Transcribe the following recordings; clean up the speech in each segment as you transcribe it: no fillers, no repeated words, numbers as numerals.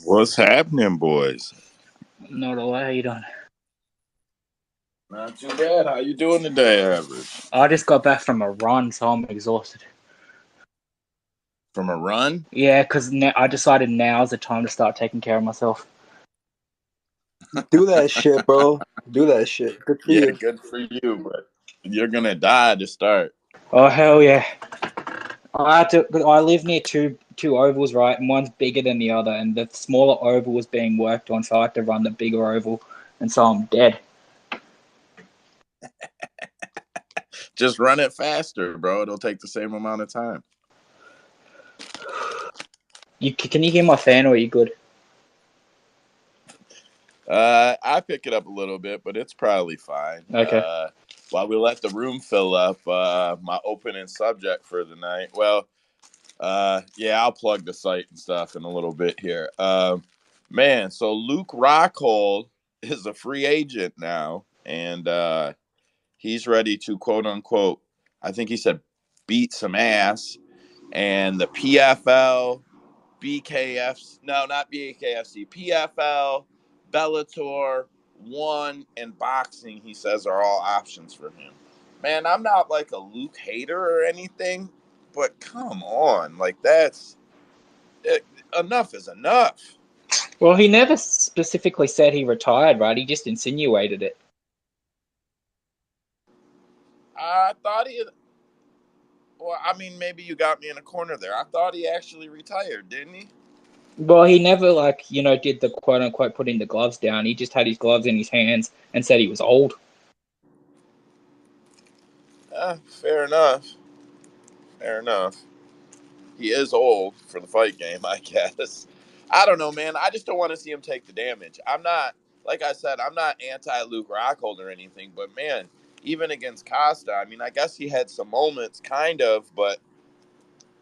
What's happening, boys? Not a lot. How you doing? Not too bad. How you doing today, Average? I just got back from a run, so I'm exhausted. From a run? Yeah, because I decided now's the time to start taking care of myself. Do that shit, bro. Do that shit. Good for you. Good for you, but you're gonna die to start. Oh hell yeah! I live near two ovals, right? And one's bigger than the other, and the smaller oval was being worked on, so I had to run the bigger oval, and so I'm dead. Just run it faster, bro. It'll take the same amount of time. Can you hear my fan, or are you good? I pick it up a little bit, but it's probably fine. Okay. While we let the room fill up, my opening subject for the night. Well, I'll plug the site and stuff in a little bit here. Man, so Luke Rockhold is a free agent now, and he's ready to, quote unquote, I think he said, beat some ass. And the PFL, PFL, Bellator, ONE, and boxing, he says, are all options for him. Man, I'm not like a Luke hater or anything, but come on. Enough is enough. Well, he never specifically said he retired, right? He just insinuated it. I thought he... Well, I mean, maybe you got me in a corner there. I thought he actually retired, didn't he? Well, he never, did the quote-unquote putting the gloves down. He just had his gloves in his hands and said he was old. Fair enough. Fair enough. He is old for the fight game, I guess. I don't know, man. I just don't want to see him take the damage. I'm not, like I said, I'm not anti-Luke Rockhold or anything, but, man, even against Costa, I mean, I guess he had some moments, kind of, but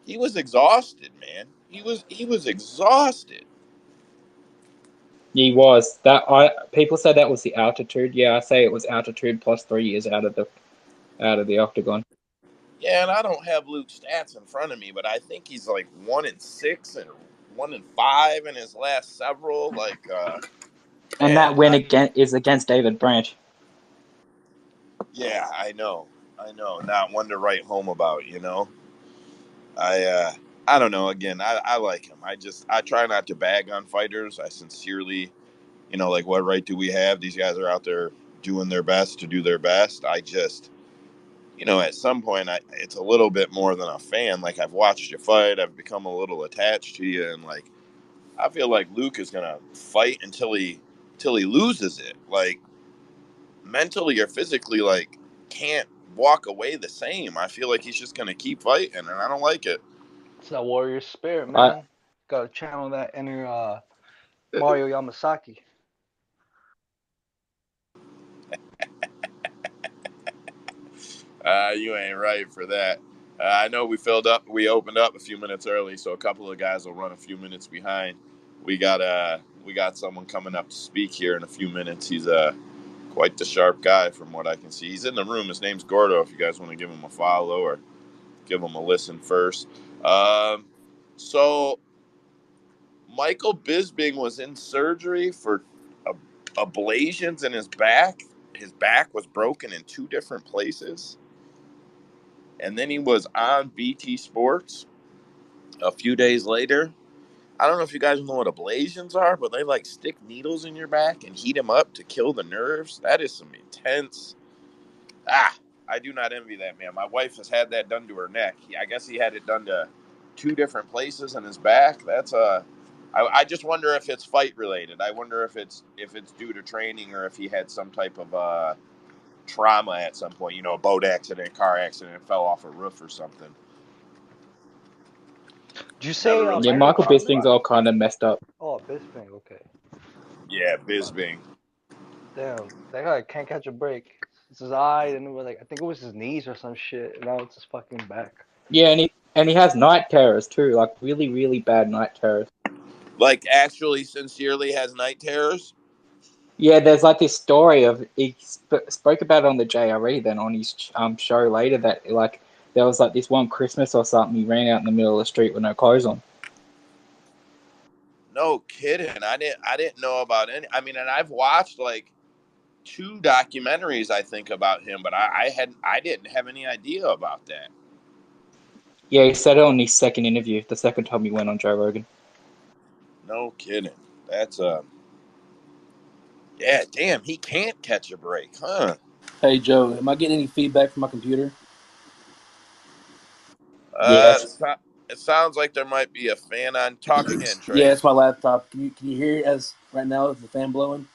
he was exhausted, man. He was exhausted. He was. People say that was the altitude. Yeah, I say it was altitude plus 3 years out of the octagon. Yeah, and I don't have Luke's stats in front of me, but I think he's like 1-6 and 1-5 in his last several. And that win is against David Branch. Yeah, I know. Not one to write home about, you know. I don't know. Again, I like him. I try not to bag on fighters. I sincerely, what right do we have? These guys are out there doing their best to do their best. I just, at some point, it's a little bit more than a fan. Like, I've watched you fight. I've become a little attached to you. And, I feel like Luke is going to fight until he loses it. Like, mentally or physically, can't walk away the same. I feel like he's just going to keep fighting, and I don't like it. It's that warrior spirit, man. Gotta channel that inner Mario Yamasaki. You ain't right for that. I know we opened up a few minutes early, so a couple of guys will run a few minutes behind. We got someone coming up to speak here in a few minutes. He's quite the sharp guy from what I can see. He's in the room. His name's Gordo, if you guys want to give him a follow or give him a listen first. So Michael Bisping was in surgery for ablations in his back. His back was broken in 2 different places. And then he was on BT Sports a few days later. I don't know if you guys know what ablations are, but they stick needles in your back and heat them up to kill the nerves. That is some intense. I do not envy that man. My wife has had that done to her neck. I guess he had it done to 2 different places in his back. That's I just wonder if it's fight related. I wonder if it's due to training or if he had some type of trauma at some point. A boat accident, car accident, fell off a roof or something. Did you say? Yeah, Michael Bisping's all kind of messed up. Oh, Bisping, okay. Yeah, Bisping. Damn, that guy can't catch a break. It's his eye, and it was I think it was his knees or some shit. And now it's his fucking back. Yeah, and he has night terrors too, really, really bad night terrors. Actually, sincerely has night terrors? Yeah, there's this story of he spoke about it on the JRE, then on his show later that there was this one Christmas or something he ran out in the middle of the street with no clothes on. No kidding. I didn't know about any. I mean, and I've watched like 2 documentaries I think about him, but I didn't have any idea about that. Yeah, he said it on his second interview, the second time he went on Joe Rogan. No kidding. That's yeah, damn, he can't catch a break, huh? Hey, Joe, am I getting any feedback from my computer? Yes. It sounds like there might be a fan on. Talk again, Trey. Yeah, it's my laptop. Can you hear it as right now? Is the fan blowing?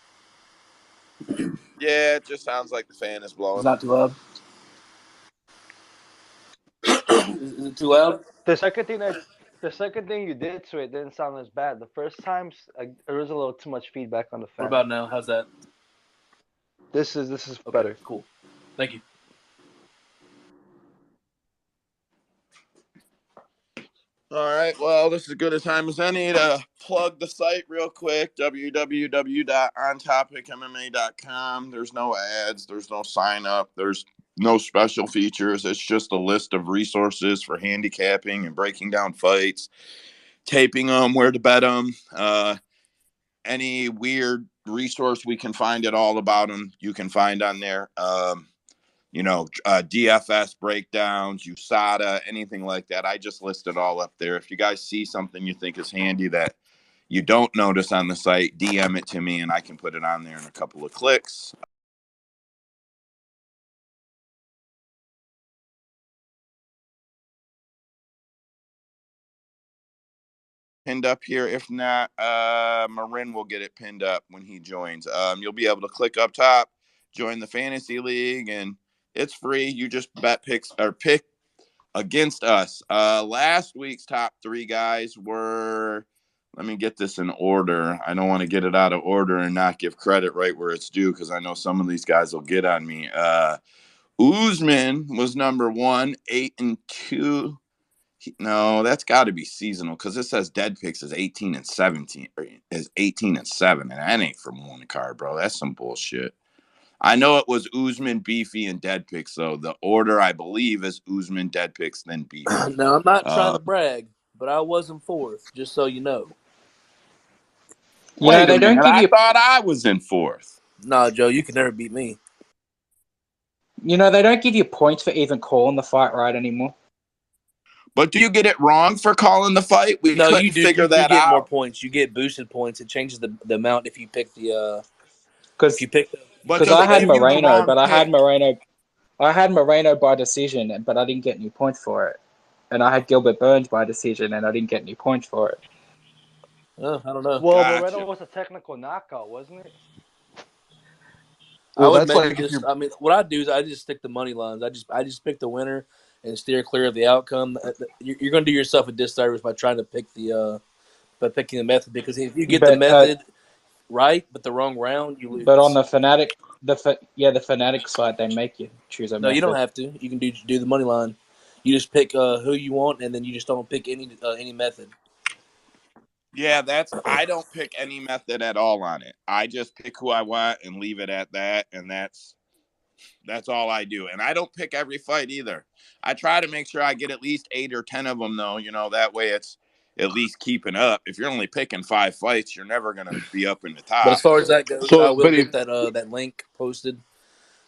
Yeah, it just sounds like the fan is It's blowing. not too loud. Is it too loud? The second thing you did to it didn't sound as bad. The first times there was a little too much feedback on the fan. What about now? How's that? This is Okay, better. cool. Thank you. All right, well, this is as good a time as any to plug the site real quick, www.ontopicmma.com. There's no ads, there's no sign up, there's no special features. It's just a list of resources for handicapping and breaking down fights, taping them, where to bet them, any weird resource we can find it all about them, you can find on there. DFS breakdowns, USADA, anything like that. I just list it all up there. If you guys see something you think is handy that you don't notice on the site, DM it to me and I can put it on there in a couple of clicks. Pinned up here. If not, Marin will get it pinned up when he joins. You'll be able to click up top, join the fantasy league, and it's free. You just pick against us. Last week's top 3 guys were, let me get this in order. I don't want to get it out of order and not give credit right where it's due because I know some of these guys will get on me. Usman was number 1, 8-2. No, that's got to be seasonal because it says dead picks is 18-17, or is 18-7, and that ain't from one card, bro. That's some bullshit. I know it was Usman, Beefy, and dead picks, though. The order, I believe, is Usman, dead picks, then Beefy. Now, I'm not trying to brag, but I was in 4th, just so you know. Wait They a don't minute. give I you. thought I was in 4th. Nah, Joe, you can never beat me. They don't give you points for even calling the fight right anymore. But do you get it wrong for calling the fight? We No, you couldn't do. figure You that get more out. points. You get boosted points. It changes the amount if you pick the if you Because pick. But I does it had give you the Moreno, wrong but I pick? had Moreno by decision, but I didn't get any points for it. And I had Gilbert Burns by decision, and I didn't get any points for it. Oh, I don't know. Well, Gotcha. Moreno was a technical knockout, wasn't it? I Well, would that's maybe like if just. you're. I mean, what I do is I just stick to money lines. I just pick the winner and steer clear of the outcome. You're going to do yourself a disservice by trying to pick by picking the method, because if you get the method right but the wrong round, you But on lose. the Fanatic side, they make you choose a No, you don't method. have to. You can do the money line. You just pick who you want, and then you just don't pick any method. Yeah, I don't pick any method at all on it. I just pick who I want and leave it at that, and that's all I do. And I don't pick every fight either. I try to make sure I get at least 8 or 10 of them, though. That way it's at least keeping up. If you're only picking 5 fights, you're never gonna be up in the But as top. far as that goes, I So, will but if get that link posted.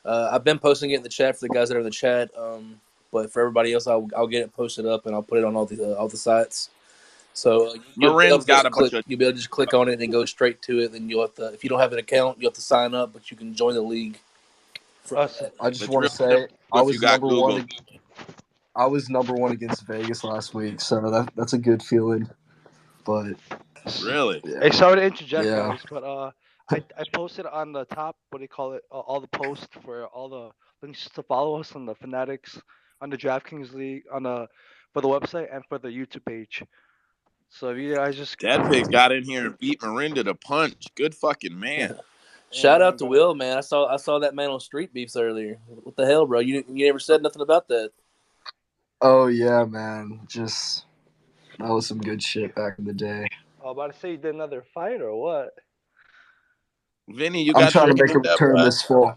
I've been posting it in the chat for the guys that are in the chat. But for everybody else, I'll get it posted up and I'll put it on all the sites. So you'll be able Marin's to got just a bunch click. of. You'll be able to just click on it and go straight to it. Then you'll have to, if you don't have an account, you have to sign up, but you can join the league. Us. I just It's want real to say simple if you got Google. I was number 1 against Vegas last week, so that's a good feeling. But Really? Hey, yeah, sorry to interject, yeah. guys, but I posted on the top, what do you call it? All the posts for all the links to follow us on the Fanatics, on the DraftKings League, for the website and for the YouTube page. So if you guys just Dead Pig got in here and beat Marin to the punch. Good fucking man. yeah, Shout man, out to but Will, man. I saw that man on Street Beefs earlier. What the hell, bro? You never said nothing about that. Oh yeah, man. Just that was some good shit back in the day. I was about to say you did another fight or what? Vinny, you I'm got trying your to make a hand up, return bud. this fall.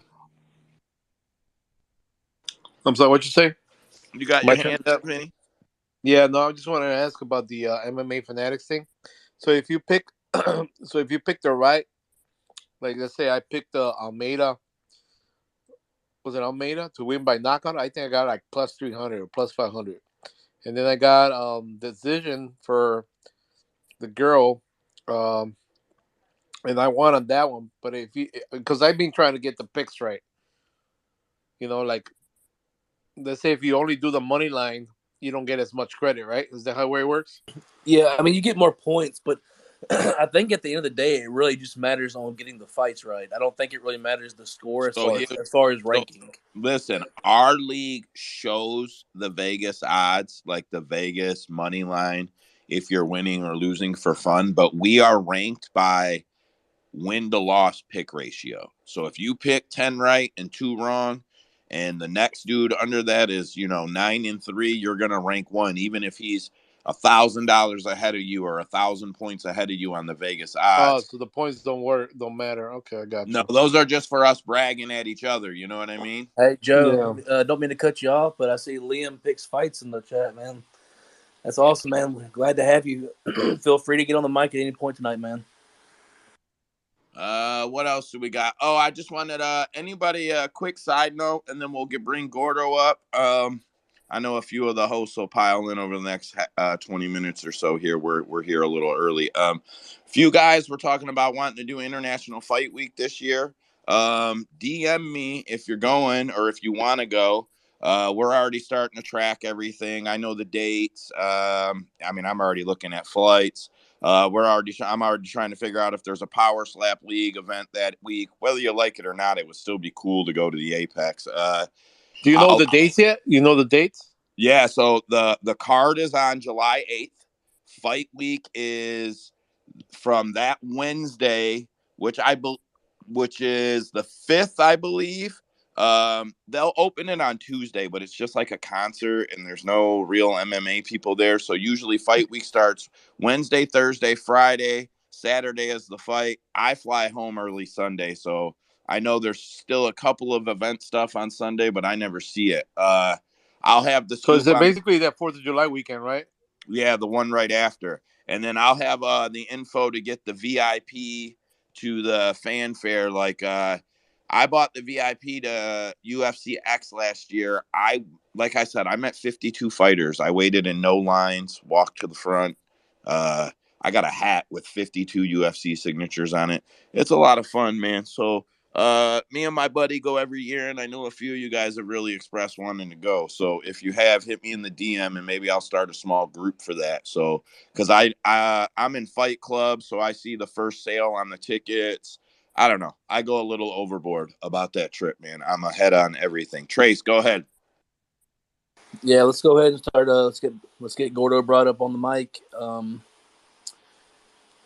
I'm sorry, what you say? You got My your turn. hand up, Vinny? Yeah, no, I just wanted to ask about the MMA Fanatics thing. So if you pick So if you pick the right, like let's say I picked the Almeida. Was it Almeida to win by knockout? I think I got like plus 300 or plus 500. And then I got decision for the girl, um, and I won on that one. But if you, because I've been trying to get the picks right, like let's say if you only do the money line, you don't get as much credit, right? Is that how way it works? Yeah, I mean, you get more points, but I think at the end of the day, it really just matters on getting the fights right. I don't think it really matters the score as So far here, as so ranking. listen, our league shows the Vegas odds, like the Vegas money line, if you're winning or losing for fun, but we are ranked by win to loss pick ratio. So if you pick 10 right and 2 wrong, and the next dude under that is 9 and 3, you're gonna rank one, even if he's $1,000 ahead of you or 1,000 points ahead of you on the Vegas Oh, odds. so the points don't matter. Okay, I got No, you. those are just for us bragging at each other. You know what I mean? Hey, Joe, Yeah. don't mean to cut you off, but I see Liam picks fights in the chat, man. That's awesome, man. We're glad to have you. Feel free to get on the mic at any point tonight, man. What else do we got? Oh, I just wanted anybody a quick side note, and then we'll bring Gordo up. I know a few of the hosts will pile in over the next 20 minutes or so here. We're here a little early. Few guys were talking about wanting to do International Fight Week this year. DM me if you're going or if you want to go. We're already starting to track everything. I know the dates. I mean, I'm already looking at flights. I'm already trying to figure out if there's a Power Slap League event that week. Whether you like it or not, it would still be cool to go to the Apex. Do you know I'll the dates yet? You know the dates? Yeah. So the card is on July 8th. Fight week is from that Wednesday, which is the 5th, I believe. They'll open it on Tuesday, but it's just like a concert, and there's no real MMA people there. So usually, fight week starts Wednesday, Thursday, Friday. Saturday is the fight. I fly home early Sunday, so I know there's still a couple of event stuff on Sunday, but I never see it. I'll have the So it's scoop on basically that 4th of July weekend, right? yeah, the one right after. And then I'll have the info to get the VIP to the fanfare. I bought the VIP to UFC X last year. Like I said, I met 52 fighters. I waited in no lines, walked to the front. Uh, I got a hat with 52 UFC signatures on it. It's a lot of fun, man. So me and my buddy go every year, and I know a few of you guys have really expressed wanting to go. So if you have, hit me in the DM, and maybe I'll start a small group for that. So because I'm in Fight Club, so I see the first sale on the tickets. I don't know. I go a little overboard about that trip, man. I'm ahead on everything. Trace, go ahead. Yeah, let's go ahead and start. Let's get Gordo brought up on the mic.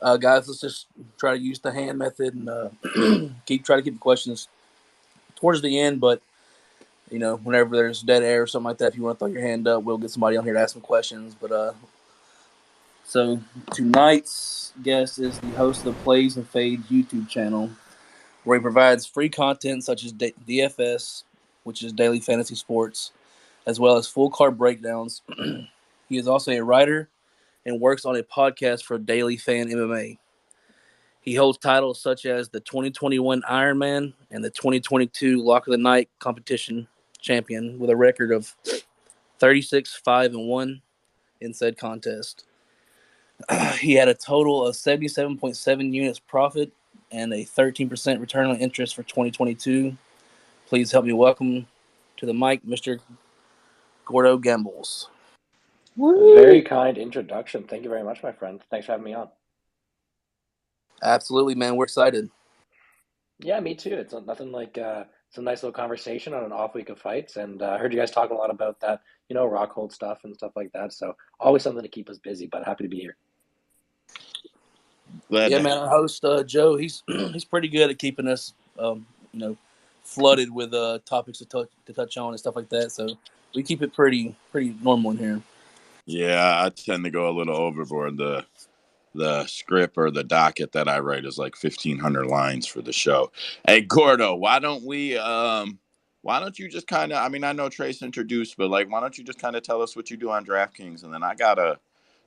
Guys, let's just try to use the hand method and try to keep the questions towards the end. But whenever there's dead air or something like that, if you want to throw your hand up, we'll get somebody on here to ask some questions. But so tonight's guest is the host of the Plays and Fades YouTube channel, where he provides free content such as DFS, which is daily fantasy sports, as well as full card breakdowns. He is also a writer and works on a podcast for Daily Fan MMA. He holds titles such as the 2021 Ironman and the 2022 Lock of the Night competition champion with a record of 36-5-1 in said contest. He had a total of 77.7 units profit and a 13% return on interest for 2022. Please help me welcome to the mic, Mr. Gordo Gambles. Very kind introduction. Thank you very much, my friend. Thanks for having me on. Absolutely, man. We're excited. Yeah, me too. It's nothing like it's a nice little conversation on an off week of fights, and I heard you guys talking a lot about that, Rockhold stuff and stuff like that. So always something to keep us busy. But happy to be here. Glad Yeah, to man. Our host Joe, he's pretty good at keeping us, flooded with topics to touch on and stuff like that. So we keep it pretty normal in here. Yeah, I tend to go a little overboard. The script or the docket that I write is like 1,500 lines for the show. Hey, Gordo, why don't you just kind of, I mean, I know Trace introduced, but why don't you just kind of tell us what you do on DraftKings? And then I got a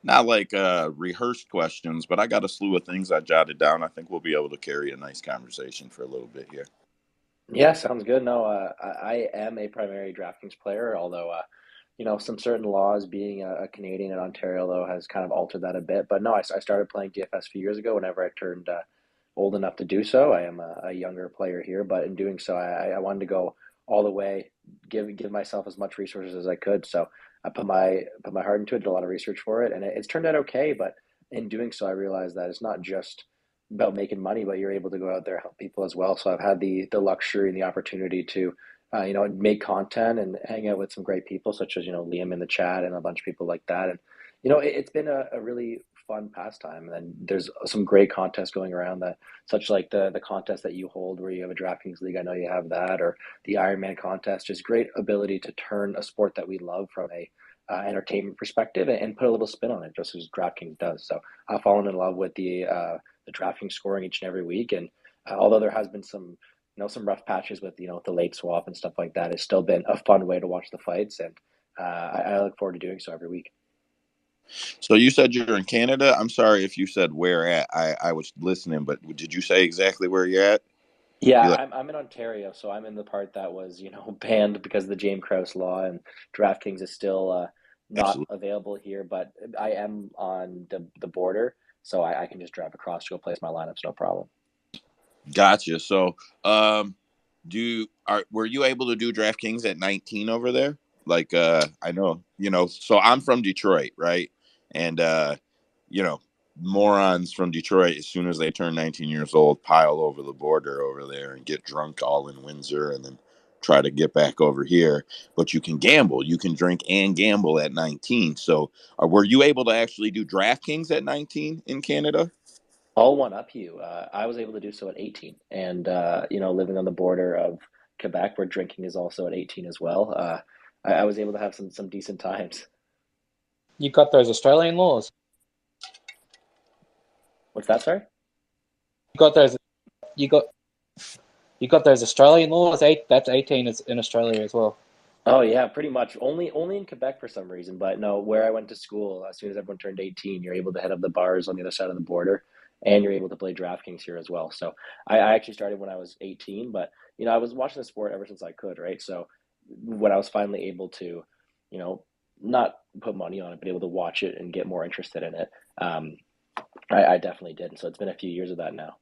not like rehearsed questions, but I got a slew of things I jotted down. I think we'll be able to carry a nice conversation for a little bit here. Yeah, sounds good. No, I am a primary DraftKings player, although some certain laws being a Canadian in Ontario though has kind of altered that a bit. But no, I started playing DFS a few years ago. Whenever I turned old enough to do so, I am a younger player here, but in doing so, I wanted to go all the way, give myself as much resources as I could. So I put my heart into it, did a lot of research for it, and it's turned out okay. But in doing so, I realized that it's not just about making money, but you're able to go out there and help people as well. So I've had the luxury and the opportunity to make content and hang out with some great people, such as Liam in the chat and a bunch of people like that. And it's been a really fun pastime. And then there's some great contests going around that, such like the contest that you hold where you have a DraftKings league. I know you have that, or the Ironman contest. Just great ability to turn a sport that we love from a entertainment perspective and put a little spin on it, just as DraftKings does. So I've fallen in love with the DraftKings scoring each and every week. And although there has been some rough patches with the late swap and stuff like that, it's still been a fun way to watch the fights, and I look forward to doing so every week. So you said you're in Canada. I'm sorry if you said where at. I was listening, but did you say exactly where you're at? Yeah, You like I'm in Ontario, so I'm in the part that was banned because of the James Krause law, and DraftKings is still not absolutely. available here. But I am on the border, so I can just drive across to go place my lineups, no problem. Gotcha. So, were you able to do DraftKings at 19 over there? Like, I know, so I'm from Detroit, right? And morons from Detroit, as soon as they turn 19 years old, pile over the border over there and get drunk all in Windsor, and then try to get back over here. But you can gamble, you can drink and gamble at 19. So, were you able to actually do DraftKings at 19 in Canada? I'll one up you. I was able to do so at 18, and living on the border of Quebec, where drinking is also at 18 as well. I was able to have some decent times. You got those Australian laws. What's that, sorry? You got those. You got you got those Australian laws. That's 18 is in Australia as well. Oh yeah, pretty much. Only in Quebec for some reason, but no, where I went to school, as soon as everyone turned 18, you're able to head up the bars on the other side of the border, and you're able to play DraftKings here as well. So I actually started when I was 18, but I was watching the sport ever since I could, right? So when I was finally able to, you know, not put money on it, but able to watch it and get more interested in it, I definitely did. And so it's been a few years of that now.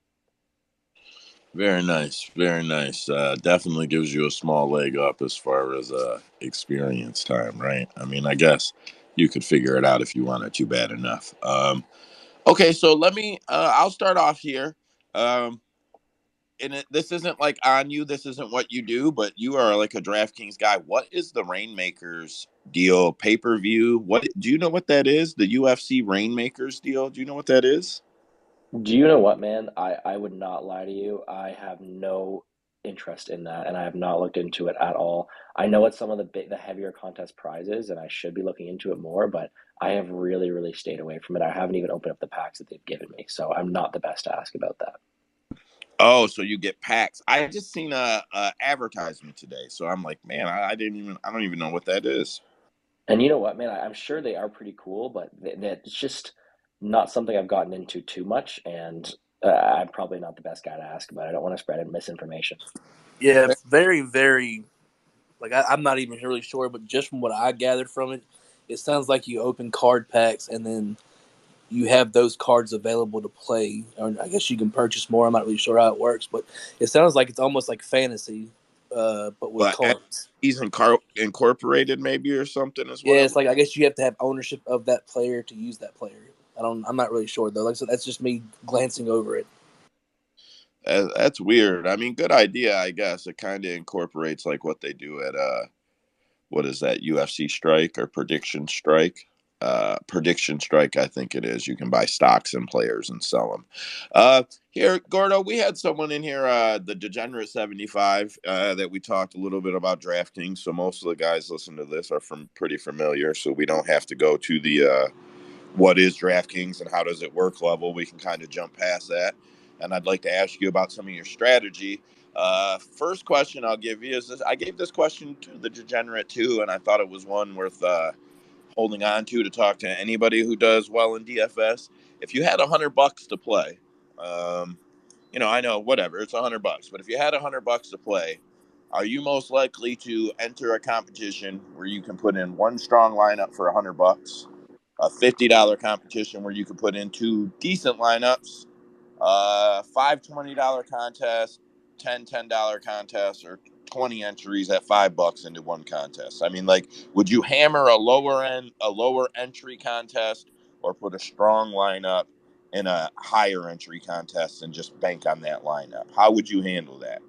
Very nice, very nice. Definitely gives you a small leg up as far as experience time, right? I mean, I guess you could figure it out if you wanted to bad enough. Okay, so let me. I'll start off here. Um, this isn't like on you. This isn't what you do, but you are like a DraftKings guy. What is the Rainmakers deal? Pay per view? What do you know what that is? The UFC Rainmakers deal. Do you know what that is? Do you know what, man? I would not lie to you. I have no interest in that, and I have not looked into it at all. I know it's some of the heavier contest prizes, and I should be looking into it more, but I have really, really stayed away from it. I haven't even opened up the packs that they've given me, so I'm not the best to ask about that. Oh, so you get packs. I just seen a advertisement today, so I'm like, man, I don't even know what that is. And you know what, man? I'm sure they are pretty cool, but that's just not something I've gotten into too much, and I'm probably not the best guy to ask about. I don't want to spread misinformation. Yeah, very, very. Like I'm not even really sure, but just from what I gathered from it, it sounds like you open card packs and then you have those cards available to play. Or I guess you can purchase more. I'm not really sure how it works, but it sounds like it's almost like fantasy, but with But cards. he's incorporated maybe or something as Yeah, well. it's like I guess you have to have ownership of that player to use that player. I'm not really sure though. Like I said, that's just me glancing over it. That's weird. I mean, good idea, I guess. It kind of incorporates like what they do at what is that, UFC Strike or Prediction Strike? Prediction Strike, I think it is. You can buy stocks and players and sell them. Here, Gordo, we had someone in here, the Degenerate 75, that we talked a little bit about DraftKings. So most of the guys listen to this are pretty familiar. So we don't have to go to the what is DraftKings and how does it work level. We can kind of jump past that. And I'd like to ask you about some of your strategy. First question I'll give you is this. I gave this question to the Degenerate too, and I thought it was one worth holding on to talk to anybody who does well in DFS. If you had $100 to play, I know whatever, it's $100, but if you had $100 to play, are you most likely to enter a competition where you can put in one strong lineup for $100, a $50 competition where you can put in two decent lineups, five $20 contests, $10 contests, or 20 entries at $5 into one contest? I mean, like, would you hammer a lower entry contest, or put a strong lineup in a higher entry contest and just bank on that lineup? How would you handle that?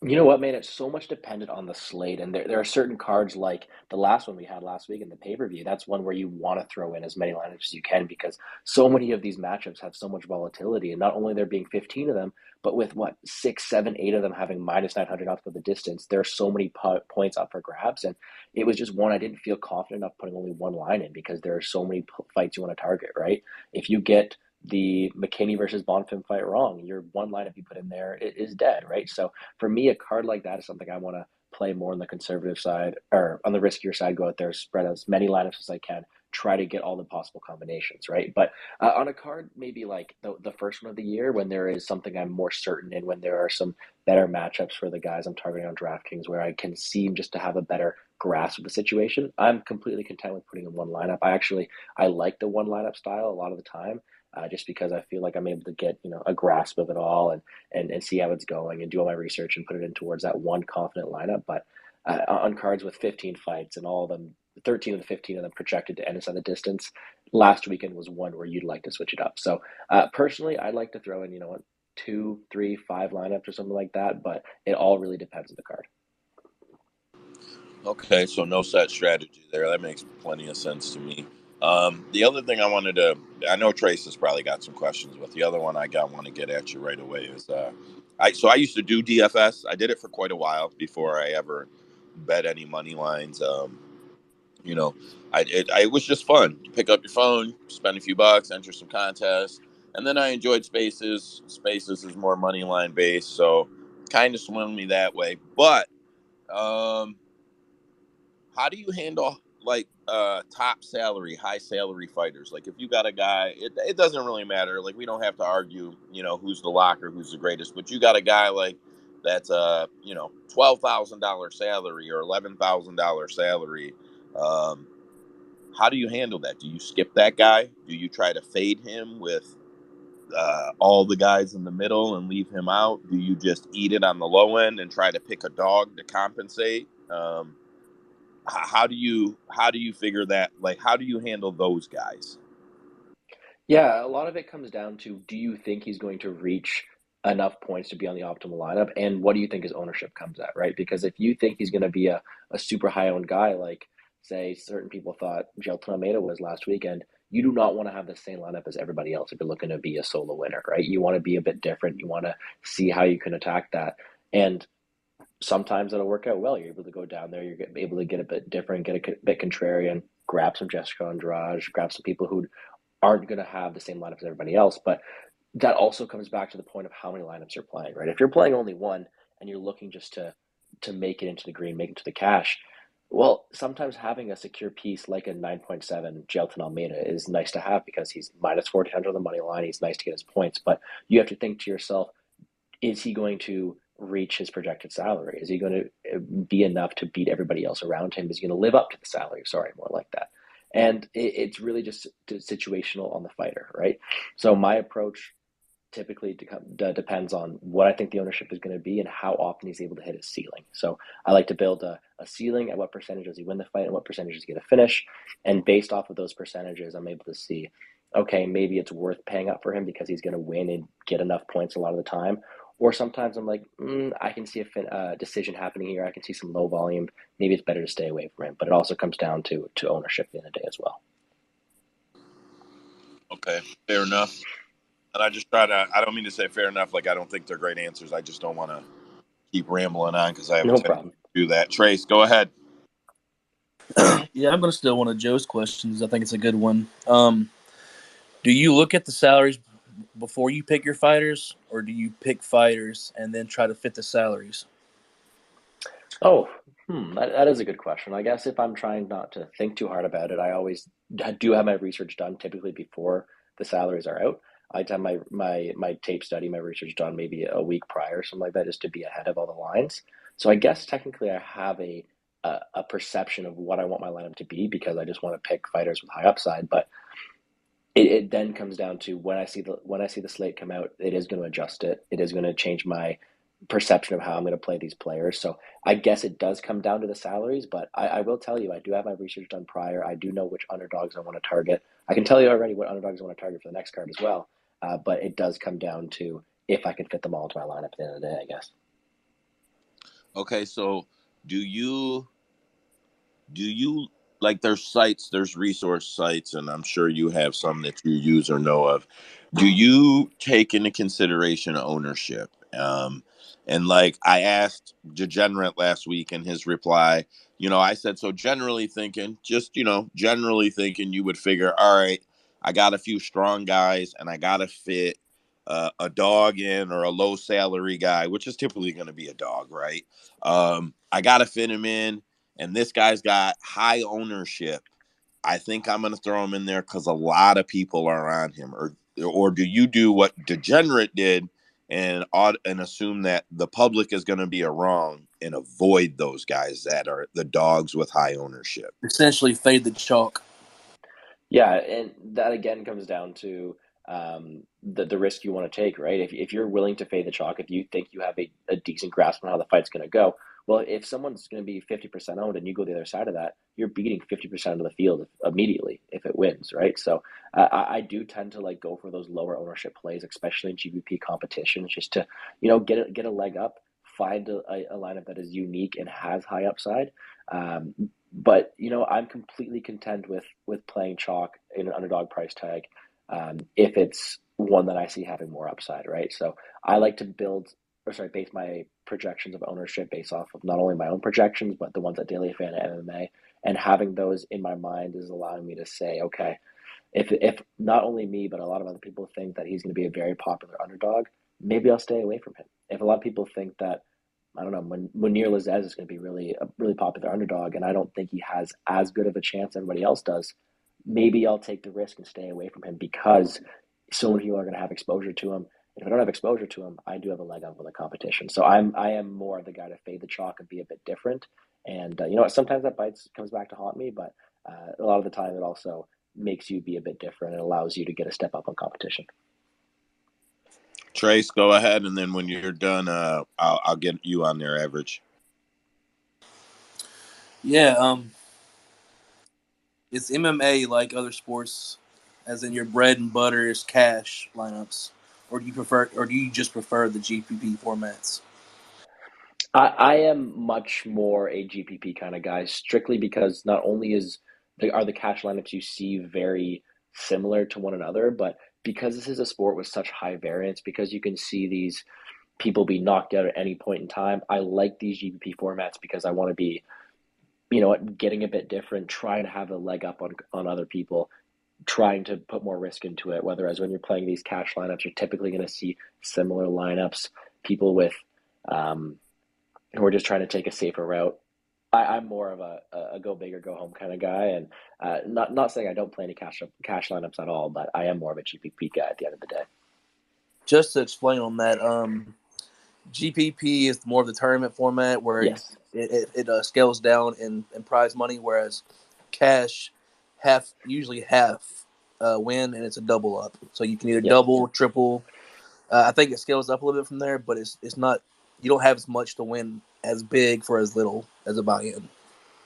You know what, man? It's so much dependent on the slate, and there are certain cards like the last one we had last week in the pay-per-view. That's one where you want to throw in as many lineups as you can because so many of these matchups have so much volatility, and not only there being 15 of them, but with what 6, 7, 8 of them having minus 900 off of the distance, there are so many points up for grabs, and it was just one I didn't feel confident enough putting only one line in because there are so many fights you want to target. Right? If you get the McKinney versus Bonfim fight wrong, your one lineup you put in there is dead. Right? So for me, a card like that is something I want to play more on the conservative side or on the riskier side, go out there, spread as many lineups as I can, try to get all the possible combinations, right? But on a card, maybe like the first one of the year when there is something I'm more certain in, when there are some better matchups for the guys I'm targeting on DraftKings where I can seem just to have a better grasp of the situation, I'm completely content with putting in one lineup. I like the one lineup style a lot of the time. Just because I feel like I'm able to get a grasp of it all and see how it's going and do all my research and put it in towards that one confident lineup. But on cards with 15 fights and all of them, 13 of the 15 of them projected to end inside the distance, last weekend was one where you'd like to switch it up. So personally, I'd like to throw in 2, 3, 5 lineups or something like that, but it all really depends on the card. Okay, so no set strategy there. That makes plenty of sense to me. The other thing I know Trace has probably got some questions, but the other one want to get at you right away is, I used to do DFS. I did it for quite a while before I ever bet any money lines. It was just fun. You pick up your phone, spend a few bucks, enter some contests, and then I enjoyed Spaces. Spaces is more money line based, so kind of swung me that way. But how do you handle like top salary, high salary fighters? Like if you got a guy, it doesn't really matter. Like we don't have to argue, who's the locker, who's the greatest. But you got a guy like that's $12,000 salary or $11,000 salary. How do you handle that? Do you skip that guy? Do you try to fade him with all the guys in the middle and leave him out? Do you just eat it on the low end and try to pick a dog to compensate? How do you figure that? Like, how do you handle those guys? Yeah, a lot of it comes down to do you think he's going to reach enough points to be on the optimal lineup? And what do you think his ownership comes at, right? Because if you think he's going to be a super high owned guy, like, say, certain people thought Gelton Almeida was last weekend, you do not want to have the same lineup as everybody else if you're looking to be a solo winner, right? You want to be a bit different. You want to see how you can attack that. And sometimes it'll work out well. You're able to go down there, you're able to get a bit different, get a bit contrarian, grab some Jessica Andrade, grab some people who aren't going to have the same lineup as everybody else. But that also comes back to the point of how many lineups you're playing, right? If you're playing only one and you're looking just to make it into the green, make it to the cash, well, sometimes having a secure piece like a 9.7 Gelton Almeida is nice to have because he's minus 1,400 on the money line. He's nice to get his points, but you have to think to yourself, is he going to reach his projected salary? Is he going to be enough to beat everybody else around him? Is he going to live up to the salary? Sorry, more like that. And it's really just situational on the fighter, right? So my approach typically depends on what I think the ownership is going to be and how often he's able to hit his ceiling. So I like to build a ceiling at what percentage does he win the fight and what percentage is he going to finish. And based off of those percentages, I'm able to see, okay, maybe it's worth paying up for him because he's going to win and get enough points a lot of the time. Or sometimes I'm like, I can see a decision happening here. I can see some low volume. Maybe it's better to stay away from him. But it also comes down to ownership at the end of the day as well. Okay, fair enough. And I don't mean to say fair enough, like I don't think they're great answers. I just don't want to keep rambling on because I have No a problem. to do that. Trace, go ahead. Yeah, I'm going to steal one of Joe's questions. I think it's a good one. Do you look at the salaries before you pick your fighters, or do you pick fighters and then try to fit the salaries? Oh, that is a good question. I guess if I'm trying not to think too hard about it, I do have my research done typically before the salaries are out. I have my tape study, my research done maybe a week prior, something like that, just to be ahead of all the lines. So I guess technically I have a perception of what I want my lineup to be because I just want to pick fighters with high upside. But it then comes down to when I see the slate come out, it is going to adjust it. It is going to change my perception of how I'm going to play these players. So I guess it does come down to the salaries, but I will tell you, I do have my research done prior. I do know which underdogs I want to target. I can tell you already what underdogs I want to target for the next card as well. But it does come down to if I can fit them all into my lineup at the end of the day, I guess. Okay, so do you like there's resource sites, and I'm sure you have some that you use or know of. Do you take into consideration ownership? And like I asked Degenerate last week in his reply, I said, so generally thinking, generally thinking you would figure, all right, I got a few strong guys and I got to fit a dog in or a low salary guy, which is typically going to be a dog, right? I got to fit him in, and this guy's got high ownership. I think I'm going to throw him in there because a lot of people are on him. Or do you do what Degenerate did and assume that the public is going to be wrong and avoid those guys that are the dogs with high ownership? Essentially, fade the chalk. Yeah, and that again comes down to the risk you want to take, right? If you're willing to fade the chalk, if you think you have a decent grasp on how the fight's going to go, well, if someone's going to be 50% owned and you go the other side of that, you're beating 50% of the field immediately if it wins, right? So I do tend to like go for those lower ownership plays, especially in GBP competitions, just to get a leg up, find a lineup that is unique and has high upside. Um, but I'm completely content with playing chalk in an underdog price tag, if it's one that I see having more upside, right? So I like to base my projections of ownership based off of not only my own projections but the ones at Daily Fan and MMA, and having those in my mind is allowing me to say, okay, if not only me but a lot of other people think that he's going to be a very popular underdog, maybe I'll stay away from him. If a lot of people think that, I don't know, Munir Lazez is going to be a really popular underdog, and I don't think he has as good of a chance as everybody else does. Maybe I'll take the risk and stay away from him because so many people are going to have exposure to him. And if I don't have exposure to him, I do have a leg up on the competition. So I am more the guy to fade the chalk and be a bit different. And you know what? Sometimes that comes back to haunt me, but a lot of the time it also makes you be a bit different and allows you to get a step up on competition. Trace, go ahead, and then when you're done, I'll get you on their average. Yeah, it's MMA like other sports, as in your bread and butter is cash lineups, or do you just prefer the GPP formats? I am much more a GPP kind of guy, strictly because not only are the cash lineups you see very similar to one another, but because this is a sport with such high variance, because you can see these people be knocked out at any point in time. I like these GPP formats because I want to be, getting a bit different, trying to have a leg up on other people, trying to put more risk into it. Whereas when you're playing these cash lineups, you're typically going to see similar lineups, people with who are just trying to take a safer route. I'm more of a go big or go home kind of guy, and not saying I don't play any cash lineups at all, but I am more of a GPP guy at the end of the day. Just to explain on that, GPP is more of the tournament format where Yes. it scales down in prize money, whereas cash usually half win, and it's a double up. So you can either double, triple. I think it scales up a little bit from there, but it's not. You don't have as much to win as big for as little as a buy-in.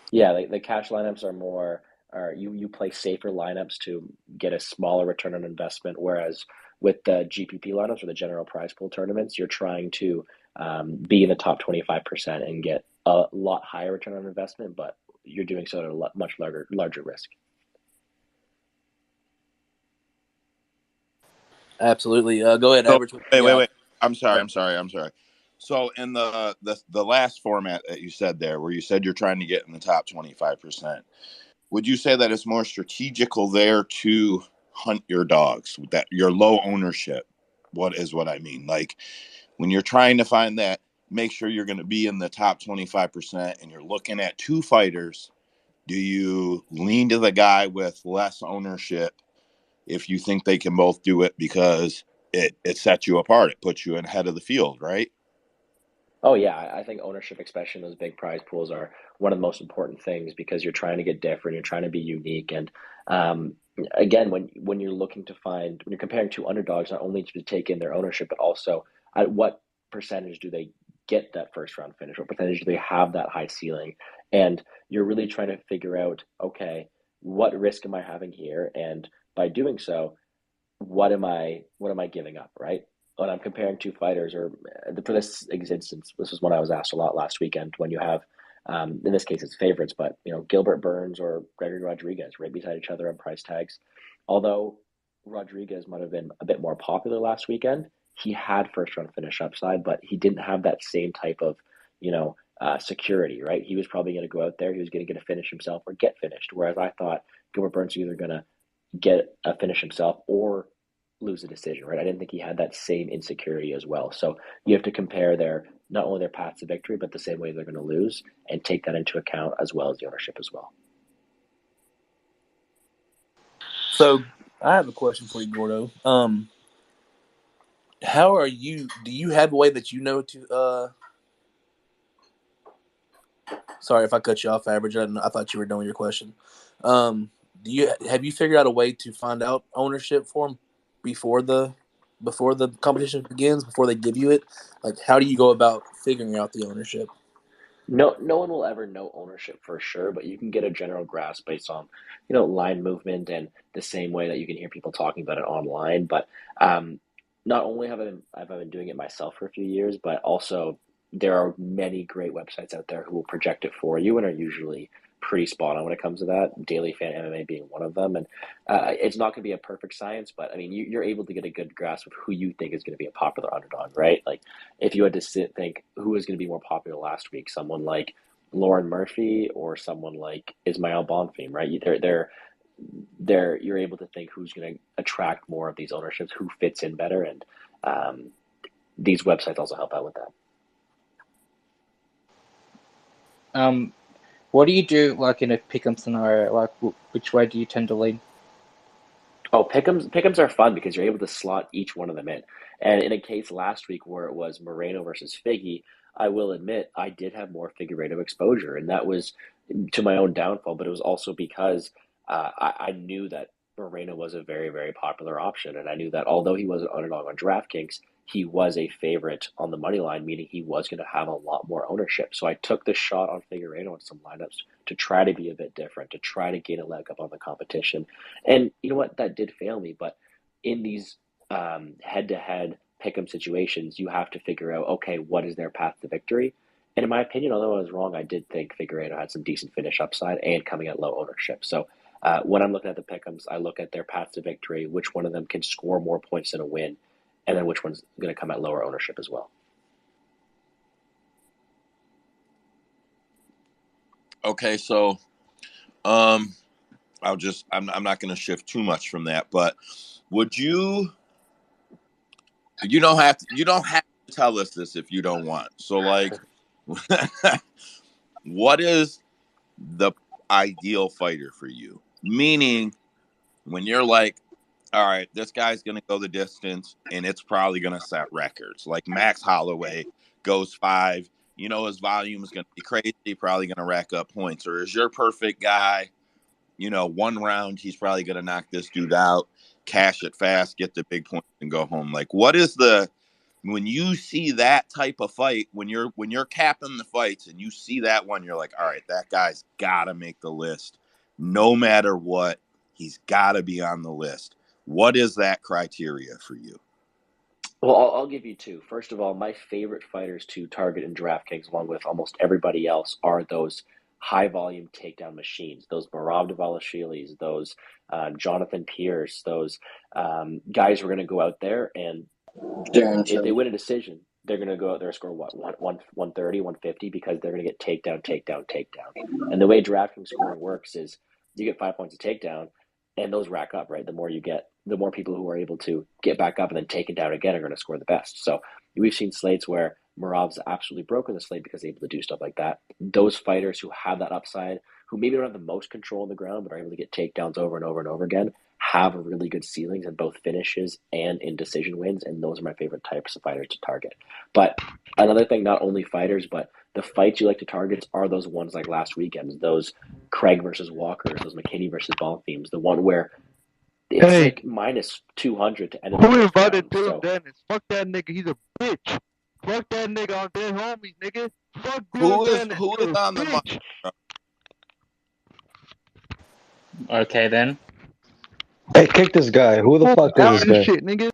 Yeah, the cash lineups are more, or you play safer lineups to get a smaller return on investment, whereas with the GPP lineups or the general prize pool tournaments, you're trying to be in the top 25% and get a lot higher return on investment, but you're doing so at a much larger risk. Absolutely. Go ahead, So, average. wait. I'm sorry. So in the last format that you said there, where you said you're trying to get in the top 25%, would you say that it's more strategical there to hunt your dogs, that your low ownership? What I mean, like when you're trying to find that make sure you're going to be in the top 25% and you're looking at two fighters, do you lean to the guy with less ownership if you think they can both do it because it sets you apart? It puts you ahead of the field, right? Oh yeah, I think ownership, especially in those big prize pools, are one of the most important things because you're trying to get different, you're trying to be unique, and um, again, when you're looking to find, when you're comparing two underdogs, not only to take in their ownership, but also at what percentage do they get that first round finish? What percentage do they have that high ceiling? And you're really trying to figure out, okay, what risk am I having here? And by doing so, what am I giving up, right? When I'm comparing two fighters, or for this instance, this is one I was asked a lot last weekend. When you have, in this case, it's favorites, but Gilbert Burns or Gregory Rodriguez right beside each other on price tags. Although Rodriguez might have been a bit more popular last weekend, he had first round finish upside, but he didn't have that same type of, security, right? He was probably going to go out there, he was going to get a finish himself or get finished. Whereas I thought Gilbert Burns was either going to get a finish himself or lose a decision, right? I didn't think he had that same insecurity as well. So you have to compare their not only their paths to victory, but the same way they're going to lose, and take that into account as well as the ownership as well. So I have a question for you, Gordo. How are you? Do you have a way that you know to? Sorry if I cut you off, Average. I thought you were done with your question. Have you figured out a way to find out ownership for them before the competition begins, before they give you it? Like, how do you go about figuring out the ownership? No one will ever know ownership for sure, but you can get a general grasp based on, line movement, and the same way that you can hear people talking about it online. But not only have I been doing it myself for a few years, but also there are many great websites out there who will project it for you and are usually pretty spot on when it comes to that. Daily Fan MMA being one of them, and it's not going to be a perfect science, but I mean you're able to get a good grasp of who you think is going to be a popular underdog, right? Like if you had to think who is going to be more popular last week, someone like Lauren Murphy or someone like Ismail Bonfim, right? You're able to think who's going to attract more of these ownerships, who fits in better, and these websites also help out with that. What do you do like in a pick'em scenario? Like, which way do you tend to lean? Oh, pick'ems are fun because you're able to slot each one of them in. And in a case last week where it was Moreno versus Figgy, I will admit I did have more Figueiredo exposure, and that was to my own downfall. But it was also because I knew that Moreno was a very, very popular option, and I knew that although he was an underdog on DraftKings, he was a favorite on the money line, meaning he was going to have a lot more ownership. So I took the shot on Figueiredo in some lineups to try to be a bit different, to try to gain a leg up on the competition. And you know what? That did fail me. But in these head-to-head pick'em situations, you have to figure out, okay, what is their path to victory? And in my opinion, although I was wrong, I did think Figueiredo had some decent finish upside and coming at low ownership. So when I'm looking at the pick'ems, I look at their path to victory, which one of them can score more points in a win, and then which one's going to come at lower ownership as well. Okay, so I'm not going to shift too much from that, but would you don't have to tell us this if you don't want. So like what is the ideal fighter for you? Meaning when you're like, all right, this guy's going to go the distance and it's probably going to set records. Like Max Holloway goes 5, his volume is going to be crazy, probably going to rack up points. Or is your perfect guy, one round, he's probably going to knock this dude out, cash it fast, get the big points and go home. Like what is when you see that type of fight, when you're capping the fights and you see that one, you're like, all right, that guy's got to make the list. No matter what, he's got to be on the list. What is that criteria for you? Well, I'll give you two. First of all, my favorite fighters to target in DraftKings, along with almost everybody else, are those high volume takedown machines. Those Merab Dvalishvilis, those Jonathan Pierce, those guys who are going to go out there and if they win a decision, they're going to go out there and score what, 130, 150, because they're going to get takedown, takedown, takedown. And the way DraftKings scoring works is you get 5 points of takedown, and those rack up, right? The more you get the more people who are able to get back up and then take it down again are going to score the best. So we've seen slates where Murav's absolutely broken the slate because they're able to do stuff like that. Those fighters who have that upside, who maybe don't have the most control on the ground, but are able to get takedowns over and over and over again, have really good ceilings in both finishes and in decision wins. And those are my favorite types of fighters to target. But another thing, not only fighters, but the fights you like to target are those ones like last weekend, those Craig versus Walkers, those McKinney versus Ball themes, the one where it's Hey, like minus 200 to end of the who first invited round. Dylan So Dennis? Fuck that nigga. He's a bitch. Fuck that nigga on dead homies, nigga. Fuck Who Dylan is Dennis. who is You're a on the mic? bitch. Okay, then. Hey, kick this guy. Who the fuck is this Out of guy? shit, nigga.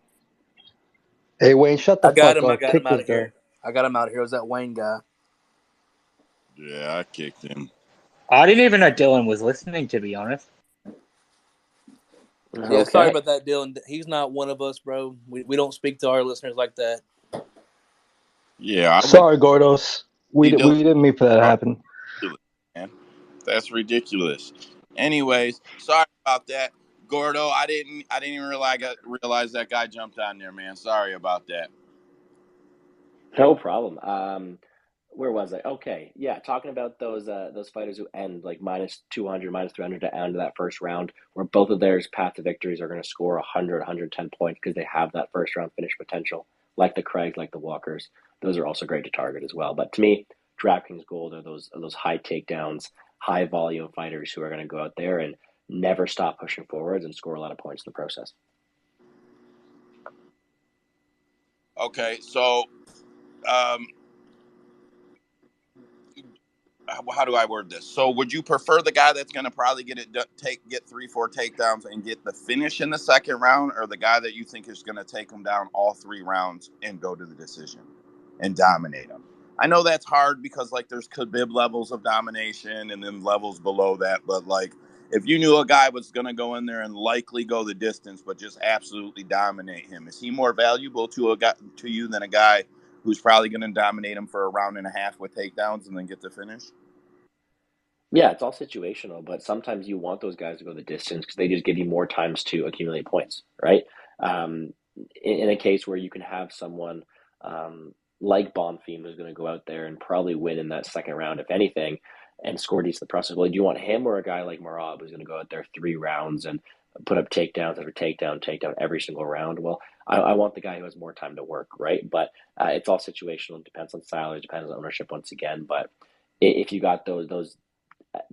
Hey, Wayne, shut the I got fuck him. I up. got him Kick out this of guy. here. I got him out of here. It was that Wayne guy. Yeah, I kicked him. I didn't even know Dylan was listening, to be honest. Yeah, sorry okay, about that, Dylan. He's not one of us, bro. We don't speak to our listeners like that. Yeah, I would Sorry, Gordos. see Dylan. We didn't mean for that to happen. Man. That's ridiculous. Anyways, sorry about that, Gordo. I didn't even realize that guy jumped on there, man. Sorry about that. no problem. Where was I? Okay, yeah, talking about those fighters who end like minus 200, minus 300 to end that first round, where both of theirs path to victories are going to score 100, 110 points because they have that first round finish potential, like the Craigs, like the Walkers. Those are also great to target as well. But to me, DraftKings Gold are those high takedowns, high volume fighters who are going to go out there and never stop pushing forwards and score a lot of points in the process. Okay, so um, how do I word this? So, would you prefer the guy that's going to probably get 3-4 takedowns and get the finish in the second round, or the guy that you think is going to take him down all 3 rounds and go to the decision and dominate him? I know that's hard because like there's Khabib levels of domination and then levels below that, but like if you knew a guy was going to go in there and likely go the distance, but just absolutely dominate him, is he more valuable to you than a guy who's probably going to dominate him for a round and a half with takedowns and then get the finish? Yeah, it's all situational, but sometimes you want those guys to go the distance because they just give you more times to accumulate points, right? Um, in a case where you can have someone like Bonfim who's going to go out there and probably win in that second round, if anything, and score decent the process. Well, do you want him or a guy like Marab who's going to go out there 3 rounds and put up takedowns after takedown every single round? Well, I want the guy who has more time to work, right? But it's all situational. It depends on salary, depends on ownership once again. But if you got those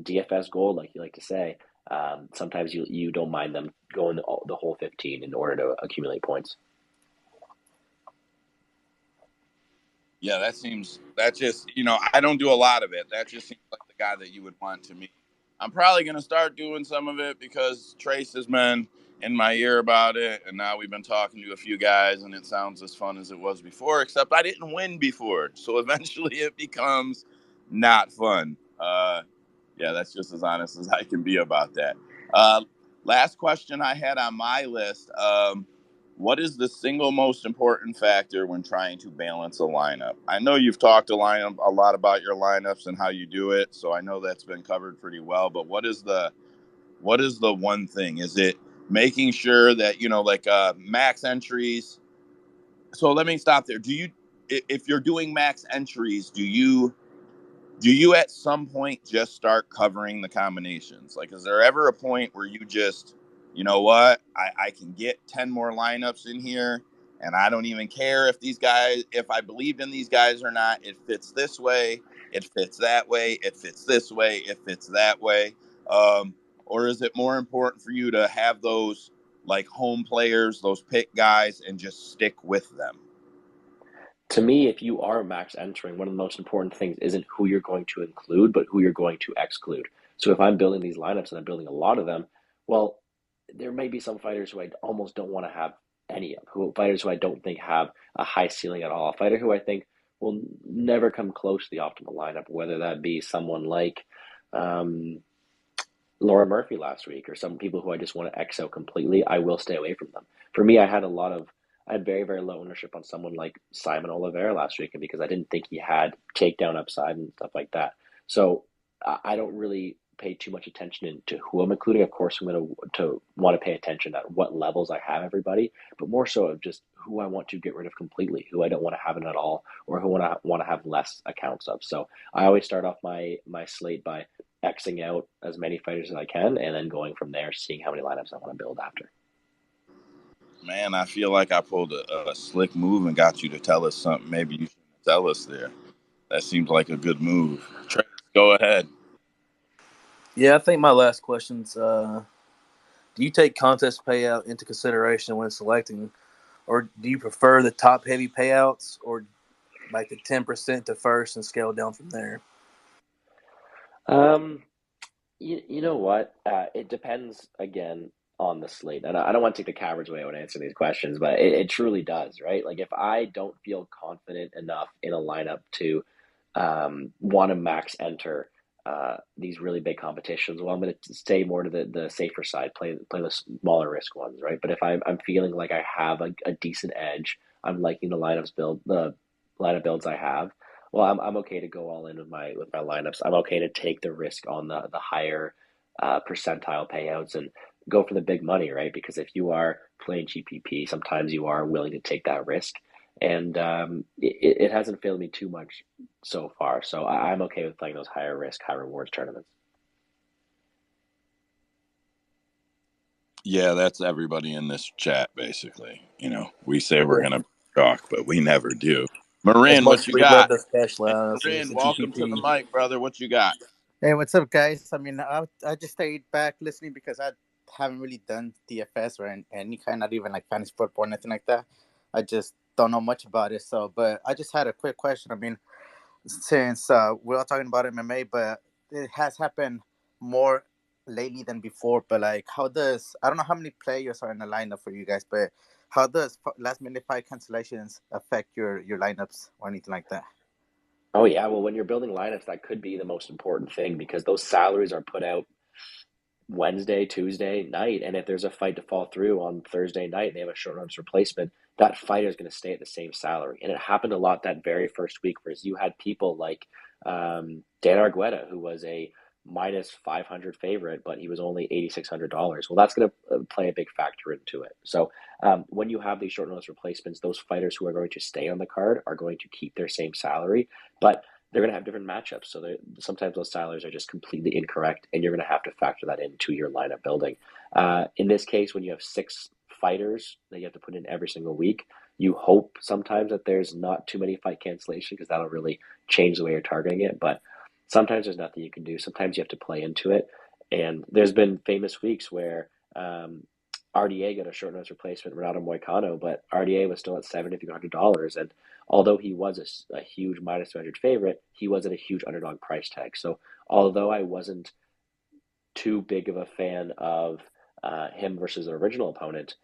DFS gold, like you like to say, sometimes you don't mind them going the whole 15 in order to accumulate points. Yeah, that just, I don't do a lot of it. That just seems like the guy that you would want to me. I'm probably going to start doing some of it because Trace has been in my ear about it. And now we've been talking to a few guys and it sounds as fun as it was before, except I didn't win before. So eventually it becomes not fun. Yeah, that's just as honest as I can be about that. Last question I had on my list. What is the single most important factor when trying to balance a lineup? I know you've talked a lot about your lineups and how you do it, so I know that's been covered pretty well. But what is the one thing? Is it making sure that like max entries? So let me stop there. If you're doing max entries, do you at some point just start covering the combinations? Like, is there ever a point where you just, you know what, I can get 10 more lineups in here and I don't even care if I believed in these guys or not, it fits this way, it fits that way, it fits this way, it fits that way. Or is it more important for you to have those like home players, those pick guys, and just stick with them? To me, if you are max entering, one of the most important things isn't who you're going to include, but who you're going to exclude. So if I'm building these lineups and I'm building a lot of them, well, there may be some fighters who I almost don't want to have any of, fighters who I don't think have a high ceiling at all, a fighter who I think will never come close to the optimal lineup, whether that be someone like um, Laura Murphy last week or some people who I just want to X out completely. I will stay away from them. For me, I had very, very low ownership on someone like Simon Oliveira last week because I didn't think he had takedown upside and stuff like that. So I don't really pay too much attention to who I'm including. Of course, I'm going to want to pay attention at what levels I have everybody, but more so of just who I want to get rid of completely, who I don't want to have in at all, or who I want to have less accounts of. So I always start off my slate by Xing out as many fighters as I can, and then going from there, seeing how many lineups I want to build after. Man, I feel like I pulled a slick move and got you to tell us something maybe you shouldn't tell us there. That seems like a good move. Trace, go ahead. Yeah, I think my last question's, do you take contest payout into consideration when selecting, or do you prefer the top-heavy payouts, or like the 10% to first and scale down from there? You know what? It depends again on the slate, and I don't want to take the coward's way when answering these questions, but it truly does, right? Like if I don't feel confident enough in a lineup to want to max enter these really big competitions, well, I'm going to stay more to the safer side, play the smaller risk ones, right? But if I'm feeling like I have a decent edge, I'm liking the lineup builds I have. Well, I'm okay to go all in with my lineups. I'm okay to take the risk on the higher percentile payouts and go for the big money, right? Because if you are playing GPP, sometimes you are willing to take that risk, and it hasn't failed me too much so far. So I'm okay with playing those higher risk, high rewards tournaments. Yeah, that's everybody in this chat, basically. You know, we say we're going to talk, but we never do. Marin, what you got? Marin, welcome to the mic, brother. What you got? Hey, what's up, guys? I mean, I just stayed back listening because I haven't really done DFS or any kind, not even like fantasy football or anything like that. I just don't know much about it. So, but I just had a quick question. I mean, since we're all talking about MMA, but it has happened more lately than before. But like, I don't know how many players are in the lineup for you guys, but how does last minute fight cancellations affect your lineups or anything like that? Oh yeah, well, when you're building lineups, that could be the most important thing because those salaries are put out Wednesday, Tuesday night, and if there's a fight to fall through on Thursday night and they have a short notice replacement, that fighter is going to stay at the same salary. And it happened a lot that very first week, whereas you had people like Dan Argueta, who was a minus 500 favorite, but he was only $8,600. Well, that's going to play a big factor into it. So when you have these short notice replacements, those fighters who are going to stay on the card are going to keep their same salary, but they're going to have different matchups. So sometimes those salaries are just completely incorrect, and you're going to have to factor that into your lineup building. In this case, when you have 6 fighters that you have to put in every single week, you hope sometimes that there's not too many fight cancellation because that'll really change the way you're targeting it. But sometimes there's nothing you can do. Sometimes you have to play into it. And there's been famous weeks where RDA got a short notice replacement, Renato Moicano, but RDA was still at $7,500. And although he was a huge minus 200 favorite, he was at a huge underdog price tag. So although I wasn't too big of a fan of him versus an original opponent,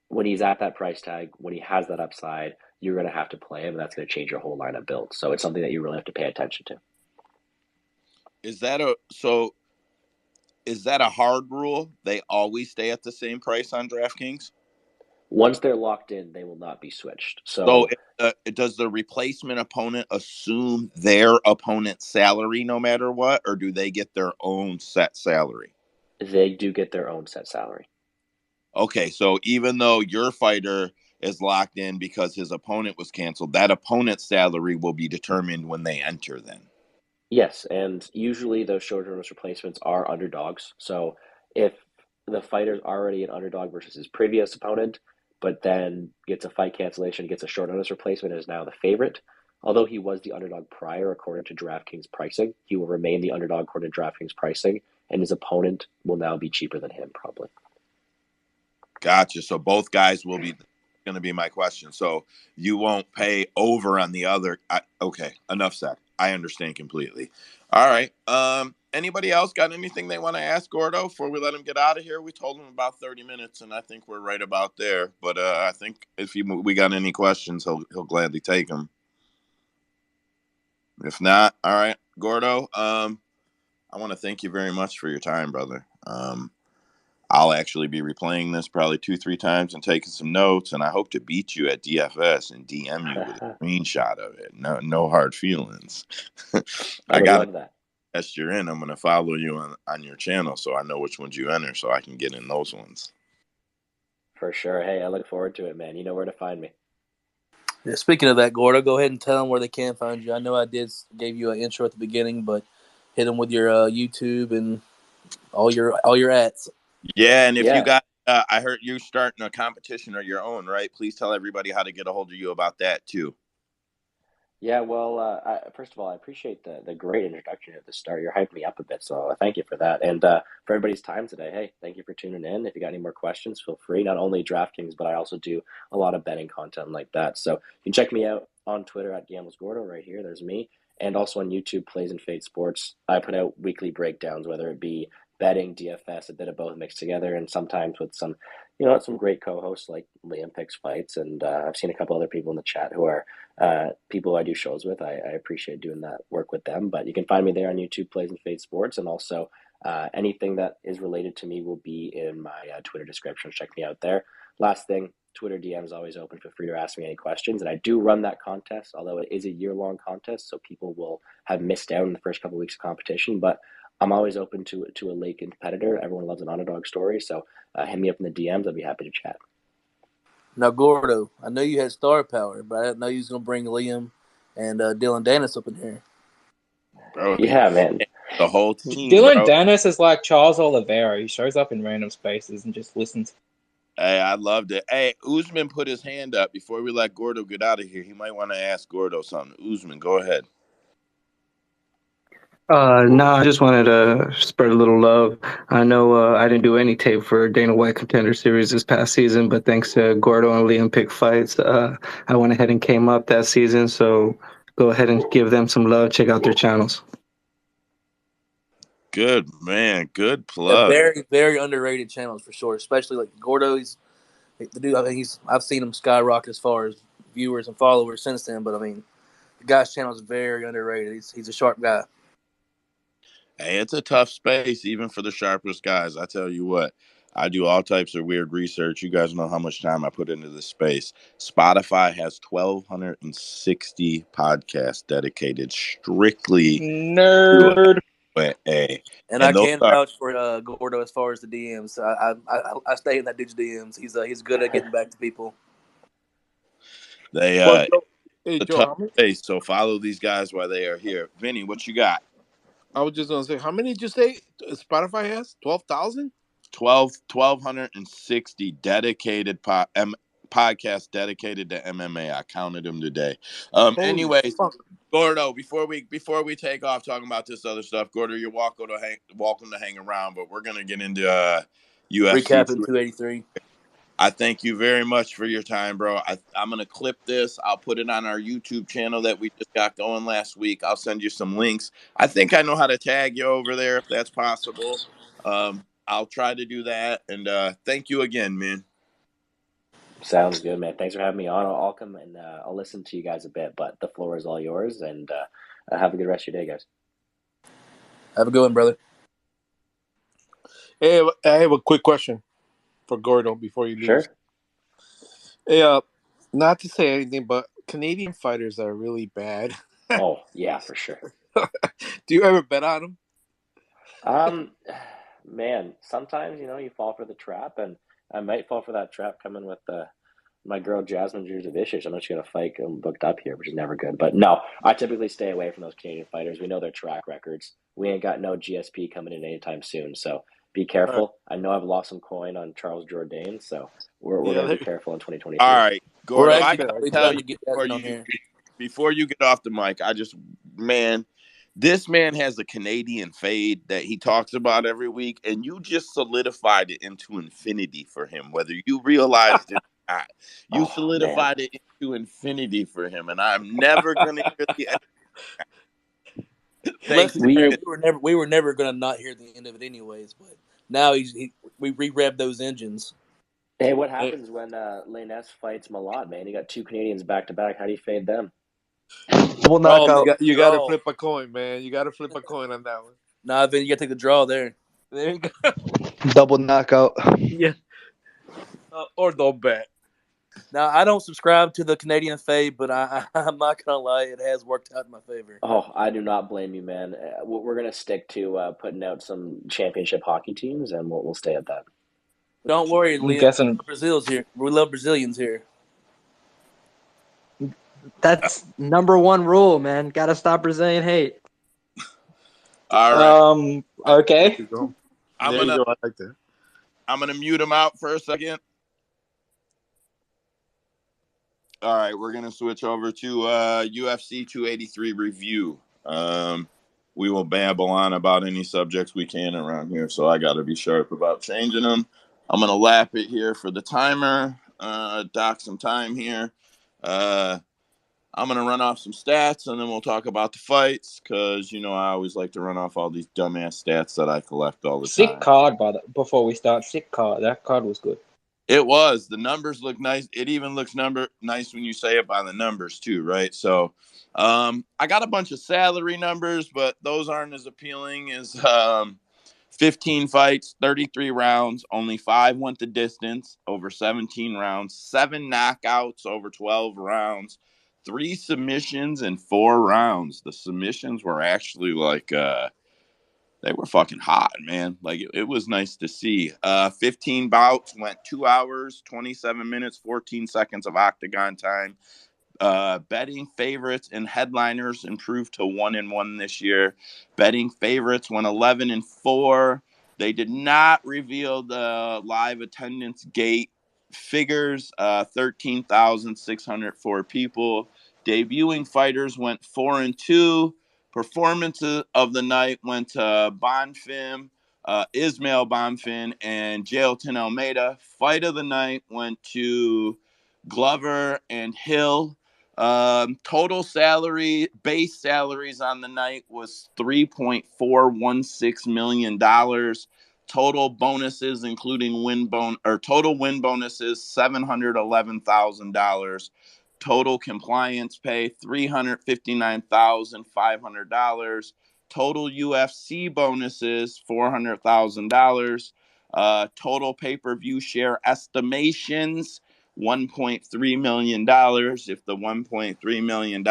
when he's at that price tag, when he has that upside, you're going to have to play him, and that's going to change your whole lineup build. So it's something that you really have to pay attention to. Is that a hard rule? They always stay at the same price on DraftKings? Once they're locked in, they will not be switched. So does the replacement opponent assume their opponent's salary no matter what, or do they get their own set salary? They do get their own set salary. Okay, so even though your fighter is locked in because his opponent was canceled, that opponent's salary will be determined when they enter then? Yes, and usually those short notice replacements are underdogs. So if the fighter's already an underdog versus his previous opponent, but then gets a fight cancellation, gets a short notice replacement, and is now the favorite, although he was the underdog prior according to DraftKings pricing, he will remain the underdog according to DraftKings pricing, and his opponent will now be cheaper than him, probably. Gotcha. So both guys will be going to be my question. So you won't pay over on the other. Okay, enough said. I understand completely. All right. Anybody else got anything they want to ask Gordo before we let him get out of here? We told him about 30 minutes, and I think we're right about there. But I think if we got any questions, he'll gladly take them. If not, all right, Gordo. I want to thank you very much for your time, brother. I'll actually be replaying this probably 2-3 times and taking some notes, and I hope to beat you at DFS and DM you with a screenshot of it. No hard feelings. I would love that. contest you're in, I'm going to follow you on your channel so I know which ones you enter so I can get in those ones. For sure. Hey, I look forward to it, man. You know where to find me. Yeah, speaking of that, Gordo, go ahead and tell them where they can find you. I know I gave you an intro at the beginning, but hit them with your YouTube and all your ads. Yeah, and if you got, I heard you starting a competition of your own, right? Please tell everybody how to get a hold of you about that too. Yeah, well, first of all, I appreciate the great introduction at the start. You're hyping me up a bit, so thank you for that. And for everybody's time today, hey, thank you for tuning in. If you got any more questions, feel free. Not only DraftKings, but I also do a lot of betting content like that. So you can check me out on Twitter at GamblesGordo right here. There's me. And also on YouTube, Plays and Fade Sports. I put out weekly breakdowns, whether it be betting, DFS, a bit of both mixed together, and sometimes with some great co-hosts like Liam Picks Fights. And I've seen a couple other people in the chat who are people I do shows with. I appreciate doing that work with them. But you can find me there on YouTube, Plays and Fade Sports, and also anything that is related to me will be in my Twitter description. Check me out there. Last thing, Twitter DM is always open. Feel free to ask me any questions. And I do run that contest, although it is a year-long contest, so people will have missed out in the first couple of weeks of competition. But I'm always open to a late competitor. Everyone loves an underdog story, so hit me up in the DMs. I'd be happy to chat. Now, Gordo, I know you had star power, but I didn't know you was going to bring Liam and Dylan Dennis up in here. Bro, yeah, man. The whole team, Dylan bro. Dennis is like Charles Oliveira. He shows up in random spaces and just listens. Hey, I loved it. Hey, Usman put his hand up before we let Gordo get out of here. He might want to ask Gordo something. Usman, go ahead. No, I just wanted to spread a little love. I know I didn't do any tape for Dana White Contender Series this past season, but thanks to Gordo and Liam Pick Fights, I went ahead and came up that season. So go ahead and give them some love. Check out their channels. Good, man. Good Yeah, plug. very, very underrated channels for sure, especially like Gordo. He's the dude. I mean, I've seen him skyrocket as far as viewers and followers since then, but I mean, the guy's channel is very underrated. He's a sharp guy. Hey, it's a tough space, even for the sharpest guys. I tell you what, I do all types of weird research. You guys know how much time I put into this space. Spotify has 1,260 podcasts dedicated strictly Nerd. to A. And I can vouch for Gordo as far as the DMs. I stay in that dude's DMs. He's good at getting back to people. They hey, a Joe, tough space, so follow these guys while they are here. Vinny, what you got? I was just gonna say, how many did you say Spotify has? 12,000? 1,260 dedicated podcasts dedicated to MMA. I counted them today. Anyways, Gordo, before we take off talking about this other stuff, Gordo, you're welcome to hang around, but we're gonna get into UFC. Recapping 283. I thank you very much for your time, bro. I'm going to clip this. I'll put it on our YouTube channel that we just got going last week. I'll send you some links. I think I know how to tag you over there if that's possible. I'll try to do that. And thank you again, man. Sounds good, man. Thanks for having me on. I'll come and I'll listen to you guys a bit, but the floor is all yours. And have a good rest of your day, guys. Have a good one, brother. Hey, I have a quick question for Gordo before you leave. Sure. Hey, not to say anything, but Canadian fighters are really bad. Oh, yeah, for sure. Do you ever bet on them? Man, sometimes, you fall for the trap, and I might fall for that trap coming with my girl Jasmine Jurjevicic. I know she's going to fight booked up here, which is never good. But no, I typically stay away from those Canadian fighters. We know their track records. We ain't got no GSP coming in anytime soon, so be careful. Right. I know I've lost some coin on Charles Jourdain, so we're going to be careful in 2023. All right, Gordo, I got to tell you before you get off the mic, this man has a Canadian fade that he talks about every week, and you just solidified it into infinity for him, whether you realized it or not. You solidified it into infinity for him, and I'm never going to hear the end. We were never going to not hear the end of it anyways, but now we re-rev those engines. Hey, what happens when Lainez fights Malad, man? You got two Canadians back-to-back. How do you fade them? Double knockout. You got to flip a coin, man. You got to flip a coin on that one. Nah, Vin, you got to take the draw there. There you go. Double knockout. Yeah. Or don't bet. Now, I don't subscribe to the Canadian fade, but I'm not gonna lie, it has worked out in my favor. Oh, I do not blame you, man. We're gonna stick to putting out some championship hockey teams, and we'll stay at that. Don't worry, I'm Liam. guessing Brazil's here. We love Brazilians here. That's number one rule, man. Got to stop Brazilian hate. All right. Okay. There you go. I'm There you gonna go. I like that. I'm gonna mute him out for a second. All right, we're gonna switch over to UFC 283 review. We will babble on about any subjects we can around here, so I got to be sharp about changing them. I'm gonna lap it here for the timer. Dock some time here. I'm going to run off some stats, and then we'll talk about the fights, because, you know, I always like to run off all these dumbass stats that I collect all the Sick time. card, before we start. Sick card. That card was good. It was. The numbers look nice. It even looks nice when you say it by the numbers, too, right? So I got a bunch of salary numbers, but those aren't as appealing as 15 fights, 33 rounds, only 5 went the distance over 17 rounds, 7 knockouts over 12 rounds, 3 submissions in 4 rounds. The submissions were actually like, they were fucking hot, man. Like, it was nice to see. 15 bouts went 2 hours, 27 minutes, 14 seconds of octagon time. Betting favorites and headliners improved to 1-1 this year. Betting favorites went 11-4. They did not reveal the live attendance gate figures. 13,604 people. Debuting fighters went 4-2. Performances of the night went to Bonfim, Ismail Bonfim, and Jailton Almeida. Fight of the night went to Glover and Hill. Total salary, base salaries on the night was $3.416 million. Total bonuses, including total win bonuses, $711,000. Total compliance pay, $359,500. Total UFC bonuses, $400,000. Total pay-per-view share estimations, $1.3 million. If the $1.3 million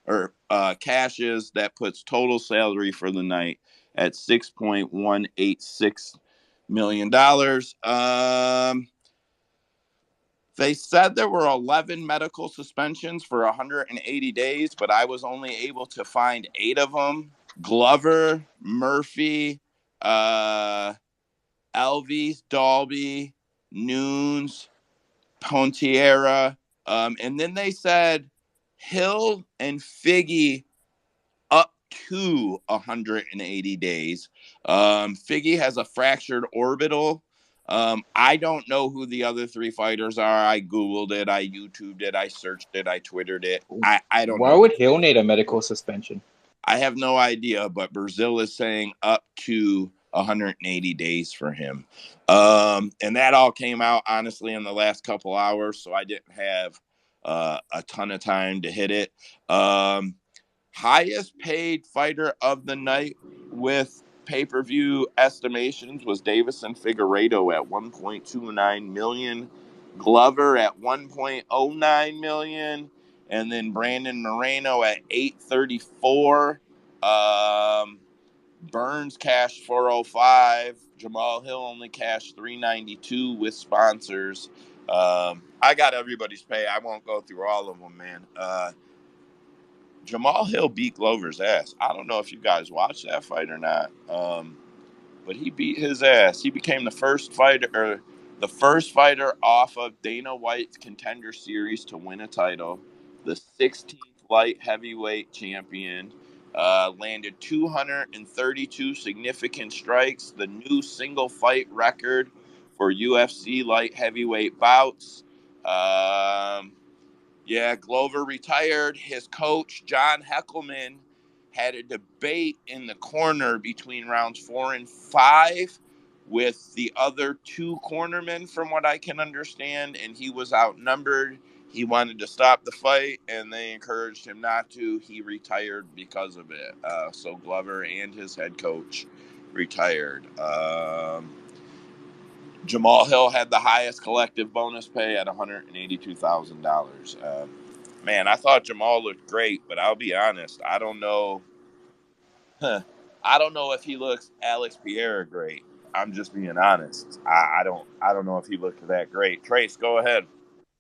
or cashes, that puts total salary for the night at $6.186 million. They said there were 11 medical suspensions for 180 days, but I was only able to find 8 of them. Glover, Murphy, Alves, Dalby, Nunes, Pontiera, and then they said Hill and Figgy up to 180 days. Figgy has a fractured orbital. I don't know who the other 3 fighters are. I Googled it. I YouTubed it. I searched it. I Twittered it. I don't know. Why would Hill need a medical suspension? I have no idea, but Brazil is saying up to 180 days for him. And that all came out, honestly, in the last couple hours, so I didn't have a ton of time to hit it. Highest paid fighter of the night with pay-per-view estimations was Davison Figueiredo at $1.29 million, Glover at $1.09 million, and then Brandon Moreno at $834. Burns cashed $405. Jamal Hill only cashed $392 with sponsors. I got everybody's pay. I won't go through all of them, man. Jamal Hill beat Glover's ass. I don't know if you guys watched that fight or not, but he beat his ass. He became the first fighter off of Dana White's Contender Series to win a title, the 16th light heavyweight champion. Landed 232 significant strikes, the new single fight record for UFC light heavyweight bouts. Yeah, Glover retired. His coach, John Heckelman, had a debate in the corner between rounds 4 and 5 with the other 2 cornermen, from what I can understand, and he was outnumbered. He wanted to stop the fight, and they encouraged him not to. He retired because of it. So Glover and his head coach retired. Jamal Hill had the highest collective bonus pay at $182,000. Man, I thought Jamal looked great, but I'll be honest, I don't know. I don't know if he looks Alex Pierre great. I'm just being honest. I don't know if he looked that great. Trace, go ahead.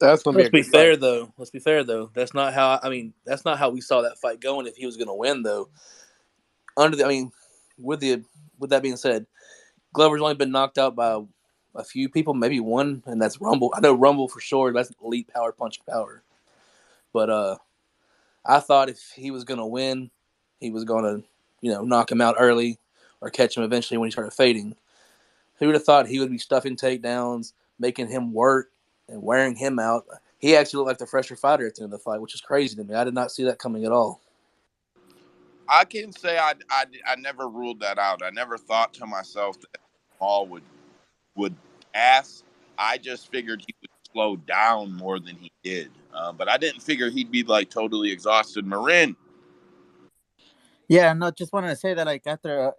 That's gonna be a Let's be good fight. fair though. Let's be fair though. That's not how. I mean, that's not how we saw that fight going. If he was going to win though, with that being said, Glover's only been knocked out by a few people, maybe one, and that's Rumble. I know Rumble for sure. That's elite power punching power. But I thought if he was going to win, he was going to, knock him out early or catch him eventually when he started fading. Who would have thought he would be stuffing takedowns, making him work, and wearing him out? He actually looked like the fresher fighter at the end of the fight, which is crazy to me. I did not see that coming at all. I can say I never ruled that out. I never thought to myself that Jamal would pass. I just figured he would slow down more than he did. But I didn't figure he'd be like totally exhausted. Marin. Yeah, no, just wanted to say that like after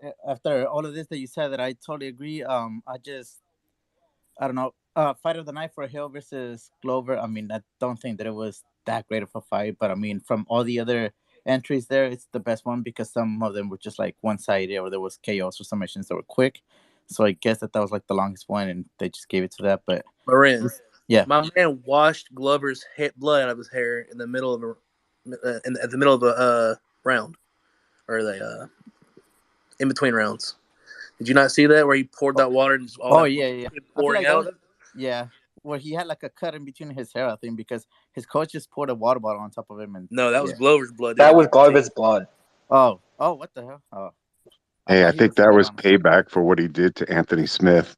all of this that you said, that I totally agree. I don't know. Fight of the night for Hill versus Glover. I mean, I don't think that it was that great of a fight, but I mean, from all the other entries there, it's the best one because some of them were just like one-sided, or there was chaos or submissions that were quick. So I guess that was like the longest one, and they just gave it to that. But Marin, yeah, my man washed Glover's blood out of his hair in the middle of at the middle of a round, or in between rounds. Did you not see that where he poured that water and all that yeah, yeah. I feel pouring like that out? was where he had like a cut in between his hair, I think, because his coach just poured a water bottle on top of him, and No, that was yeah. Glover's blood. That was Glover's blood. Oh, what the hell? Oh, Hey, I thought he think was that cut was on. payback for what he did to Anthony Smith.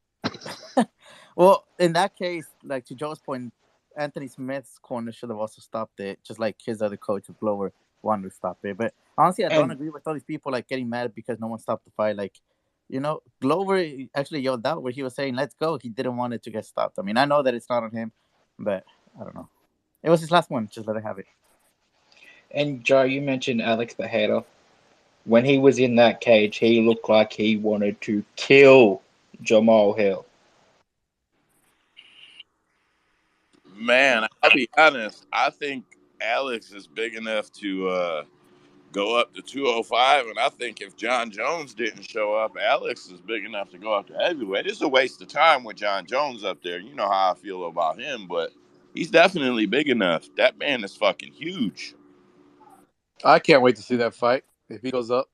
Well, in that case, like to Joe's point, Anthony Smith's corner should have also stopped it, just like his other coach of Glover wanted to stop it. But honestly, I don't And agree with all these people like getting mad because no one stopped the fight. Like, Glover actually yelled out where he was saying, "Let's go." He didn't want it to get stopped. I mean, I know that it's not on him, but I don't know. It was his last one. Just let it have it. and Joe, you mentioned Alex Bejeda. When he was in that cage, he looked like he wanted to kill Jamal Hill. Man, I'll be honest. I think Alex is big enough to go up to 205, and I think if John Jones didn't show up, Alex is big enough to go up to heavyweight. It's a waste of time with John Jones up there. You know how I feel about him, but he's definitely big enough. That man is fucking huge. I can't wait to see that fight if he goes up.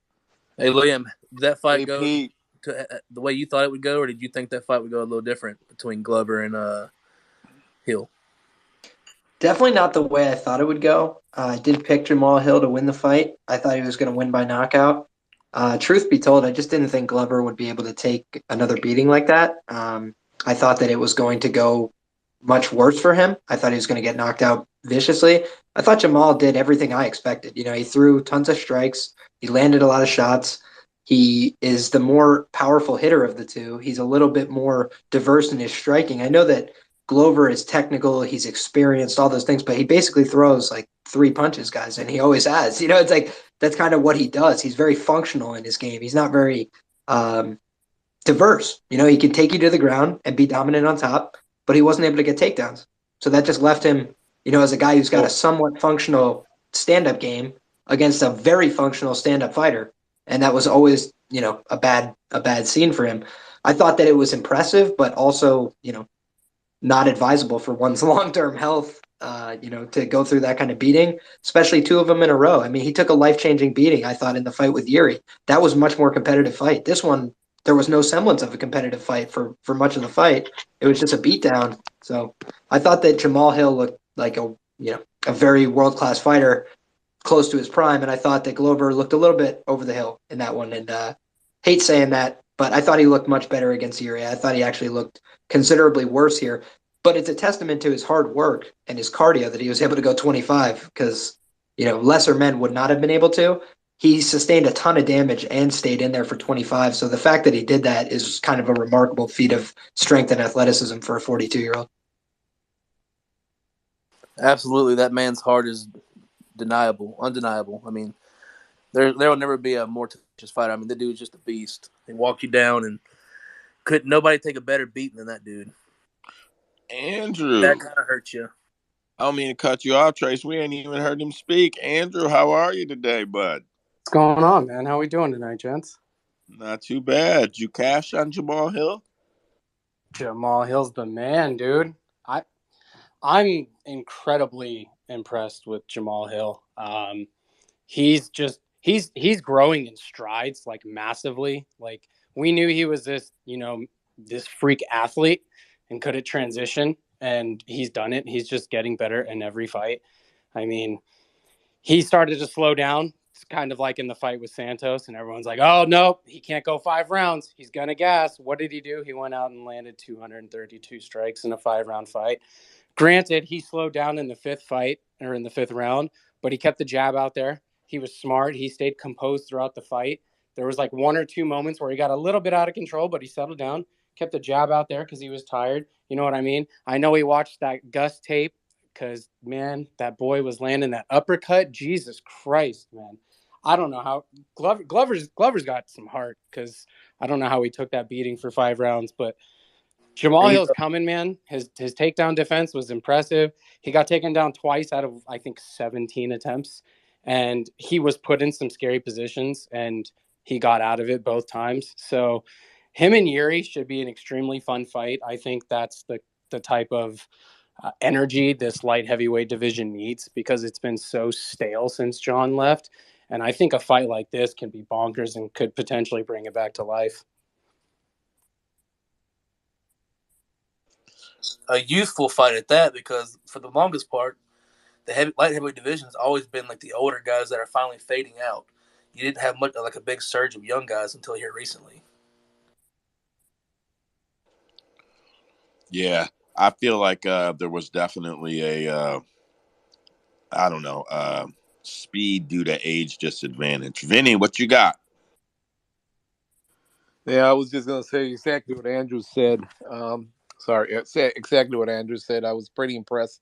Hey, Liam, did that fight Hey, go Pete. to the way you thought it would go, or did you think that fight would go a little different between Glover and Hill? Definitely not the way I thought it would go. I did pick Jamal Hill to win the fight. I thought he was going to win by knockout. Truth be told, I just didn't think Glover would be able to take another beating like that. I thought that it was going to go much worse for him. I thought he was going to get knocked out viciously. I thought Jamal did everything I expected. He threw tons of strikes. He landed a lot of shots. He is the more powerful hitter of the two. He's a little bit more diverse in his striking. I know that Glover is technical, he's experienced, all those things, but he basically throws like 3 punches, guys, and he always has. It's like that's kind of what he does. He's very functional in his game. He's not very diverse. He can take you to the ground and be dominant on top, but he wasn't able to get takedowns. So that just left him, as a guy who's got a somewhat functional stand-up game against a very functional stand-up fighter, and that was always, a bad scene for him. I thought that it was impressive, but also, not advisable for one's long-term health, to go through that kind of beating, especially two of them in a row. I mean, he took a life-changing beating, I thought, in the fight with Yuri. That was a much more competitive fight. This one, there was no semblance of a competitive fight for much of the fight. It was just a beatdown. So I thought that Jamal Hill looked like a very world-class fighter close to his prime, and I thought that Glover looked a little bit over the hill in that one. And hate saying that, but I thought he looked much better against Yuri. I thought he actually looked considerably worse here. But it's a testament to his hard work and his cardio that he was able to go 25 because, lesser men would not have been able to. He sustained a ton of damage and stayed in there for 25. So the fact that he did that is kind of a remarkable feat of strength and athleticism for a 42-year-old. Absolutely, that man's heart is undeniable. I mean, there will never be a more tenacious fighter. I mean, the dude's just a beast. He walk you down, and Could nobody take a better beating than that dude? Andrew. That kind of hurts you. I don't mean to cut you off, Trace. We ain't even heard him speak. Andrew, how are you today, bud? What's going on, man? How we doing tonight, gents? Not too bad. You cash on Jamal Hill? Jamal Hill's the man, dude. I'm incredibly impressed with Jamal Hill. He's growing in strides, like massively. Like we knew he was this freak athlete and could it transition, and he's done it. He's just getting better in every fight. I mean, he started to slow down. It's kind of like in the fight with Santos, and everyone's like, oh, no, he can't go 5 rounds. He's going to gas. What did he do? He went out and landed 232 strikes in a 5-round fight. Granted, he slowed down in the 5th round, but he kept the jab out there. He was smart. He stayed composed throughout the fight. There was like 1 or 2 moments where he got a little bit out of control, but he settled down, kept the jab out there because he was tired. You know what I mean? I know he watched that Gus tape because, man, that boy was landing that uppercut. Jesus Christ, man. I don't know how Glover's got some heart because I don't know how he took that beating for 5 rounds, but Jamal Hill's coming, man. His takedown defense was impressive. He got taken down twice out of, I think, 17 attempts, and he was put in some scary positions, and he got out of it both times. So him and Yuri should be an extremely fun fight. I think that's the type of energy this light heavyweight division needs because it's been so stale since John left. And I think a fight like this can be bonkers and could potentially bring it back to life. A youthful fight at that, because for the longest part, the light heavyweight division has always been like the older guys that are finally fading out. You didn't have much like a big surge of young guys until here recently. Yeah, I feel like there was definitely a, speed due to age disadvantage. Vinny, what you got? Yeah, I was just gonna say exactly what Andrew said. Say exactly what Andrew said. I was pretty impressed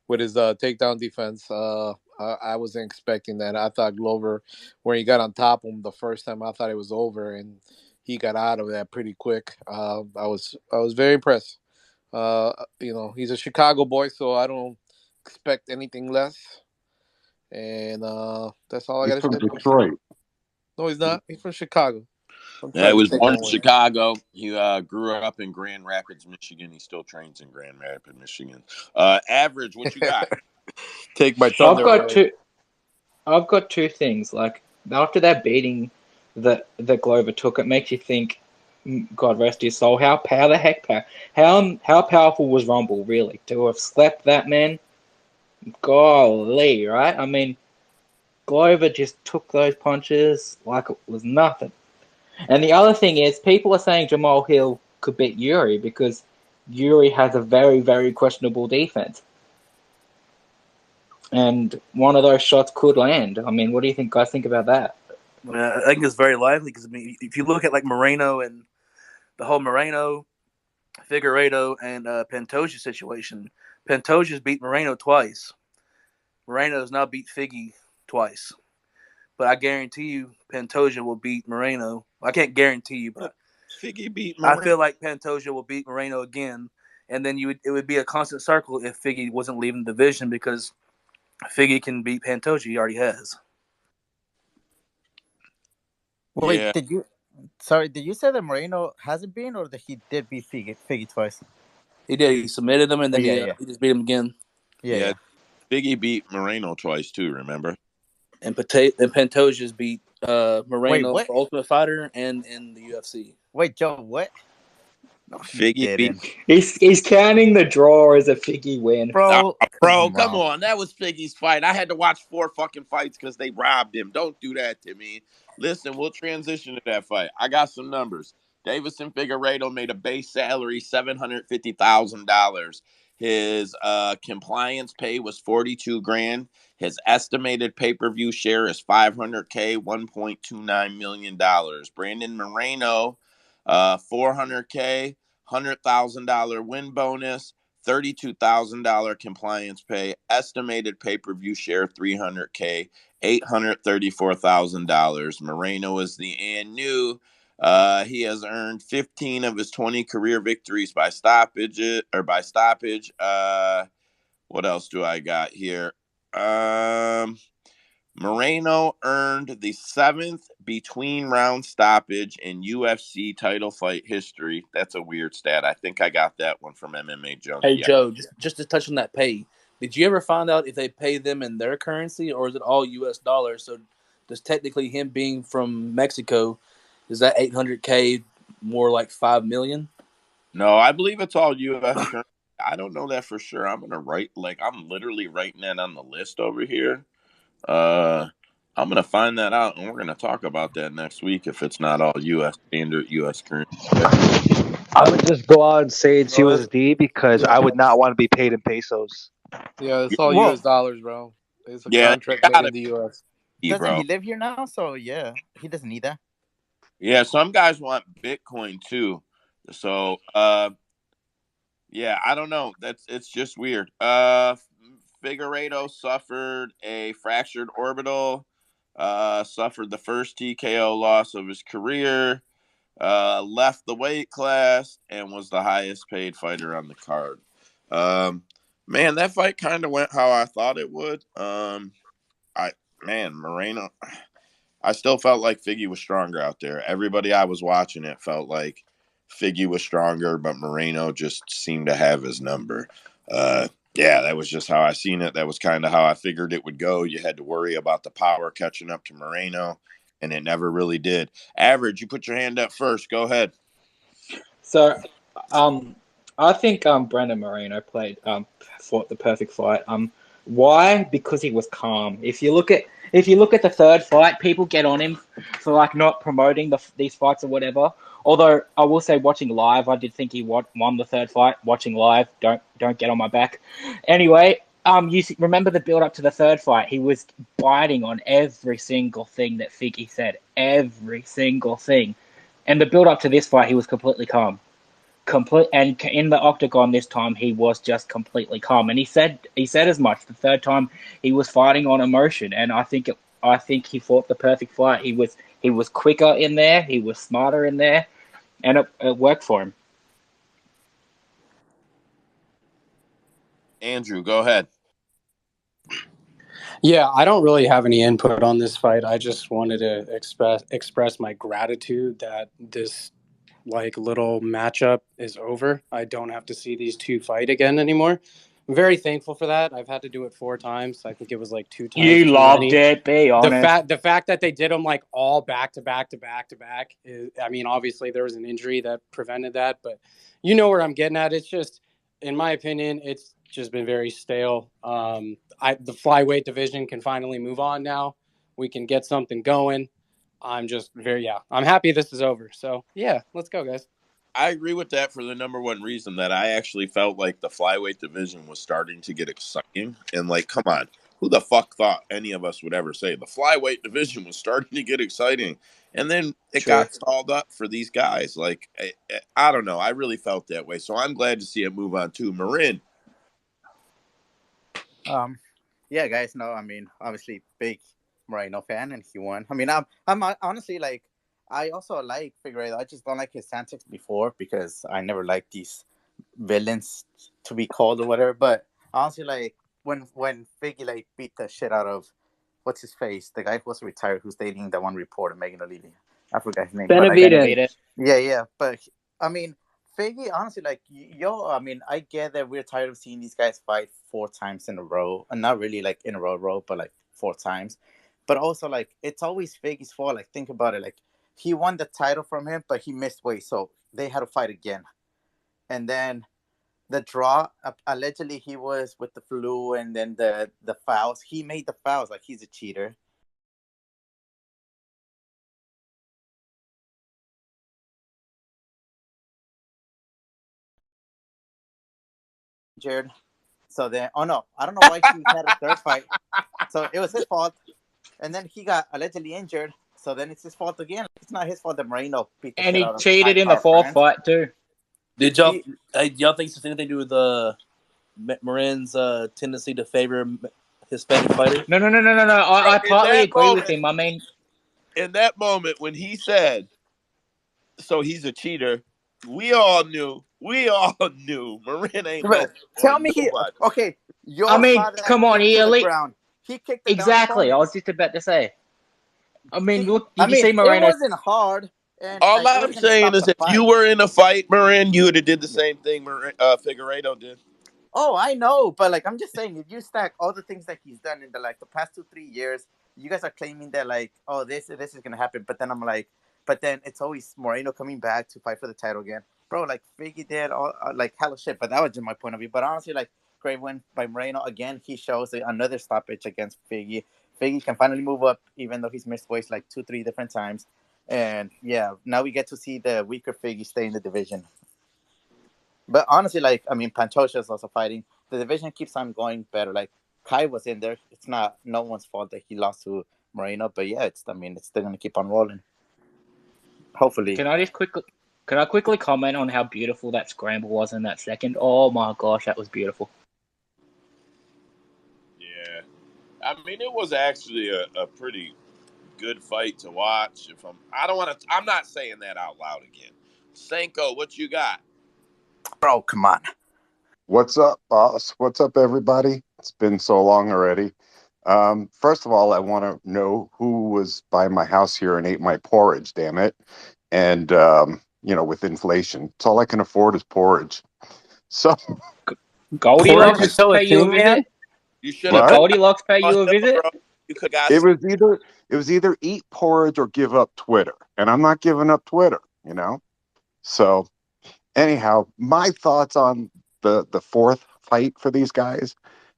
with his takedown defense. I wasn't expecting that. I thought Glover, when he got on top of him the first time, I thought it was over, and he got out of that pretty quick. I was very impressed. He's a Chicago boy, so I don't expect anything less. And that's all I got He's to from say. Detroit. No, he's not. He's from Chicago. Yeah, he was born in Chicago. He grew up in Grand Rapids, Michigan. He still trains in Grand Rapids, Michigan. Average, what you got? Take my thunder away. I've got 2 things. Like after that beating that Glover took, it makes you think, God rest his soul, how powerful was Rumble really to have slept that man? Golly, right? I mean, Glover just took those punches like it was nothing. And the other thing is, people are saying Jamal Hill could beat Yuri because Yuri has a very, very questionable defense. And one of those shots could land. I mean, what do you guys think about that? I think it's very likely because, I mean, if you look at like Moreno and the whole Moreno, Figueiredo, and Pantoja situation, Pantoja's beat Moreno twice. Moreno's now beat Figgy twice. But I guarantee you Pantoja will beat Moreno. I can't guarantee you, but Figgy beat Moreno. I feel like Pantoja will beat Moreno again. And then it would be a constant circle if Figgy wasn't leaving the division because Figgy can beat Pantoja. He already has. Wait, Yeah. did you say that Moreno hasn't been, or that he did beat Figgy twice? He did. He submitted him, and then yeah. he just beat him again. Yeah. Figgy beat Moreno twice too, remember? And Pantoja's beat Moreno Wait, for Ultimate Fighter and in the UFC. Wait, Joe, what? No, Figgy beat. He's counting the draw as a Figgy win. Bro, come on. That was Figgy's fight. I had to watch 4 fucking fights because they robbed him. Don't do that to me. Listen, we'll transition to that fight. I got some numbers. Davison Figueiredo made a base salary $750,000. His compliance pay was $42,000. His estimated pay-per-view share is $500K, $1.29 million. Brandon Moreno, $400K, $100,000 win bonus, $32,000 compliance pay, estimated pay-per-view share $300K, $834,000. Moreno is the new He has earned 15 of his 20 career victories by stoppage. What else do I got here? Moreno earned the 7th between round stoppage in UFC title fight history. That's a weird stat. I think I got that one from MMA Junkie. Hey Joe, just to touch on that pay, did you ever find out if they pay them in their currency or is it all U.S. dollars? So, does technically him being from Mexico, is that $800K more like $5 million? No, I believe it's all U.S. currency. I don't know that for sure. I'm literally writing that on the list over here. I'm gonna find that out, and we're gonna talk about that next week if it's not all U.S. standard U.S. currency. I would just go out and say it's No, that's USD because I would not want to be paid in pesos. yeah, it's all Well, U.S. dollars, bro. It's a Yeah, contract it's made gotta in the U.S. be, doesn't bro. he live here now? So yeah, he doesn't need that. Yeah, some guys want Bitcoin too. So, yeah, I don't know. It's just weird. Figueiredo suffered a fractured orbital. Suffered the first TKO loss of his career. Left the weight class and was the highest paid fighter on the card. Man, that fight kind of went how I thought it would. Moreno, I still felt like Figgy was stronger out there. Everybody I was watching it felt like Figgy was stronger, but Moreno just seemed to have his number. Yeah, that was just how I seen it. That was kind of how I figured it would go. You had to worry about the power catching up to Moreno, and it never really did. Average, you put your hand up first. Go ahead. So, I think Brandon Moreno fought the perfect fight. Why? Because he was calm. If you look at the third fight, people get on him for like not promoting these fights or whatever. Although I will say, watching live, I did think he won the third fight. Watching live, don't get on my back. Anyway, you remember the build up to the third fight? He was biting on every single thing that Figgy said, every single thing. And the build up to this fight, he was completely calm. And in the octagon this time, he was just completely calm. And he said as much. The third time, he was fighting on emotion, and I think he fought the perfect fight. He was quicker in there. He was smarter in there, and it worked for him. Andrew, go ahead. Yeah, I don't really have any input on this fight. I just wanted to express my gratitude that this like little matchup is over. I don't have to see these two fight again anymore. I'm very thankful for that. I've had to do it 4 times. I think it was like 2 times You too loved many. it. Be honest. The fact that they did them like all back to back is, I mean, obviously there was an injury that prevented that, but you know where I'm getting at. It's just, in my opinion, it's just been very stale. The flyweight division can finally move on now. We can get something going. I'm happy this is over. So yeah, let's go, guys. I agree with that for the number one reason that I actually felt like the flyweight division was starting to get exciting. And like, come on, who the fuck thought any of us would ever say the flyweight division was starting to get exciting? And then it got stalled up for these guys. Like, I don't know. I really felt that way. So I'm glad to see it move on too. Marin. Yeah, guys. No, I mean, obviously, big Moreno fan, and he won. I mean, I'm honestly like, I also like Figueiredo. I just don't like his antics before because I never liked these villains to be called or whatever. But honestly, like when Figgy like beat the shit out of what's his face, the guy who was retired, who's dating the one reporter, Megan O'Leary. I forgot his name. Benavidez. Yeah. But I mean, Figgy, honestly, like, I mean, I get that we're tired of seeing these guys fight 4 times in a row, and not really like in a row, but like 4 times. But also, like, it's always Figgy's fault. Like, think about it. Like, he won the title from him, but he missed weight, so they had to fight again. And then the draw, allegedly, he was with the flu, and then the fouls. He made the fouls. Like, he's a cheater. Injured. So then, I don't know why he had a third fight. So it was his fault. And then he got allegedly injured. So then it's his fault again. It's not his fault that Moreno beat the And shit he out of cheated in the fourth fight too. Did y'all think it's anything to do with Marin's tendency to favor Hispanic fighters? No. I partly agree with him. I mean, in that moment when he said, So he's a cheater. We all knew. Marin ain't no But tell on me nobody. okay, I your mean, father come on, kicked he to the elite. ground. He kicked the down Exactly. I opponent. was just about to say. I mean, look, I did you mean, see it Moreno? wasn't hard, and All like it I'm wasn't gonna saying stop is, the if you fight. were in a fight, Marin, you would have did the same thing Figueiredo did. Oh, I know, but like I'm just saying, if you stack all the things that he's done in the past 2-3 years, you guys are claiming that like, oh, this is gonna happen, but then I'm like, but then it's always Moreno coming back to fight for the title again, bro. Like Figgy did all like hella shit, but that was just my point of view. But honestly, like great win by Moreno again. He shows another stoppage against Figgy. Figgy can finally move up, even though he's missed weights like 2-3 different times. And yeah, now we get to see the weaker Figgy stay in the division. But honestly, like I mean, Pantoja is also fighting. The division keeps on going better. Like Kai was in there. It's not no one's fault that he lost to Moreno. But yeah, it's still gonna keep on rolling. Hopefully. Can I quickly comment on how beautiful that scramble was in that second? Oh my gosh, that was beautiful. Yeah, I mean, it was actually a pretty good fight to watch. I'm not saying that out loud again. Senko, what you got? Bro, come on. What's up, boss? What's up, everybody? It's been so long already. First of all, I want to know who was by my house here and ate my porridge, damn it. And, with inflation, it's all I can afford is porridge. So, Porridge Goldilocks is still a pay you a thing, man. visit? You should Did have what? been Goldilocks pay on you a Hill, visit? bro. You could got It some. was either eat porridge or give up Twitter. And I'm not giving up Twitter, So, anyhow, my thoughts on the fourth fight for these guys.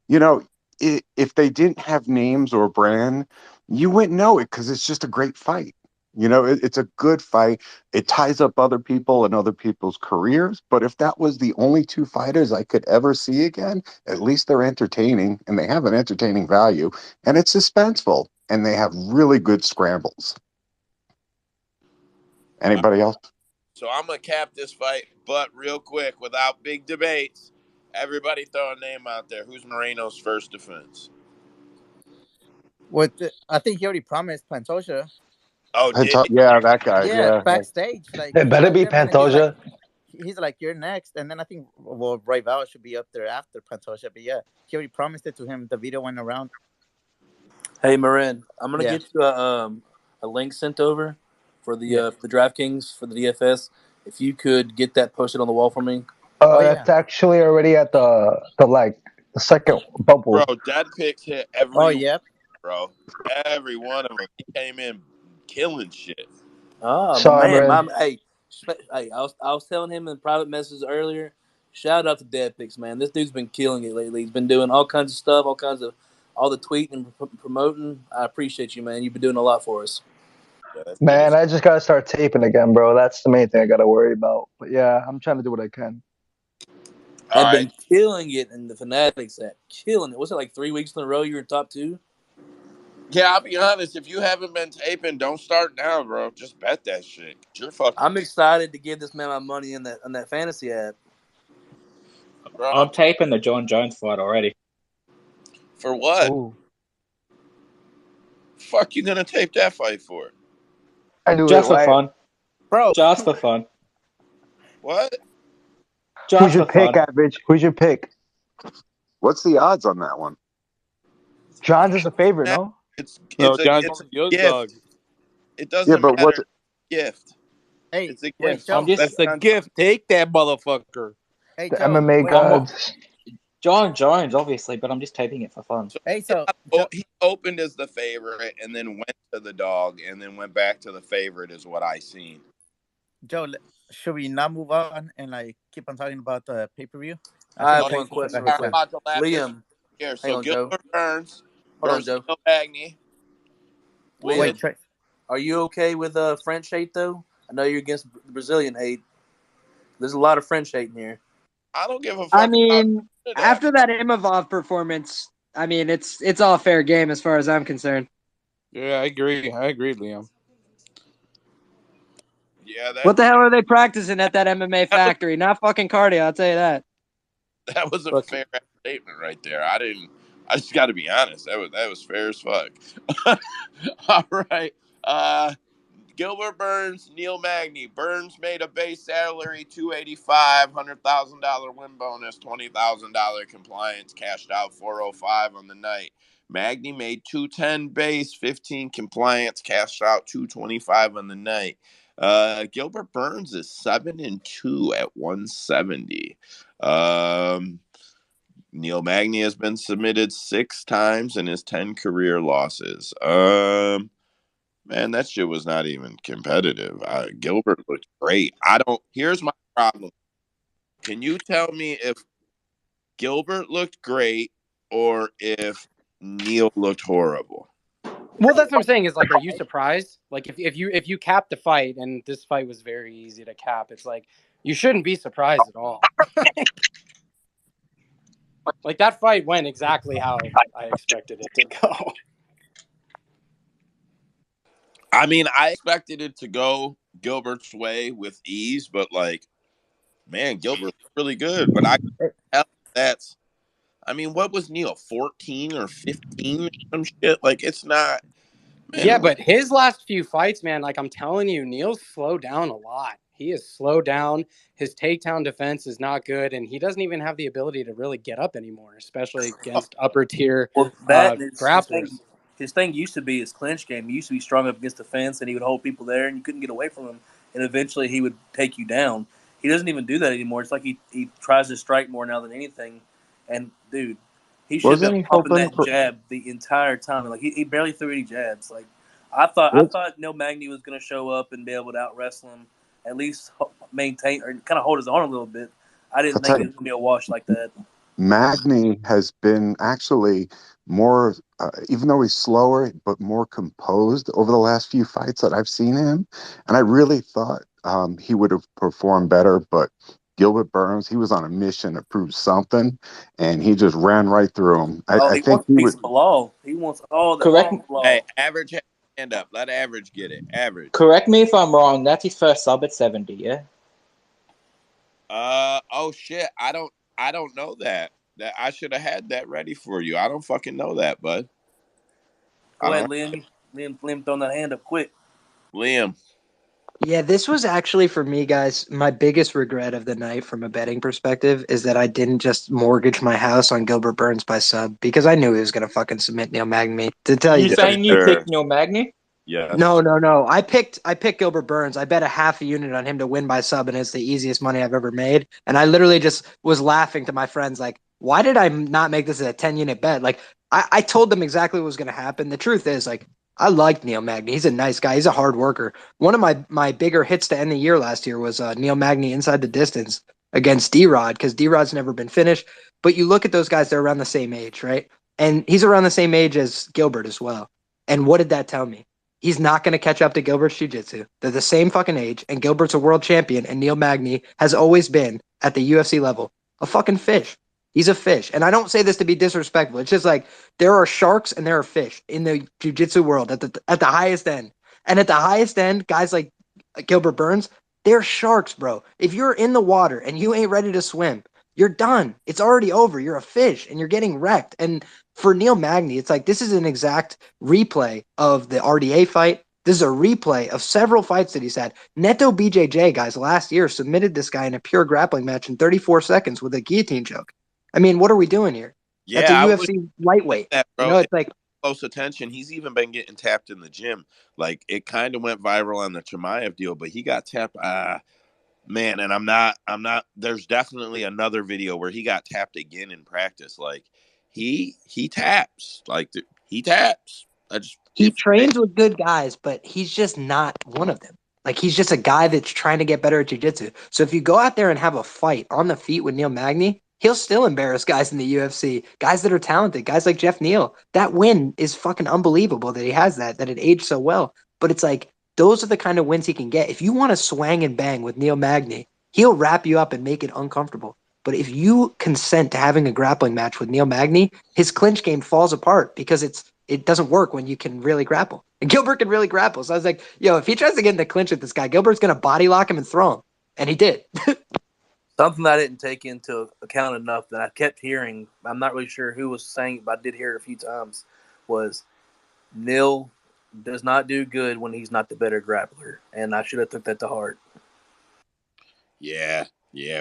You know, if they didn't have names or brand, you wouldn't know it because it's just a great fight. It's a good fight. It ties up other people and other people's careers. But if that was the only two fighters I could ever see again, at least they're entertaining and they have an entertaining value and it's suspenseful and they have really good scrambles. Anybody else? So I'm gonna cap this fight, but real quick, without big debates. Everybody throw a name out there. Who's Moreno's first defense? I think he already promised Pantoja. Oh, did he? Yeah, that guy. Yeah, Yeah. backstage, like It he better talked be to him, and then Pantoja. he's like, "You're next." And then I think Rival should be up there after Pantoja. But yeah, he already promised it to him. The video went around. Hey, Marin, I'm gonna Yeah, get you a link sent over for yeah. the DraftKings for the DFS. If you could get that posted on the wall for me. Oh yeah. That's actually already at the second Bro, bubble. Dead Picks hit Oh every one, yeah. bro. Every one of them. He came in killing shit. Ah, my Sorry, man, man. hey, I was telling him in private messages earlier. Shout out to Dead Picks, man. This dude's been killing it lately. He's been doing all kinds of stuff, all the tweeting and promoting. I appreciate you, man. You've been doing a lot for us. Yeah, that's good to Man, see. I just gotta start taping again, bro. That's the main thing I gotta worry about. But yeah, I'm trying to do what I can. All And right. been killing it in the Fanatics app. Killing it. Was it like 3 weeks in a row you were in top 2? Yeah, I'll be honest. If you haven't been taping, don't start now, bro. Just bet that shit. You're fucking, I'm excited to give this man my money in that fantasy app. bro. I'm taping the John Jones fight already. For what? Ooh, Fuck you gonna tape that fight for? I do it. Just for Why? fun. Bro, Just for fun. What? Who's Just your for pick, fun. Average? Who's your pick? What's the odds on that one? John's is a favorite, no? No, John's it's a only the underdog. gift. It Yeah, doesn't but matter. what's It's a gift. hey, It's a wait, gift. I'm Joe. I'm betting just It's a on gift. Take that motherfucker. Hey, The Joe. MMA Wait. gods. John Jones, obviously, but I'm just taping it for fun. So Hey, so Joe. he opened as the favorite and then went to the dog and then went back to the favorite is what I seen. Joe, should we not move on and like keep on talking about the pay-per-view? I I think have Oh, one Tracy question forgot real his I'm quick. time. about to lap this Liam, here. hang So on, Joe. Gilbert Burns Hold on, versus Joe. Neil Magny. Wait, Liam, are you okay with French hate though? I know you're against Brazilian hate. There's a lot of French hate in here. I don't give a I fuck about mean, that, after that Imavov performance, I mean, it's all fair game as far as I'm concerned. Yeah, I agree. Liam. Yeah, What the hell are they practicing at that MMA factory? Not fucking cardio, I'll tell you that. that was a Look, fair statement right there. I just got to be honest. That was fair as fuck. All right. Gilbert Burns, Neil Magny. Burns made a base salary $285, $100,000 win bonus, $20,000 compliance, cashed out $405 on the night. Magny made $210 base, $15 compliance, cashed out $225 on the night. Gilbert Burns is 7-2 at 170. Neil Magny has been submitted 6 times in his 10 career losses. Man, that shit was not even competitive. Gilbert looked great. Here's my problem. Can you tell me if Gilbert looked great or if Neil looked horrible? Well, that's what I'm saying. Is like, are you surprised? Like, if you cap the fight, and this fight was very easy to cap, it's like you shouldn't be surprised at all. Like that fight went exactly how I expected it to go. I mean, I expected it to go Gilbert's way with ease, but like, man, Gilbert's really good. But what was Neil, 14 or 15 or some shit? Like, it's not, man. Yeah, but his last few fights, man, like I'm telling you, Neil's slowed down a lot. He is slowed down. His takedown defense is not good, and he doesn't even have the ability to really get up anymore, especially against upper tier grapplers. His thing used to be his clinch game. He used to be strong up against the fence, and he would hold people there, and you couldn't get away from him. And eventually, he would take you down. He doesn't even do that anymore. It's like he tries to strike more now than anything. And dude, he should have Wasn't been he pumping hoping that for? jab the entire time. Like he barely threw any jabs. Like I thought Neil Magny was going to show up and be able to out wrestle him, at least maintain or kind of hold his own a little bit. I didn't I'll think tell it you, was going to be a wash like that. Magny has been actually more, even though he's slower, but more composed over the last few fights that I've seen him. And I really thought he would have performed better, but Gilbert Burns, he was on a mission to prove something, and he just ran right through him. I He think wants he a would. piece of Bilal. He wants all Correct. the Bilal. Hey, average hand up. Let average get it. Average. Correct me if I'm wrong. That's his first sub at 70. Yeah. Oh shit. I don't know that. That I should have had that ready for you. I don't fucking know that, bud. Go ahead, Liam. Liam throwing that hand up quick. Liam. Yeah, this was actually for me, guys, my biggest regret of the night from a betting perspective is that I didn't just mortgage my house on Gilbert Burns by sub because I knew he was gonna fucking submit Neil Magny. To tell you You the Yes, truth. saying you sir. picked Neil Magny? Yes. No. I picked Gilbert Burns. I bet a half a unit on him to win by sub, and it's the easiest money I've ever made. And I literally just was laughing to my friends, like, why did I not make this a 10-unit bet? Like, I told them exactly what was going to happen. The truth is, like, I like Neil Magny. He's a nice guy. He's a hard worker. One of my bigger hits to end the year last year was Neil Magny inside the distance against D-Rod because D-Rod's never been finished. But you look at those guys, they're around the same age, right? And he's around the same age as Gilbert as well. And what did that tell me? He's not going to catch up to Gilbert's jiu-jitsu. They're the same fucking age, and Gilbert's a world champion, and Neil Magny has always been, at the UFC level, a fucking fish. He's a fish. And I don't say this to be disrespectful. It's just like there are sharks and there are fish in the jiu-jitsu world at the highest end. And at the highest end, guys like Gilbert Burns, they're sharks, bro. If you're in the water and you ain't ready to swim, you're done. It's already over. You're a fish and you're getting wrecked. And for Neil Magny, it's like this is an exact replay of the RDA fight. This is a replay of several fights that he's had. Neto BJJ, guys, last year submitted this guy in a pure grappling match in 34 seconds with a guillotine choke. I mean, what are we doing here? That's a Yeah, I would UFC lightweight. that, You bro. know, it's like Close attention. He's even been getting tapped in the gym. Like it kind of went viral on the Chimaev deal, but he got tapped. Man, and I'm not. There's definitely another video where he got tapped again in practice. Like he taps. Like he taps. he trains with good guys, but he's just not one of them. Like he's just a guy that's trying to get better at jiu-jitsu. So if you go out there and have a fight on the feet with Neil Magny, he'll still embarrass guys in the UFC, guys that are talented, guys like Jeff Neal. That win is fucking unbelievable that he has that it aged so well. But it's like those are the kind of wins he can get. If you want to swang and bang with Neil Magny, he'll wrap you up and make it uncomfortable. But if you consent to having a grappling match with Neil Magny, his clinch game falls apart because it doesn't work when you can really grapple. And Gilbert can really grapple. So I was like, yo, if he tries to get in the clinch with this guy, Gilbert's going to body lock him and throw him. And he did. Something that I didn't take into account enough that I kept hearing, I'm not really sure who was saying it, but I did hear it a few times, was Neil does not do good when he's not the better grappler, and I should have took that to heart. Yeah,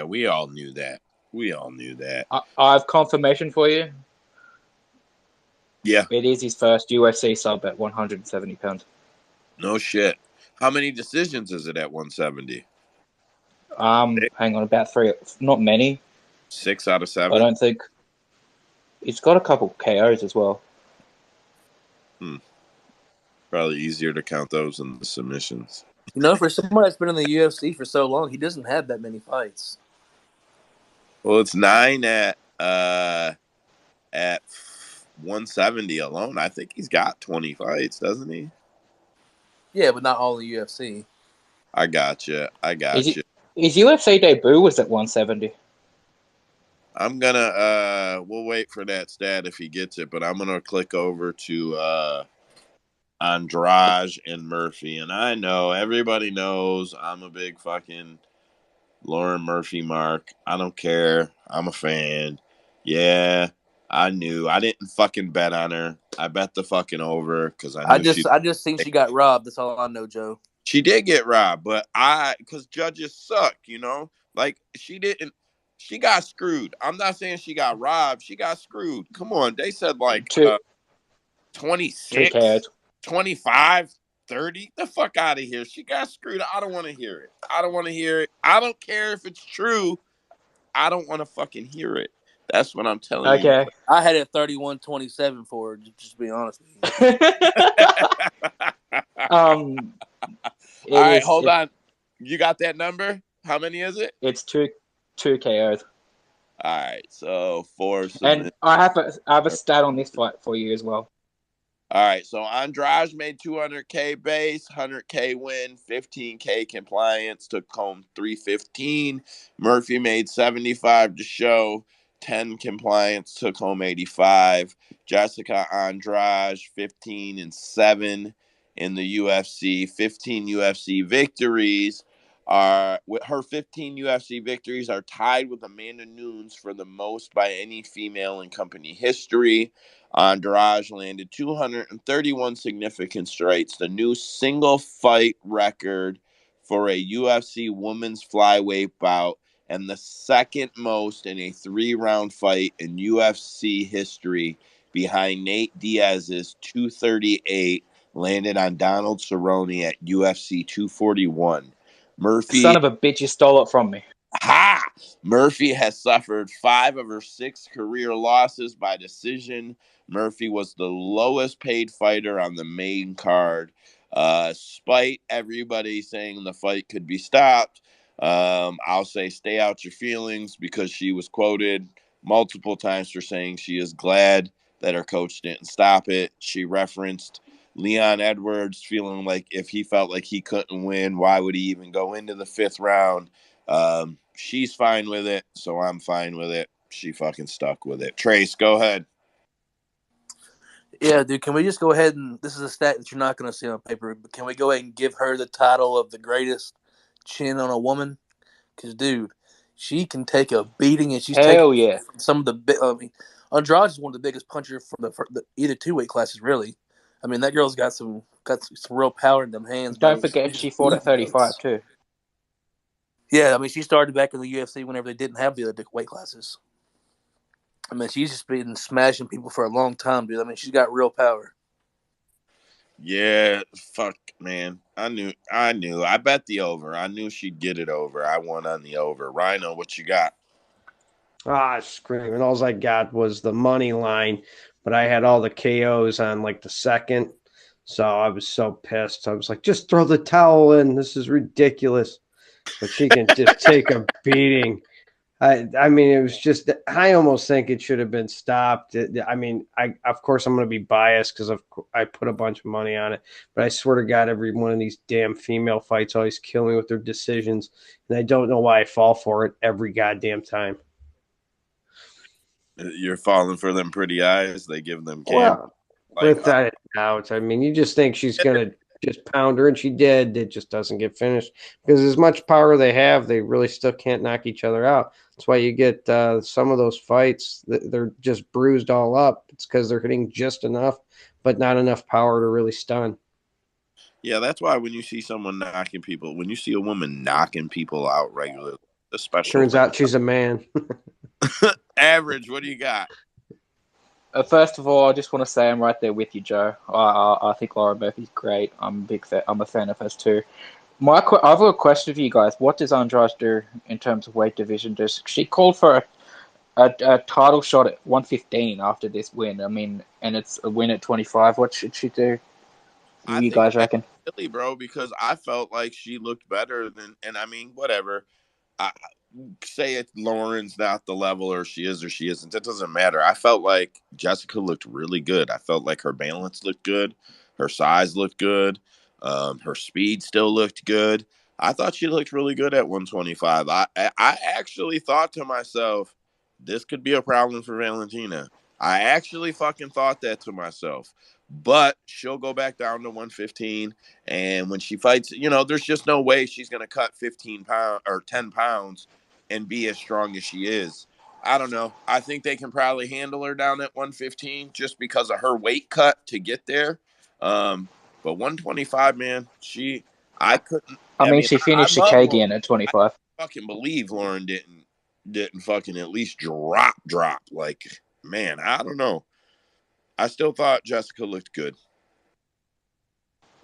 we all knew that. I have confirmation for you. Yeah. It is his first UFC sub at 170 pounds. No shit. How many decisions is it at 170? Hang on, about 3. Not many. 6 out of 7? I don't think. It's got a couple KOs as well. Probably easier to count those than the submissions. For someone that's been in the UFC for so long, he doesn't have that many fights. Well, it's 9 at 170 alone. I think he's got 20 fights, doesn't he? Yeah, but not all in the UFC. I got you. His UFC debut was at 170. I'm gonna we'll wait for that stat if he gets it, but I'm gonna click over to Andrade and Murphy, and I know everybody knows I'm a big fucking Lauren Murphy mark. I don't care. I'm a fan. Yeah, I knew. I didn't fucking bet on her. I bet the fucking over because I knew I just think she got robbed. That's all I know, Joe. She did get robbed, but because judges suck, like she got screwed. I'm not saying she got robbed. She got screwed. Come on. They said like 26, 25, 30. The fuck out of here. She got screwed. I don't want to hear it. I don't care if it's true. I don't want to fucking hear it. That's what I'm telling you. I had it 31-27 for her, just to be honest with you. All right, hold on. You got that number? How many is it? It's two KOs. All right, so 4. And I have a stat on this fight for you as well. All right, so Andrade made $200K base, $100K win, $15K compliance, took home $315. Murphy made $75 to show, 10 compliance, took home $85. Jessica Andrade 15-7 in the UFC, 15 UFC victories. With her 15 UFC victories are tied with Amanda Nunes for the most by any female in company history. Andrade landed 231 significant strikes, the new single fight record for a UFC women's flyweight bout, and the second most in a 3-round fight in UFC history, behind Nate Diaz's 238 landed on Donald Cerrone at UFC 241. Murphy, son of a bitch, you stole it from me. Ha! Murphy has suffered 5 of her 6 career losses by decision. Murphy was the lowest paid fighter on the main card. Despite everybody saying the fight could be stopped, I'll say stay out your feelings, because she was quoted multiple times for saying she is glad that her coach didn't stop it. She referenced Leon Edwards feeling like if he felt like he couldn't win, why would he even go into the 5th round? She's fine with it, so I'm fine with it. She fucking stuck with it. Trace, go ahead. Yeah, dude, can we just go ahead and, this is a stat that you're not going to see on paper, but can we go ahead and give her the title of the greatest chin on a woman? Because, dude, she can take a beating, and she's taking some of the big. I mean, Andrade is one of the biggest punchers from the either 2 weight classes, really. I mean, that girl's got some real power in them hands. Don't forget she fought at 35 too. Yeah, I mean, she started back in the UFC whenever they didn't have the other weight classes. I mean, she's just been smashing people for a long time, dude. I mean, she's got real power. Yeah, fuck, man. I knew. I bet the over. I knew she'd get it over. I won on the over. Rhino, what you got? Screaming. All I got was the money line, but I had all the KOs on like the second. So I was so pissed. I was like, just throw the towel in. This is ridiculous. But she can just take a beating. I mean, it was just, I almost think it should have been stopped. I mean, of course, I'm going to be biased because I put a bunch of money on it. But I swear to God, every one of these damn female fights always kill me with their decisions. And I don't know why I fall for it every goddamn time. You're falling for them pretty eyes. They give them Well, without a doubt. I mean, you just think she's going to just pound her, and she did. It just doesn't get finished because as much power they have, they really still can't knock each other out. That's why you get some of those fights, they're just bruised all up. It's because they're hitting just enough, but not enough power to really stun. Yeah, that's why when you see someone knocking people, when you see a woman knocking people out regularly, a special Turns thing. out she's a man. Average, what do you got? First of all, I just want to say I'm right there with you, Joe. I think Laura Murphy's great. I'm a fan of hers too. I have a question for you guys. What does Andrade do in terms of weight division? She called for a title shot at 115 after this win? I mean, and it's a win at 25. What should she do? What I do you think guys that's reckon? silly, bro, because I felt like she looked better than, and I mean, whatever. I say it, Lauren's not the level, or she is or she isn't. It doesn't matter. I felt like Jessica looked really good. I felt like her balance looked good, her size looked good, her speed still looked good. I thought she looked really good at 125. I actually thought to myself, this could be a problem for Valentina. I actually fucking thought that to myself. But she'll go back down to 115. And when she fights, there's just no way she's going to cut 15 pounds or 10 pounds and be as strong as she is. I don't know. I think they can probably handle her down at 115 just because of her weight cut to get there. But 125, man, I couldn't. I I mean, mean, she I finished love Lauren. Shikagian at 25. Fucking believe Lauren didn't fucking at least drop. Like, man, I don't know. I still thought Jessica looked good.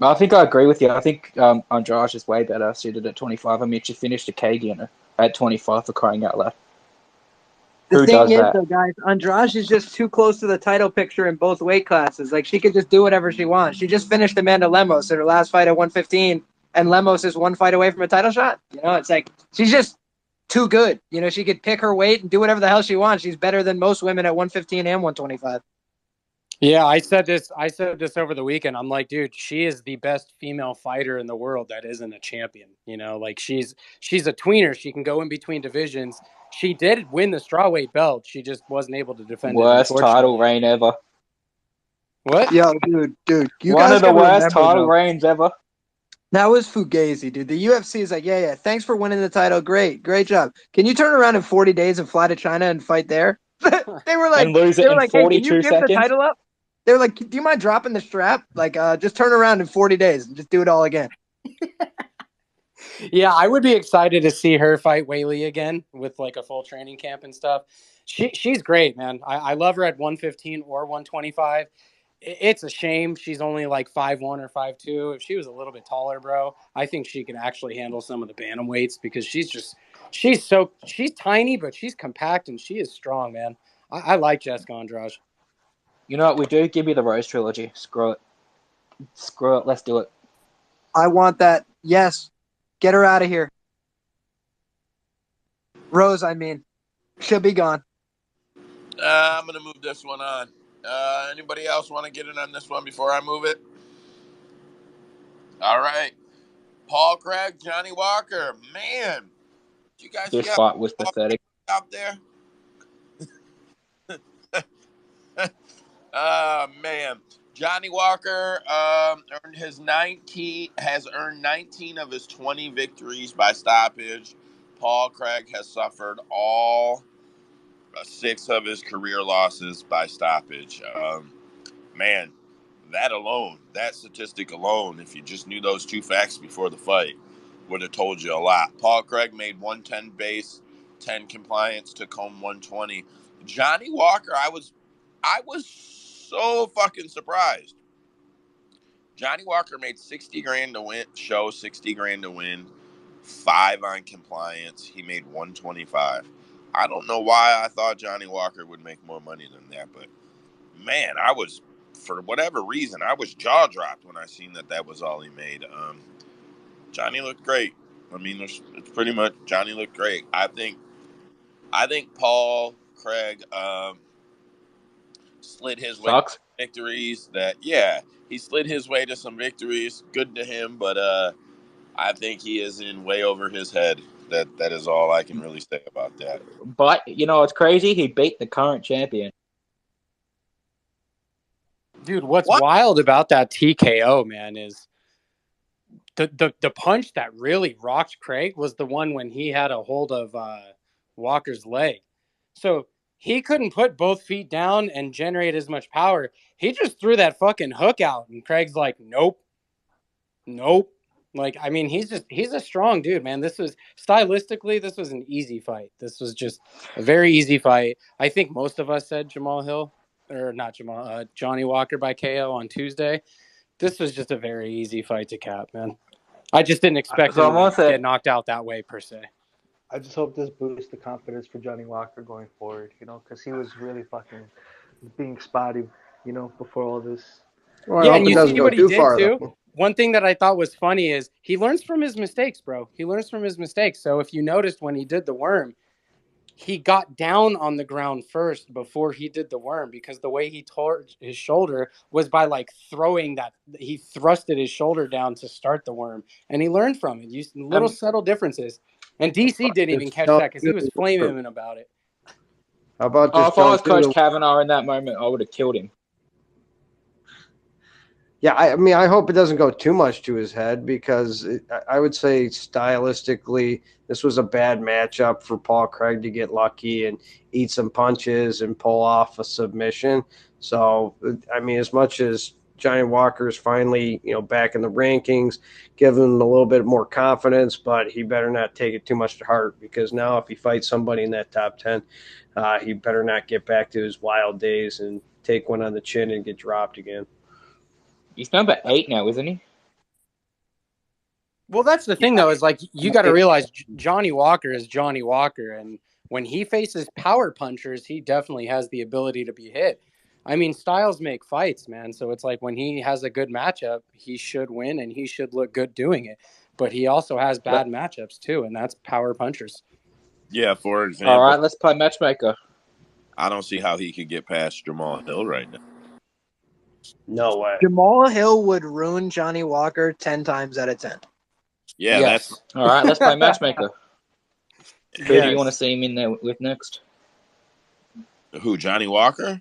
I think I agree with you. I think Andrade is way better suited at 25. I mean, she finished Shikagian at 25 for crying out loud. The Who thing does is, that? though, guys, Andrade is just too close to the title picture in both weight classes. Like, she could just do whatever she wants. She just finished Amanda Lemos in her last fight at 115, and Lemos is one fight away from a title shot. It's like she's just too good. She could pick her weight and do whatever the hell she wants. She's better than most women at 115 and 125. Yeah, I said this over the weekend. I'm like, dude, she is the best female fighter in the world that isn't a champion. Like she's a tweener. She can go in between divisions. She did win the strawweight belt. She just wasn't able to defend it, Worst title unfortunately. reign ever. What? Yo, dude, you One guys of the gotta worst remember, title though. reigns ever. That was Fugazi, dude. The UFC is like, yeah, thanks for winning the title. Great job. Can you turn around in 40 days and fly to China and fight there? They were And lose it in like, hey, can you 42 give the seconds? title up? They were like, do you mind dropping the strap? Like, just turn around in 40 days and just do it all again. Yeah, I would be excited to see her fight Weili again with like a full training camp and stuff. She's great, man. I love her at 115 or 125. It's a shame she's only like 5'1" or 5'2". If she was a little bit taller, bro, I think she could actually handle some of the bantamweights because she's tiny, but she's compact and she is strong, man. I like Jessica Andrade. You know what? We do give me the Rose trilogy. Screw it. Let's do it. I want that. Yes. Get her out of here. Rose, I mean. She'll be gone. I'm going to move this one on. Anybody else want to get in on this one before I move it? All right. Paul Craig, Johnny Walker. Man, you guys see This how fight was Paul pathetic. out there? Man. Johnny Walker has earned 19 of his 20 victories by stoppage. Paul Craig has suffered all 6 of his career losses by stoppage. Man, that statistic alone, if you just knew those 2 facts before the fight, would have told you a lot. Paul Craig made 110 base, 10 compliance, took home 120. Johnny Walker, I was so fucking surprised. Johnny Walker made 60 grand to win, 60 grand to win, 5 on compliance. He made 125. I don't know why I thought Johnny Walker would make more money than that, but man, for whatever reason, I was jaw dropped when I seen that was all he made. Johnny looked great. I mean, it's pretty much Johnny looked great. I think Paul Craig slid his way to Sucks. victories. He slid his way to some victories. Good to him, but I think he is in way over his head. That is all I can really say about that. But, it's crazy. He beat the current champion. Dude, what's wild about that TKO, man, is the punch that really rocked Craig was the one when he had a hold of Walker's leg. So he couldn't put both feet down and generate as much power. He just threw that fucking hook out, and Craig's like, nope. Nope. Like, I mean, he's a strong dude, man. This was stylistically, this was an easy fight. This was just a very easy fight. I think most of us said Jamal Hill, or not Jamal, Johnny Walker by KO on Tuesday. This was just a very easy fight to cap, man. I just didn't expect So him I'm to also get knocked out that way per se. I just hope this boosts the confidence for Johnny Walker going forward, because he was really fucking being spotty, before all this. Well, I Yeah, hope and it you doesn't see go what he too did far, too. though. One thing that I thought was funny is he learns from his mistakes, bro. He learns from his mistakes. So if you noticed when he did the worm, he got down on the ground first before he did the worm, because the way he tore his shoulder was by like throwing that. He thrusted his shoulder down to start the worm, and he learned from it. Little subtle differences. And DC didn't even Just catch don't that because do he was the worm. flaming him about it. How about Oh, just if I was don't do Coach the Kavanaugh in that moment, I would have killed him. Yeah, I mean, I hope it doesn't go too much to his head because I would say stylistically, this was a bad matchup for Paul Craig to get lucky and eat some punches and pull off a submission. So, I mean, as much as Johnny Walker's finally, back in the rankings, giving him a little bit more confidence, but he better not take it too much to heart, because now if he fights somebody in that top 10, he better not get back to his wild days and take one on the chin and get dropped again. He's number 8 now, isn't he? Well, that's the thing, though, is like you got to realize Johnny Walker is Johnny Walker. And when he faces power punchers, he definitely has the ability to be hit. I mean, styles make fights, man. So it's like when he has a good matchup, he should win and he should look good doing it. But he also has bad matchups, too, and that's power punchers. Yeah, for All example, right, let's play matchmaker. I don't see how he could get past Jamal Hill right now. No way. Jamal Hill would ruin Johnny Walker 10 times out of 10. Yeah, Yes. All right, let's play matchmaker. Who do you want to Yes. see him in there with next? Who, Johnny Walker?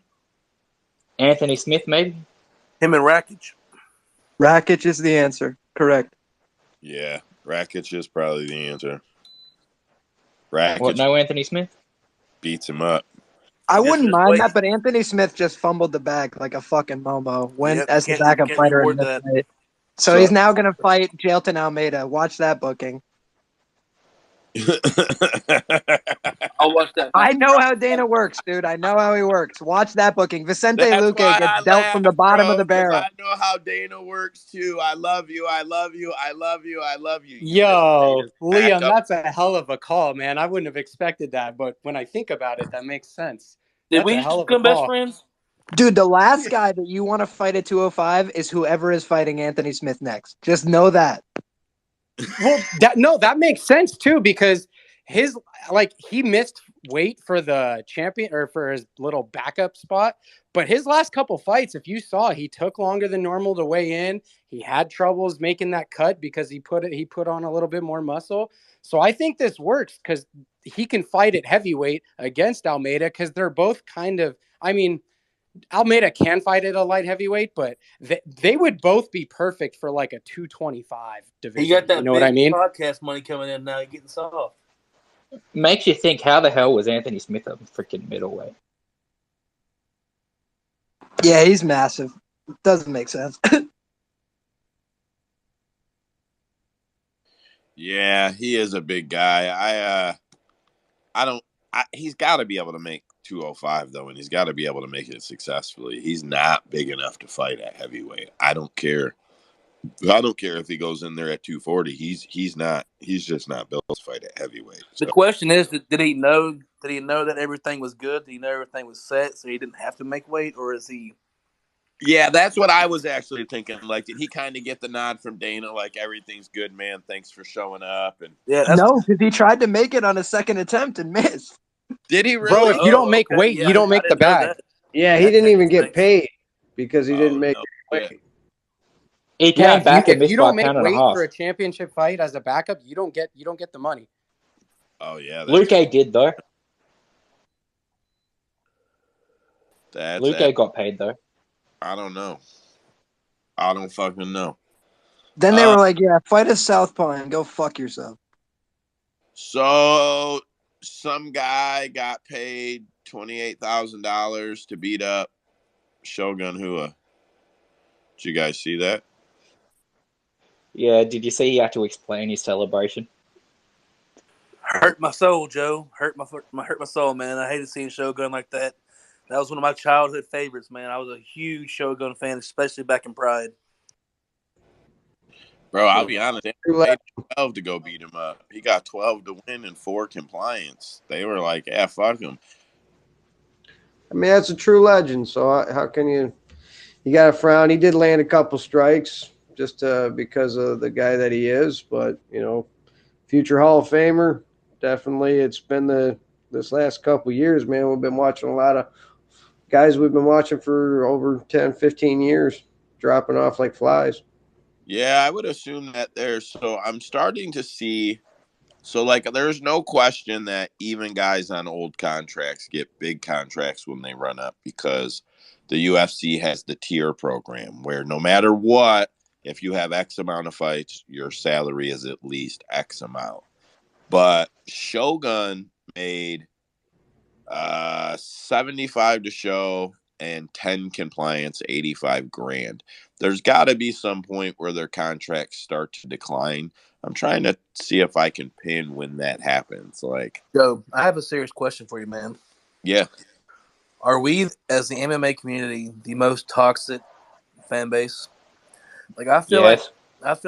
Anthony Smith, maybe? Him and Rakic. Rakic is the answer. Correct. Yeah, Rakic is probably the answer. What, Rakic no Anthony Smith? beats him up. I Guess wouldn't there's mind way- that, but Anthony Smith just fumbled the bag like a fucking Momo when Yep, as the can't backup fighter in reward this that. fight. So he's now going to fight Jailton Almeida. Watch that booking. I'll watch that. I know how Dana works, dude. I know how he works. Watch that booking. Vicente That's Luque why gets I dealt from the laugh, bottom of bro, the because barrel. I know how Dana works too. I love you. I love you. I love you. I love you. Yo, Liam, Backup. that's a hell of a call, man. I wouldn't have expected that, but when I think about it, that makes sense. Did That's we a used hell to of a become best call. friends? Dude, the last guy that you want to fight at 205 is whoever is fighting Anthony Smith next. Just know that. Well, that makes sense too, because he missed weight for the champion or for his little backup spot. But his last couple fights, if you saw, he took longer than normal to weigh in. He had troubles making that cut because he put on a little bit more muscle. So I think this works because he can fight at heavyweight against Almeida, because they're both kind of, I mean, Almeida can fight at a light heavyweight, but they would both be perfect for like a 225 division. He got that you know what I mean? podcast money coming in now. He's getting soft. Makes you think, how the hell was Anthony Smith a freaking middleweight? Yeah, he's massive. Doesn't make sense. Yeah, he is a big guy. He's got to be able to make 205 though, and he's got to be able to make it successfully. He's not big enough to fight at heavyweight. I don't care if he goes in there at 240. He's just not built to fight at heavyweight. So. The question is, did he know that everything was good? Did he know everything was set, so he didn't have to make weight, or is he? Yeah, that's what I was actually thinking. Like, did he kind of get the nod from Dana? Like, everything's good, man. Thanks for showing up. And no, because he tried to make it on his second attempt and missed. Did he really? Bro, if you don't make weight, you don't make the bag. Yeah, he didn't even get paid because he didn't make weight. He came back and if missed you by don't a make pound and a weight half. for a championship fight as a backup, you don't get the money. Oh yeah, Luque did though. That's Luque got paid though. I don't know. I don't fucking know. Then they were like, "Yeah, fight a southpaw and go fuck yourself." So some guy got paid $28,000 to beat up Shogun Hua. Did you guys see that? Yeah, did you see he had to explain his celebration? Hurt my soul, Joe. Hurt my soul, man. I hated seeing Shogun like that. That was one of my childhood favorites, man. I was a huge Shogun fan, especially back in Pride. Bro, I'll be honest. They made 12 to go beat him up. He got 12 to win and 4 compliance. They were like, yeah, fuck him. I mean, that's a true legend. So how can you got to frown? He did land a couple strikes just because of the guy that he is, but future Hall of Famer. Definitely, it's been this last couple years, man. We've been watching a lot of guys we've been watching for over 10, 15 years dropping off like flies. Yeah, I would assume that so I'm starting to see. So, like, there's no question that even guys on old contracts get big contracts when they run up because the UFC has the tier program where no matter what, if you have X amount of fights, your salary is at least X amount. But Shogun made 75 to show and 10 compliance, 85 grand. There's got to be some point where their contracts start to decline. I'm trying to see if I can pin when that happens. Like, Joe, I have a serious question for you, man. yeah. Are we, as the MMA community, the most toxic fan base? Like, I feel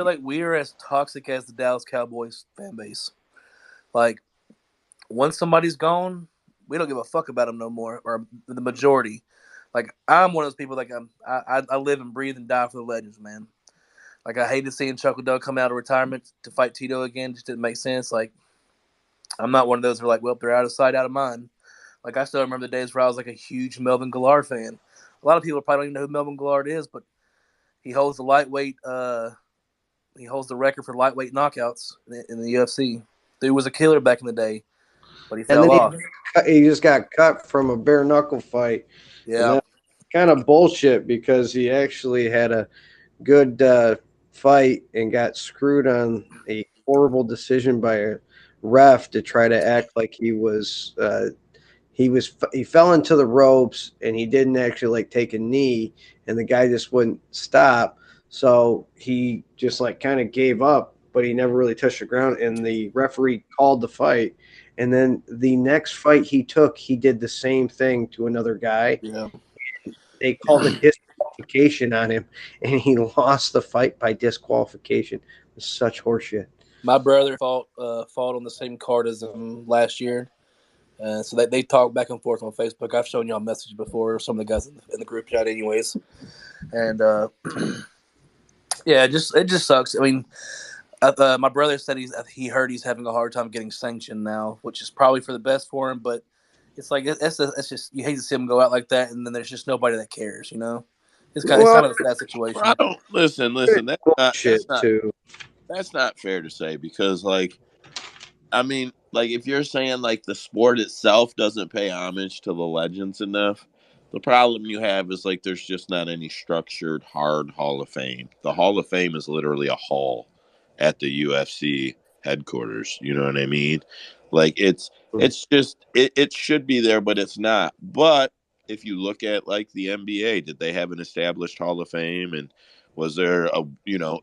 like we are as toxic as the Dallas Cowboys fan base. Like, once somebody's gone, we don't give a fuck about them no more, or the majority. Like, I'm one of those people. Like, I live and breathe and die for the legends, man. Like, I hated seeing Chuck Liddell come out of retirement to fight Tito again. Just didn't make sense. Like, I'm not one of those who are like, well, they're out of sight, out of mind. Like, I still remember the days where I was like a huge Melvin Gillard fan. A lot of people probably don't even know who Melvin Gillard is, but he holds the lightweight. He holds the record for lightweight knockouts in the UFC. Dude was a killer back in the day, but he fell off. He just got cut from a bare knuckle fight. Yeah, and that's kind of bullshit because he actually had a good fight and got screwed on a horrible decision by a ref to try to act like he fell into the ropes and he didn't actually like take a knee and the guy just wouldn't stop, so he just like kind of gave up, but he never really touched the ground and the referee called the fight, and then the next fight he took he did the same thing to another guy. Yeah, they called a disqualification on him and he lost the fight by disqualification. It was such horseshit. My brother fought on the same card as him last year. So they talk back and forth on Facebook. I've shown y'all messages before, some of the guys in the group chat anyways. And yeah, it just sucks. I mean, my brother said he heard he's having a hard time getting sanctioned now, which is probably for the best for him. But it's like it's just you hate to see him go out like that, and then there's just nobody that cares. It's kind of a sad situation. I don't listen. That's not fair to say because, like, I mean, like, if you're saying like the sport itself doesn't pay homage to the legends enough, the problem you have is like there's just not any structured hard Hall of Fame. The Hall of Fame is literally a hall at the UFC headquarters. You know what I mean? Like it's just it should be there, but it's not. But if you look at like the NBA, did they have an established Hall of Fame? And was there a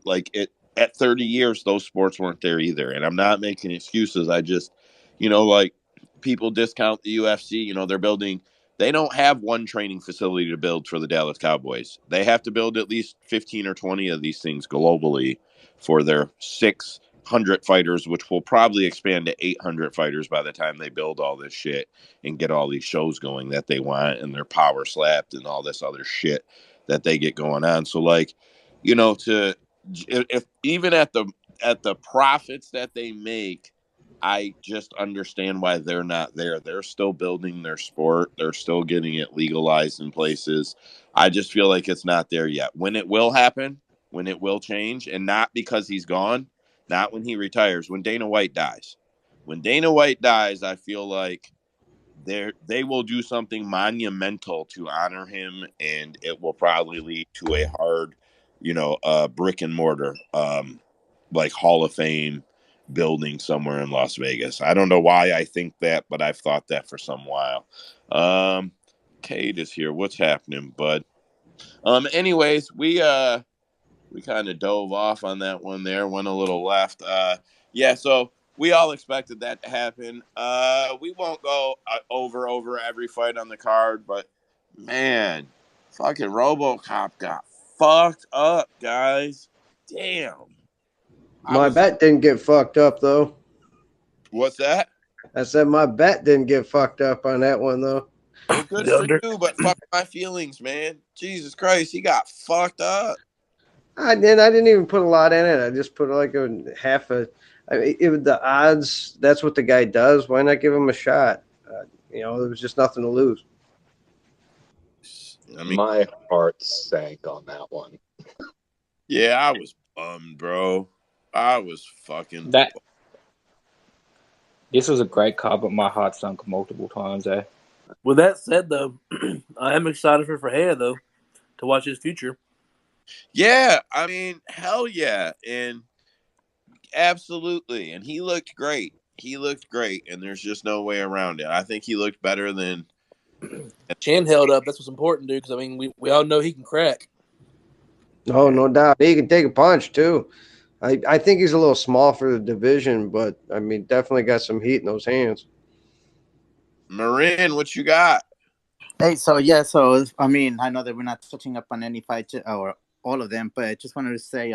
like it? At 30 years, those sports weren't there either. And I'm not making excuses. I just, like people discount the UFC. They don't have one training facility to build for the Dallas Cowboys. They have to build at least 15 or 20 of these things globally for their 600 fighters, which will probably expand to 800 fighters by the time they build all this shit and get all these shows going that they want and they're power slapped and all this other shit that they get going on. So, like, if even at the profits that they make, I just understand why they're not there. They're still building their sport. They're still getting it legalized in places. I just feel like it's not there yet. When it will happen, when it will change, and not because he's gone, not when he retires, when Dana White dies. When Dana White dies, I feel like they will do something monumental to honor him, and it will probably lead to a hard, brick and mortar, like Hall of Fame building somewhere in Las Vegas. I don't know why I think that, but I've thought that for some while. Kate is here. What's happening, bud? Anyways, we We kind of dove off on that one there, went a little left. Yeah, so we all expected that to happen. We won't go over every fight on the card, but man, fucking RoboCop got fucked up, guys. Damn. My bet didn't get fucked up though. What's that? I said my bet didn't get fucked up on that one though. Well, good for you, but fuck my feelings, man. Jesus Christ, he got fucked up. I didn't even put a lot in it. I just put like a half a. I mean, the odds. That's what the guy does. Why not give him a shot? There was just nothing to lose. I mean, my heart sank on that one. Yeah, I was bummed, bro. I was fucking. This was a great card, but my heart sunk multiple times. With that said, though, I am excited for Ferreira, though, to watch his future. Yeah, I mean, hell yeah, and absolutely, and he looked great. He looked great, and there's just no way around it. I think he looked better than Chin held up. That's what's important, dude. Because I mean, we all know he can crack. Oh, no doubt. He can take a punch too. I think he's a little small for the division, but I mean, definitely got some heat in those hands. Marin, what you got? Hey, so I mean, I know that we're not touching up on any fight or all of them, but I just wanted to say,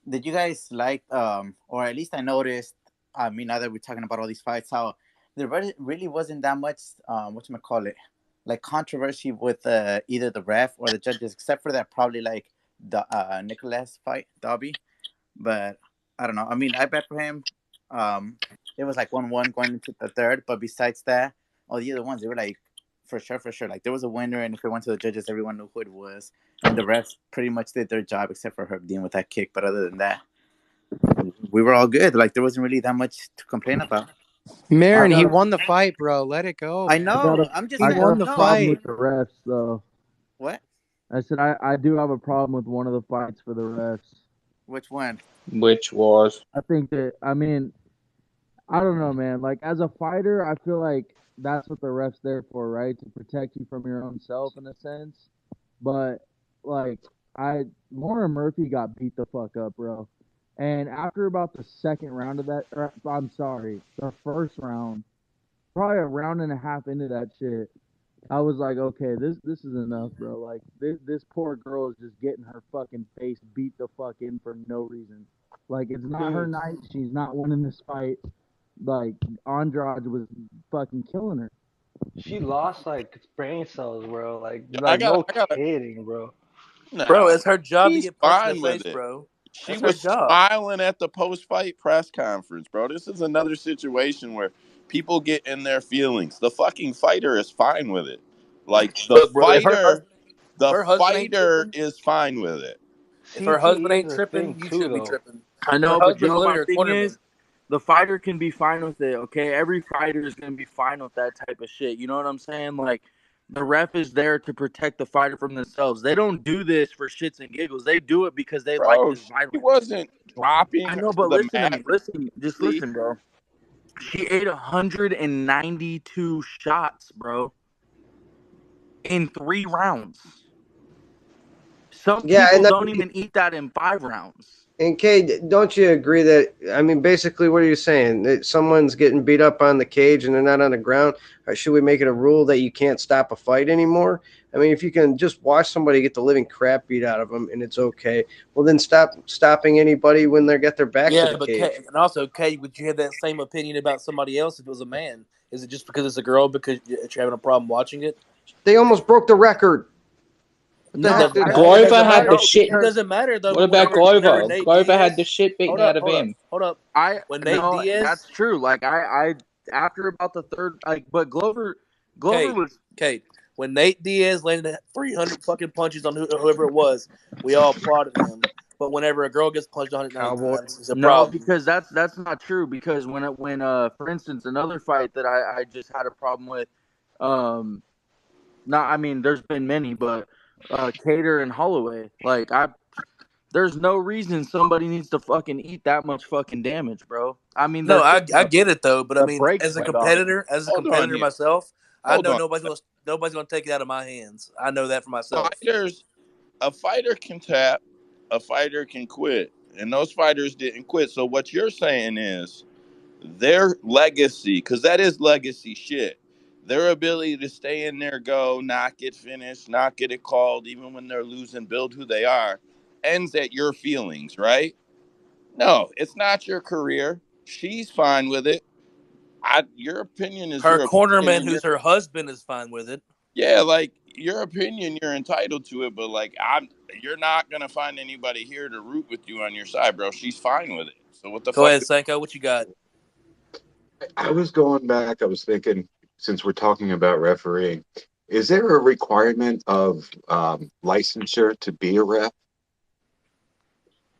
did you guys like, or at least I noticed, I mean, now that we're talking about all these fights, how there really wasn't that much, whatchamacallit, like controversy with either the ref or the judges, except for that probably like the Nicholas fight, Dobby. But I don't know. I mean, I bet for him, it was like 1-1 going into the third. But besides that, all the other ones, they were like, for sure. Like there was a winner, and if it went to the judges, everyone knew who it was. And the refs pretty much did their job, except for Herb Dean with that kick. But other than that, we were all good. Like there wasn't really that much to complain about. Marin, he won the fight, bro. Let it go. I know. I got a problem with the refs, though. What? I said I do have a problem with one of the fights for the refs. Which one? Which was? I think that, I mean, I don't know, man. Like, as a fighter, I feel like that's what the ref's there for, right? To protect you from your own self, in a sense. But, like, Lauren Murphy got beat the fuck up, bro. And after about the second round of that, the first round, probably a round and a half into that shit, I was like, okay, this is enough, bro. Like, this poor girl is just getting her fucking face beat the fuck in for no reason. Like, it's not her night. She's not winning this fight. Like, Andrade was fucking killing her. She lost like brain cells, bro. No kidding, bro. No, bro, it's her job to she's get punched in fine the with face, it. bro. She That's was her job. smiling at the post-fight press conference, bro. This is another situation where people get in their feelings. The fucking fighter is fine with it. Like the fighter is fine with it. If her husband ain't is a tripping, thing, you too, should be though. tripping. I know, Her but husband's Joe, literally my her thing cornerman. is, the fighter can be fine with it, okay? Every fighter is going to be fine with that type of shit. You know what I'm saying? Like, the ref is there to protect the fighter from themselves. They don't do this for shits and giggles. They do it because they like Bro, this violence. she wasn't dropping I know, to but the listen to mat. me. Listen, bro. She ate 192 shots, bro, in 3 rounds. Some people don't even eat that in 5 rounds. And Kay, don't you agree that, I mean, basically, what are you saying? That someone's getting beat up on the cage and they're not on the ground? Or should we make it a rule that you can't stop a fight anymore? I mean, if you can just watch somebody get the living crap beat out of them and it's okay, well, then stop stopping anybody when they get their back to the cage. And also, Kay, would you have that same opinion about somebody else if it was a man? Is it just because it's a girl because you're having a problem watching it? They almost broke the record. Glover had the shit. It doesn't matter though. What about Glover? Glover had the shit beaten out of hold him. up. When Nate Diaz, that's true. Like I after about the third, like, but Glover was. Kate, when Nate Diaz landed 300 fucking punches on whoever it was, we all applauded him. But whenever a girl gets punched 190 times, it's a problem. Because that's not true. Because when for instance, another fight that I just had a problem with, there's been many, but Cater and Holloway, like there's no reason somebody needs to fucking eat that much fucking damage, bro. I mean, no, I get it though, but I mean, brakes as a went off. competitor myself, I know nobody's gonna take it out of my hands. I know that for myself. A fighter can tap, a fighter can quit, and those fighters didn't quit. So what you're saying is their legacy, because that is legacy shit. Their ability to stay in there, go, not get finished, not get it called, even when they're losing, build who they are, ends at your feelings, right? No, it's not your career. She's fine with it. Your opinion is Her your opinion, cornerman, and who's her husband, is fine with it. yeah, like your opinion, you're entitled to it, but like you're not gonna find anybody here to root with you on your side, bro. She's fine with it. So what the Go fuck? ahead, Sanko. What you got? I was going back. I was thinking, since we're talking about refereeing, is there a requirement of licensure to be a ref?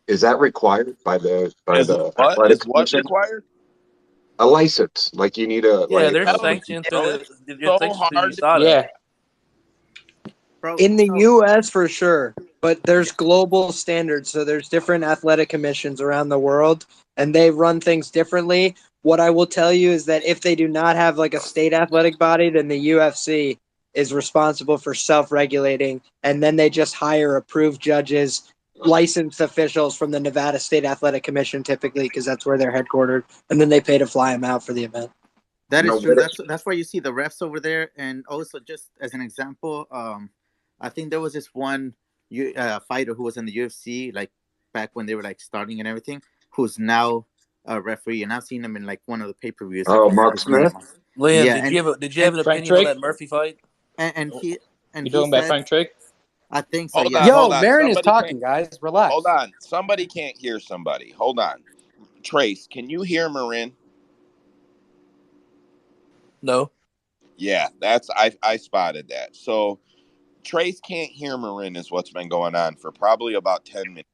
Is that required by the Is athletic what commission? required? A license, like you need a Yeah, like they're sanctioned through Bro, it's the so sanctioned through hard to USADA. Yeah. Bro, In the so U.S. for sure, but there's global standards. So there's different athletic commissions around the world, and they run things differently. What I will tell you is that if they do not have like a state athletic body, then the UFC is responsible for self-regulating, and then they just hire approved judges, licensed officials from the Nevada State Athletic Commission, typically, because that's where they're headquartered, and then they pay to fly them out for the event. that no, is true. what That's why you see the refs over there, and also just as an example, I think there was this one fighter who was in the UFC like back when they were like starting and everything, who's now a referee, and I've seen him in like one of the pay-per-views. Like Oh, he Mark fought Smith. Liam, yeah, did you have and an Frank opinion on Trigg? that Murphy fight? and Oh, he and You he talking about said, Frank Trigg? I think so. hold Yeah. on, hold Yo, on. Marin is Somebody can't. talking, guys. Hold Relax. on. Somebody can't hear somebody. Hold on. Trace, can you hear Marin? No. Yeah, that's I spotted that. So Trace can't hear Marin is what's been going on for probably about 10 minutes.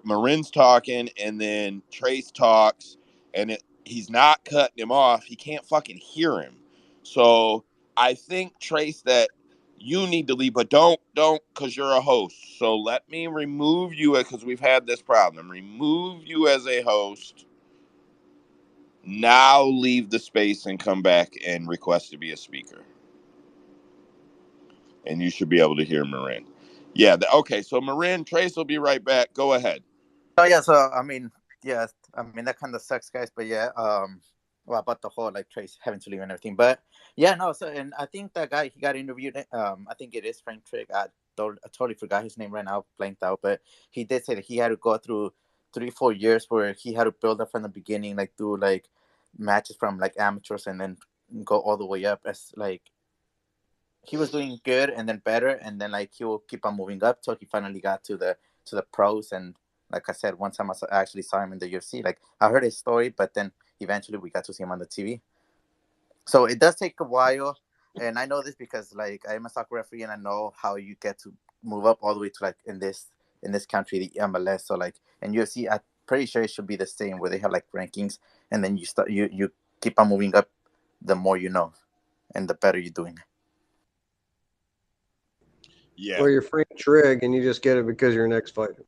Marin's talking, and then Trace talks, and he's not cutting him off. He can't fucking hear him. So I think, Trace, that you need to leave, but don't, because you're a host. So let me remove you, because we've had this problem. Remove you as a host. Now leave the space and come back and request to be a speaker. And you should be able to hear Marin. Yeah, okay, so Marin, Trace will be right back. Go ahead. Oh yeah. So I mean, yeah. I mean that kind of sucks, guys. But yeah. Well, about the whole like Trace having to leave and everything. But yeah, no. So and I think that guy he got interviewed. I think it is Frank Trigg. I totally forgot his name right now, blanked out. But he did say that he had to go through 3-4 years where he had to build up from the beginning, like do like matches from like amateurs and then go all the way up as like he was doing good and then better and then like he will keep on moving up till he finally got to the pros. And like I said, one time I actually saw him in the UFC. Like I heard his story, but then eventually we got to see him on the TV. So it does take a while, and I know this because like I'm a soccer referee and I know how you get to move up all the way to like in this country, the MLS. So like in UFC, I'm pretty sure it should be the same where they have like rankings, and then you keep on moving up the more you know, and the better you're doing. Yeah. Or you're Frank Trigg and you just get it because you're an ex-fighter.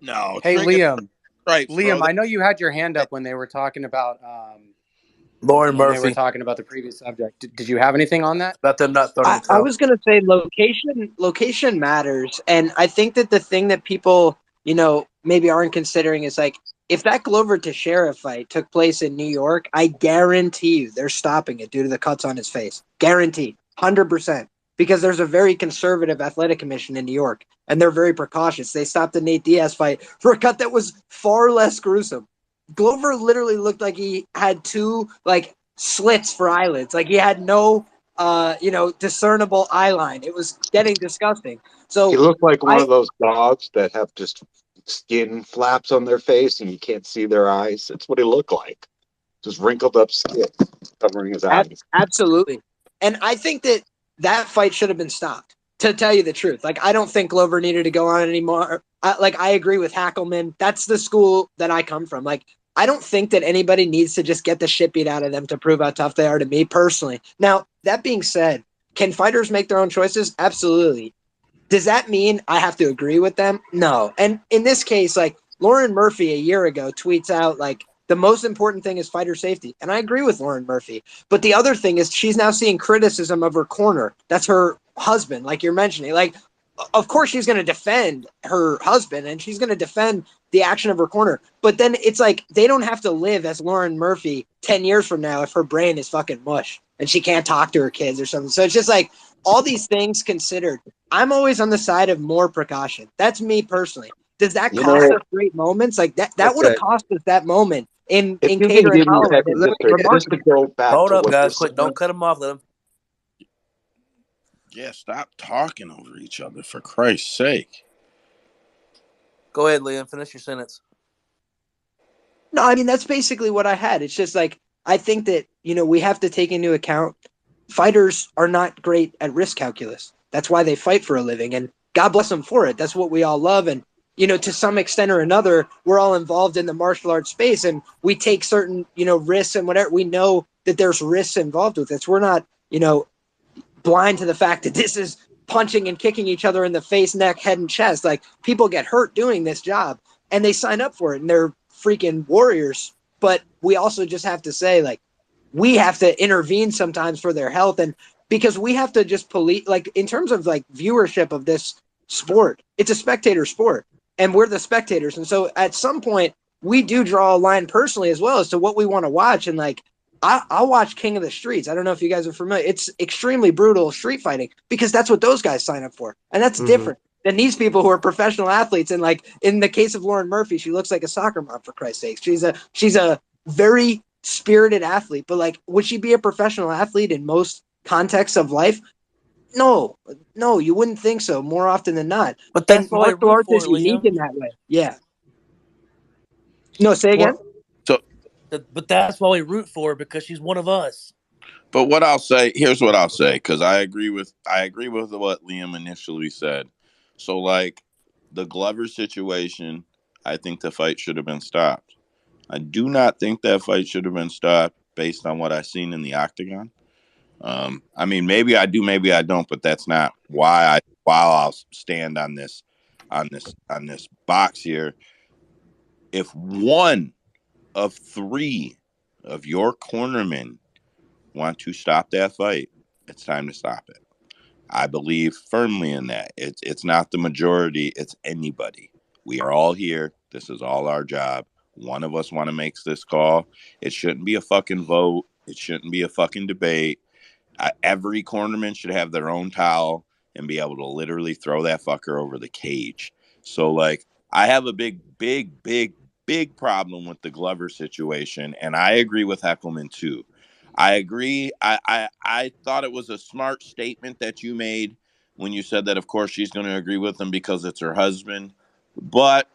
No. Hey, Liam. Stripes, Liam, bro. I know you had your hand up when they were talking about Lauren when they were Murphy. talking about the previous subject. Did you have anything on that? About them not throwing the I towel. was gonna say location matters, and I think that the thing that people maybe aren't considering is like if that Glover Teixeira fight took place in New York, I guarantee you they're stopping it due to the cuts on his face. Guaranteed, 100%, because there's a very conservative athletic commission in New York, and they're very precautious. They stopped the Nate Diaz fight for a cut that was far less gruesome. Glover literally looked like he had two like slits for eyelids, like he had no discernible eye line. It was getting disgusting. He So looked like one I of those dogs that have just skin flaps on their face and you can't see their eyes. That's what he looked like. Just wrinkled up skin covering his eyes. absolutely, and I think that fight should have been stopped. To tell you the truth, like I don't think Glover needed to go on anymore. I agree with Hackelman. That's the school that I come from. Like I don't think that anybody needs to just get the shit beat out of them to prove how tough they are to me personally. Now, that being said, can fighters make their own choices? Absolutely. Does that mean I have to agree with them? No. And in this case, like Lauren Murphy a year ago tweets out like the most important thing is fighter safety. And I agree with Lauren Murphy. But the other thing is she's now seeing criticism of her corner. That's her husband, like you're mentioning. Like of course she's going to defend her husband and she's going to defend the action of her corner. But then it's like they don't have to live as Lauren Murphy 10 years from now if her brain is fucking mush and she can't talk to her kids or something. So it's just like all these things considered. I'm always on the side of more precaution. That's me personally. Does that cost us great moments? Like that would have cost us that moment in Cater and Holland. Just to go back Hold to up, what guys. you're Quick, saying. don't cut him off. Let him. Yeah, stop talking over each other, for Christ's sake. Go ahead, Liam. Finish your sentence. No, I mean, that's basically what I had. It's just like, I think that, we have to take into account fighters are not great at risk calculus. That's why they fight for a living, and God bless them for it. That's what we all love. And, to some extent or another, we're all involved in the martial arts space and we take certain, risks and whatever. We know that there's risks involved with this. We're not, blind to the fact that this is punching and kicking each other in the face, neck, head, and chest. Like, people get hurt doing this job and they sign up for it and they're freaking warriors. But we also just have to say, like, we have to intervene sometimes for their health, and because we have to just police, like, in terms of like viewership of this sport, it's a spectator sport and we're the spectators. And so at some point we do draw a line personally as well as to what we want to watch. And like, I'll watch King of the Streets. I don't know if you guys are familiar. It's extremely brutal street fighting because that's what those guys sign up for. And that's different than these people who are professional athletes. And like in the case of Lauren Murphy, she looks like a soccer mom, for Christ's sake. She's a very spirited athlete, but like, would she be a professional athlete in most contexts of life? No, you wouldn't think so more often than not. But that's And what we martial root arts for, is unique Liam. in that way. Yeah. No, say again. But that's why we root for her, because she's one of us. But here's what I'll say, because I agree with what Liam initially said. So, like, the Glover situation, I think the fight should have been stopped. I do not think that fight should have been stopped based on what I've seen in the octagon. I mean, maybe I do, maybe I don't, but that's not why I'll stand on this box here. If one of three of your cornermen want to stop that fight, it's time to stop it. I believe firmly in that. It's not the majority, it's anybody. We are all here. This is all our job. One of us want to make this call. It shouldn't be a fucking vote. It shouldn't be a fucking debate. Every cornerman should have their own towel and be able to literally throw that fucker over the cage. So, like, I have a big problem with the Glover situation, and I agree with Heckelman too. I agree. I thought it was a smart statement that you made when you said that, of course, she's going to agree with him because it's her husband. But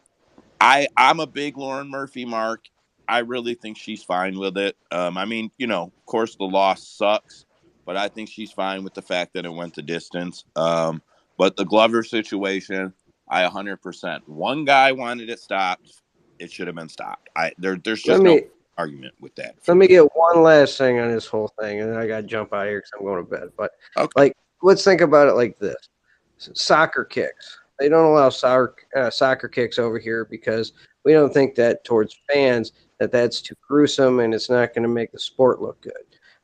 I'm a big Lauren Murphy mark. I really think she's fine with it. I mean, of course, the loss sucks, but I think she's fine with the fact that it went the distance. But the Glover situation, I 100%. One guy wanted it stopped. It should have been stopped. There's just no argument with that. Let me get one last thing on this whole thing, and then I got to jump out of here because I'm going to bed. But like, let's think about it like this: soccer kicks. They don't allow soccer kicks over here because we don't think that towards fans that's too gruesome and it's not going to make the sport look good.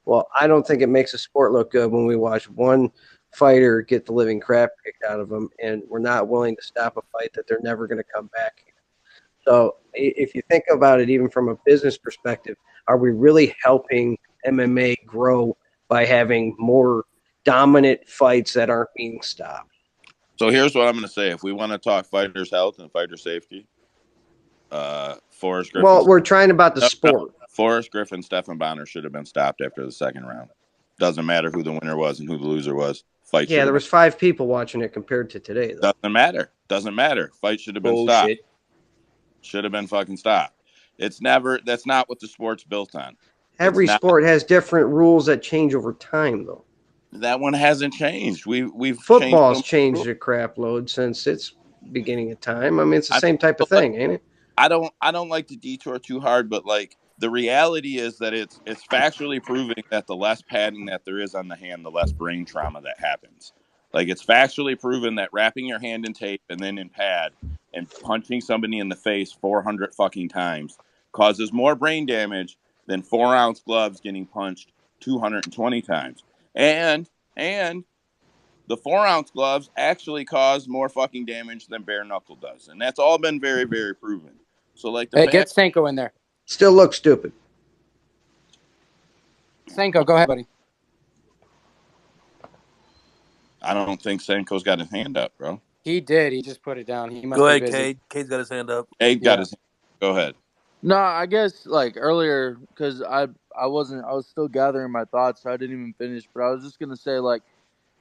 Well, I don't think it makes the sport look good when we watch one fighter get the living crap kicked out of them, and we're not willing to stop a fight that they're never going to come back. So if you think about it, even from a business perspective, are we really helping MMA grow by having more dominant fights that aren't being stopped? So here's what I'm going to say. If we want to talk fighters' health and fighter safety, Forrest Griffin. Well, we're trying about the sport. Forrest Griffin, Stephan Bonner should have been stopped after the second round. Doesn't matter who the winner was and who the loser was. Fight. Yeah, there was 5 people watching it compared to today, though. Doesn't matter. Fight should have been stopped. Should have been fucking stopped. That's not what the sport's built on. Every sport has different rules that change over time, though. That one hasn't changed. We've football's changed a crap load since its beginning of time. I mean, it's the same type of thing, ain't it? I don't like to detour too hard, but like the reality is that it's factually proving that the less padding that there is on the hand, the less brain trauma that happens. Like, it's factually proven that wrapping your hand in tape and then in pad and punching somebody in the face 400 fucking times causes more brain damage than 4-ounce gloves getting punched 220 times. And the 4-ounce gloves actually cause more fucking damage than bare knuckle does, and that's all been very, very proven. So like the Hey, fact, get Senko in there. Still looks stupid. Senko, go ahead, buddy. I don't think Senko's got his hand up, bro. He did. He just put it down. He must Go be ahead, busy. Cade. Cade's got his hand up. Cade got his hand. Go ahead. No, I guess like earlier because I was still gathering my thoughts, so I didn't even finish. But I was just gonna say like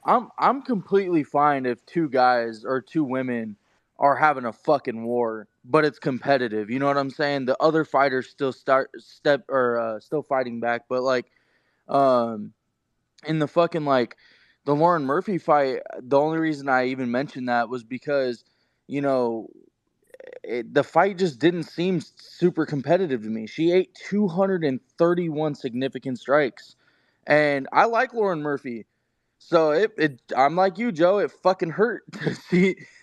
I'm completely fine if two guys or two women are having a fucking war, but it's competitive. You know what I'm saying? The other fighters still still fighting back, but like in the fucking like the Lauren Murphy fight, the only reason I even mentioned that was because you know the fight just didn't seem super competitive to me. She ate 231 significant strikes, and I like Lauren Murphy. So I'm like you, Joe. It fucking hurt to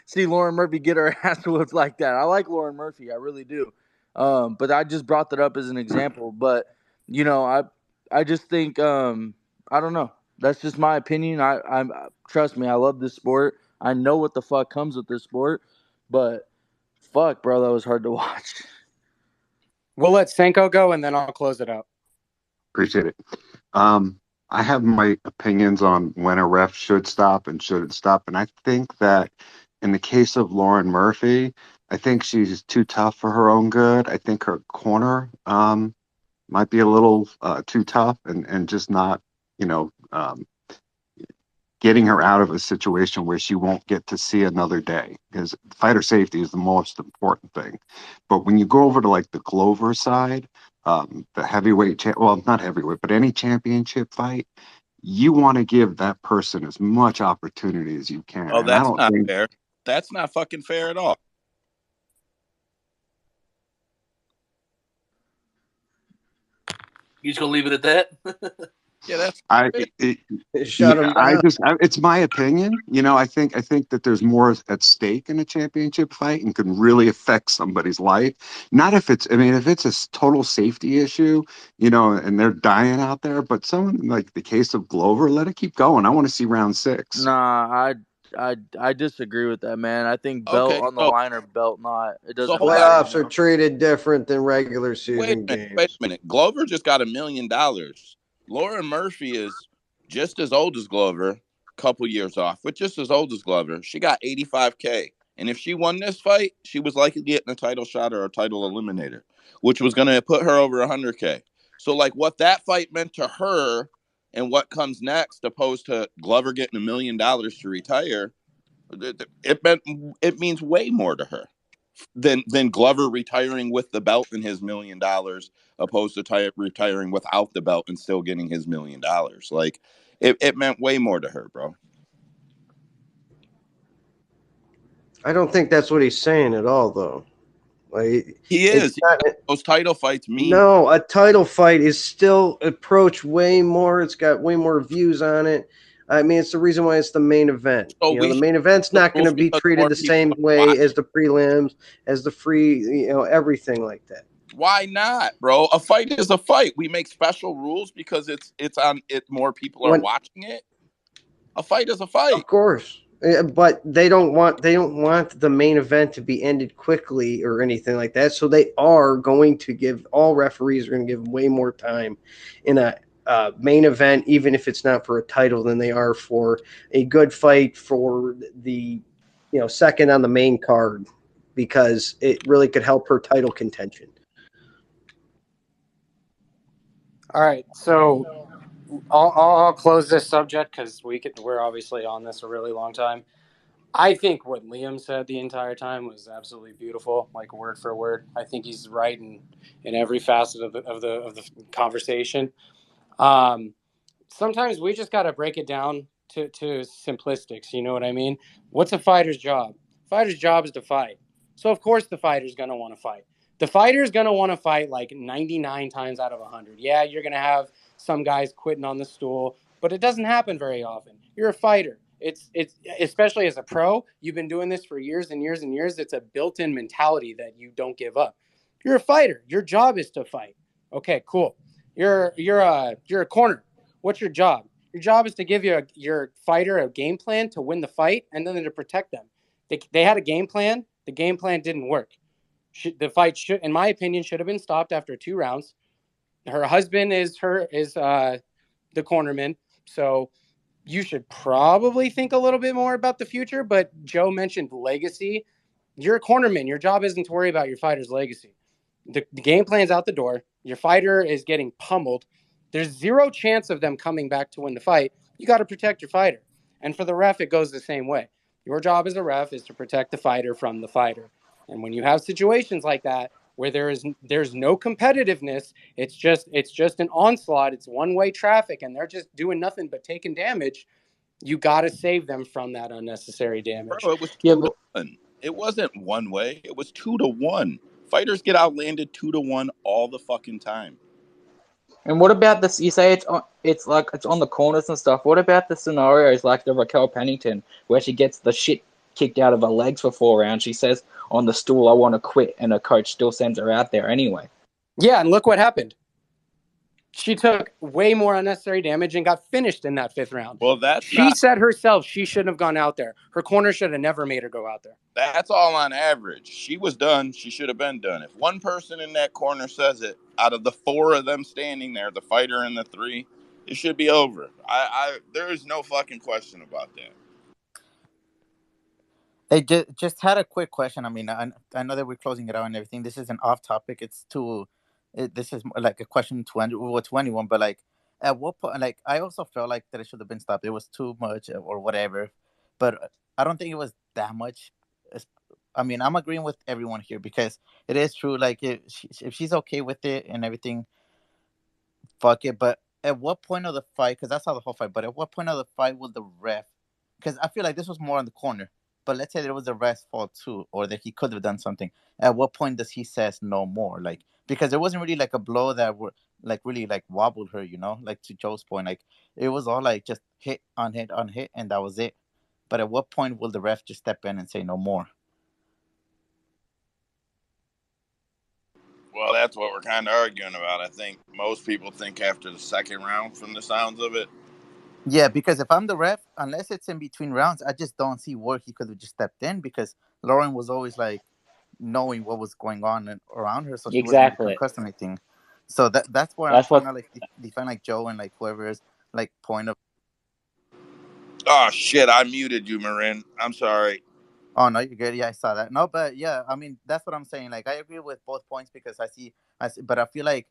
see Lauren Murphy get her ass whooped like that. I like Lauren Murphy, I really do. But I just brought that up as an example. But I just think I don't know. That's just my opinion. I trust me. I love this sport. I know what the fuck comes with this sport, but fuck, bro, that was hard to watch. We'll let Senko go, and then I'll close it out. Appreciate it. I have my opinions on when a ref should stop and shouldn't stop, and I think that in the case of Lauren Murphy, I think she's too tough for her own good. I think her corner might be a little too tough and just not, you know, getting her out of a situation where she won't get to see another day, because fighter safety is the most important thing. But when you go over to like the Glover side, the heavyweight, well, not heavyweight, but any championship fight, you want to give that person as much opportunity as you can. Oh, And I that's don't not think fair. That's not fucking fair at all. You just gonna leave it at that? Yeah, that's Shut him down. it's my opinion. You know, I think that there's more at stake in a championship fight and can really affect somebody's life. Not if it's, I mean, if it's a total safety issue, you know, and they're dying out there, but someone like the case of Glover, let it keep going. I want to see round 6. Nah, I disagree with that, man. I think belt okay. on the line or belt not. It So doesn't hold matter. on. Playoffs are treated different than regular Wait season a minute. games. Wait a minute. Glover just got $1 million. Lauren Murphy is just as old as Glover, a couple years off, but just as old as Glover. She got $85K. And if she won this fight, she was likely getting a title shot or a title eliminator, which was going to put her over 100K. So, like, what that fight meant to her and what comes next, opposed to Glover getting $1 million to retire, it means way more to her than Glover retiring with the belt and his $1 million, opposed to retiring without the belt and still getting his $1 million. Like, it meant way more to her, bro. I don't think that's what he's saying at all, though. Like, He is. Those title fights mean. No, a title fight is still approached way more. It's got way more views on it. I mean, it's the reason why it's the main event. So the main event's not going to be treated the same way as the prelims, as the free, everything like that. Why not, bro? A fight is a fight. We make special rules because it's on it. More people are watching it. A fight is a fight. Of course. But they don't want the main event to be ended quickly or anything like that. So they are going to give, all referees are going to give way more time in a main event, even if it's not for a title, than they are for a good fight for the second on the main card, because it really could help her title contention. All right, so I'll close this subject because we're obviously on this a really long time. I think what Liam said the entire time was absolutely beautiful, like word for word. I think he's right in every facet of the conversation. Sometimes we just got to break it down to simplistics. You know what I mean? What's a fighter's job? Fighter's job is to fight. So of course the fighter's going to want to fight. The fighter's going to want to fight like 99 times out of 100. Yeah, you're going to have some guys quitting on the stool, but it doesn't happen very often. You're a fighter. It's especially as a pro, you've been doing this for years and years and years. It's a built-in mentality that you don't give up. You're a fighter. Your job is to fight. Okay, cool. You're a corner. What's your job? Your job is to give your fighter a game plan to win the fight, and then to protect them. They had a game plan. The game plan didn't work. The fight should, in my opinion, should have been stopped after 2 rounds. Her husband is the cornerman, so you should probably think a little bit more about the future. But Joe mentioned legacy. You're a cornerman. Your job isn't to worry about your fighter's legacy. The game plan's out the door. Your fighter is getting pummeled. There's zero chance of them coming back to win the fight. You got to protect your fighter. And for the ref, it goes the same way. Your job as a ref is to protect the fighter from the fighter. And when you have situations like that where there's no competitiveness, it's just an onslaught. It's one-way traffic, and they're just doing nothing but taking damage. You got to save them from that unnecessary damage. Bro, it was 2-1. It wasn't one way. It was 2-1. Fighters get outlanded 2-1 all the fucking time. And what about this? You say it's on the corners and stuff. What about the scenarios like the Raquel Pennington, where she gets the shit kicked out of her legs for 4 rounds? She says on the stool, "I want to quit," and her coach still sends her out there anyway. Yeah, and look what happened. She took way more unnecessary damage and got finished in that 5th round. Well, she said herself she shouldn't have gone out there. Her corner should have never made her go out there. That's all on average. She was done. She should have been done. If one person in that corner says it, out of the 4 of them standing there, the fighter and the 3, it should be over. There is no fucking question about that. Hey, just had a quick question. I mean, I know that we're closing it out and everything. This is an off topic. This is like a question to anyone, but like, at what point? Like, I also felt like that it should have been stopped. It was too much or whatever, but I don't think it was that much. I mean, I'm agreeing with everyone here because it is true. Like, if she's okay with it and everything, fuck it. But at what point of the fight? Because that's how the whole fight. But at what point of the fight will the ref? Because I feel like this was more on the corner. But let's say there was a ref's fault too, or that he could have done something. At what point does he says no more? Like, because there wasn't really like a blow that were like really like wobbled her, you know, like to Joe's point, like it was all like just hit on hit on hit, and that was it. But at what point will the ref just step in and say no more? Well, that's what we're kind of arguing about. I think most people think after the 2nd round, from the sounds of it. Yeah, because if I'm the ref, unless it's in between rounds, I just don't see where he could have just stepped in because Lauren was always like knowing what was going on around her, so she wasn't really concussed or anything. So that's where I'm trying to like defend like Joe and like whoever is like point of. Oh shit! I muted you, Marin. I'm sorry. Oh no, you're good. Yeah, I saw that. No, but yeah, I mean that's what I'm saying. Like I agree with both points because I see, but I feel like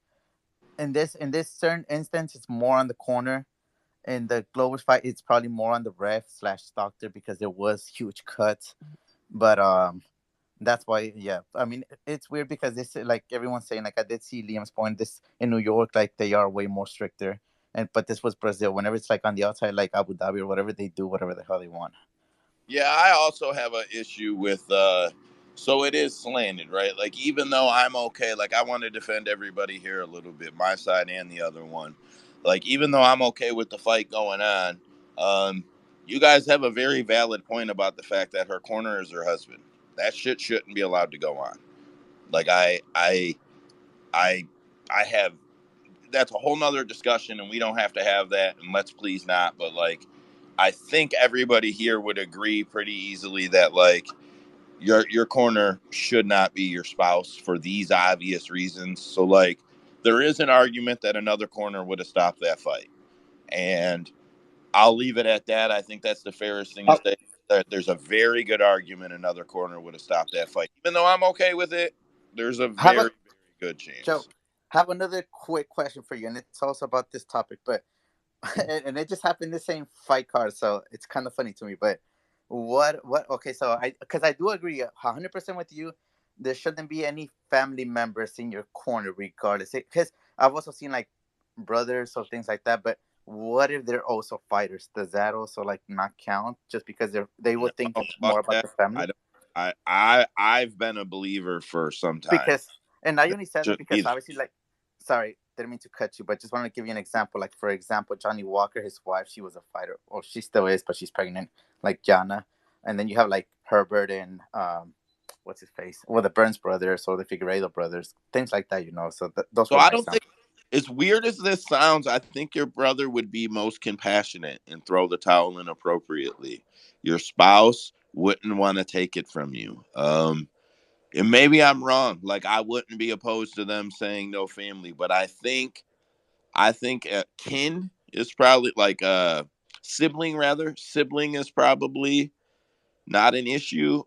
in this certain instance, it's more on the corner. In the Glover's fight, it's probably more on the ref / doctor because there was huge cuts. But that's why, yeah. I mean, it's weird because this like everyone's saying, like I did see Liam's point. This in New York, like they are way more stricter. But this was Brazil. Whenever it's like on the outside, like Abu Dhabi or whatever, they do whatever the hell they want. Yeah, I also have an issue with so it is slanted, right? Like even though I'm okay, like I want to defend everybody here a little bit, my side and the other one. Like even though I'm okay with the fight going on, you guys have a very valid point about the fact that her corner is her husband. That shit shouldn't be allowed to go on. Like I have, that's a whole nother discussion and we don't have to have that, and let's please not. But like I think everybody here would agree pretty easily that like your corner should not be your spouse for these obvious reasons. So like there is an argument that another corner would have stopped that fight, and I'll leave it at that. I think that's the fairest thing to say. There's a very good argument another corner would have stopped that fight, even though I'm okay with it. There's a very good chance. Joe, have another quick question for you, and it's also about this topic, but and it just happened the same fight card, so it's kind of funny to me. But what? Okay, so because I do agree 100% with you. There shouldn't be any family members in your corner, regardless. Because I've also seen like brothers or things like that. But what if they're also fighters? Does that also like not count? Just because they would think it's more about the family. I've been a believer for some time. Because, and I only said that because obviously, like, sorry, didn't mean to cut you, but just want to give you an example. Like, for example, Johnny Walker, his wife, she was a fighter, or she still is, but she's pregnant, like Jana. And then you have like Herbert and what's his face? Well, the Burns brothers or the Figueiredo brothers, things like that, you know. So those. So I don't think as weird as this sounds, I think your brother would be most compassionate and throw the towel in appropriately. Your spouse wouldn't want to take it from you. And maybe I'm wrong. Like, I wouldn't be opposed to them saying no family, but I think kin is probably like sibling rather. Sibling is probably not an issue.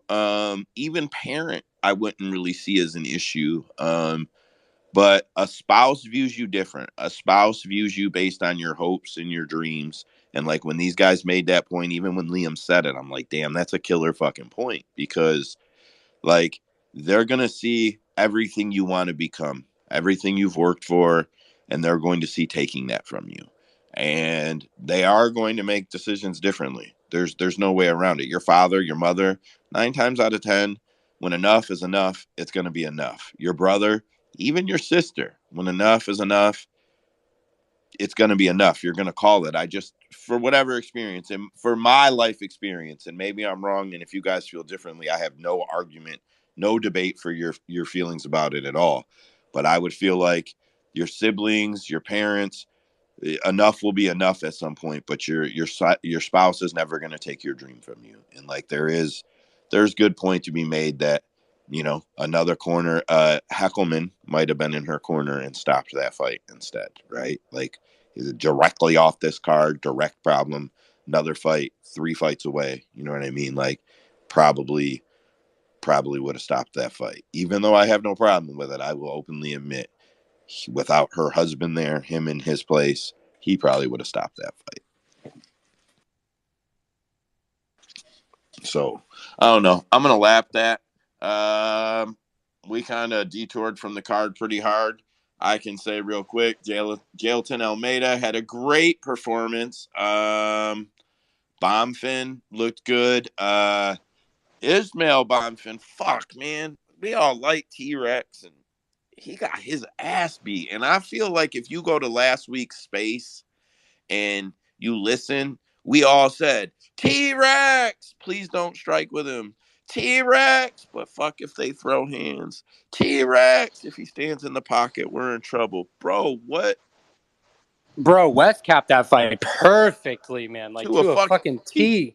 Even parent, I wouldn't really see as an issue. But a spouse views you different. A spouse views you based on your hopes and your dreams. And like when these guys made that point, even when Liam said it, I'm like, damn, that's a killer fucking point because like they're going to see everything you want to become, everything you've worked for, and they're going to see taking that from you. And they are going to make decisions differently. There's no way around it. Your father, your mother, 9 times out of 10, when enough is enough, it's going to be enough. Your brother, even your sister, when enough is enough, it's going to be enough. You're going to call it. I just, for whatever experience and for my life experience, and maybe I'm wrong. And if you guys feel differently, I have no argument, no debate for your feelings about it at all. But I would feel like your siblings, your parents, enough will be enough at some point. But your spouse is never going to take your dream from you. And like there's good point to be made that another corner, Heckelman might have been in her corner and stopped that fight instead, right? Like directly off this card, direct problem, another fight, 3 fights away. You know what I mean? Like probably would have stopped that fight. Even though I have no problem with it, I will openly admit, without her husband there, him in his place, he probably would have stopped that fight. So I don't know. I'm gonna lap that. We kind of detoured from the card pretty hard. I can say real quick, Jailton Almeida had a great performance. Bonfin looked good. Ismail Bonfin, fuck, man. We all like T-Rex, and he got his ass beat. And I feel like if you go to last week's space and you listen, we all said, T-Rex, please don't strike with him. T-Rex, but fuck if they throw hands. T-Rex, if he stands in the pocket, we're in trouble. Bro, what? Bro, West capped that fight perfectly, man. Like To a to a fucking fucking T.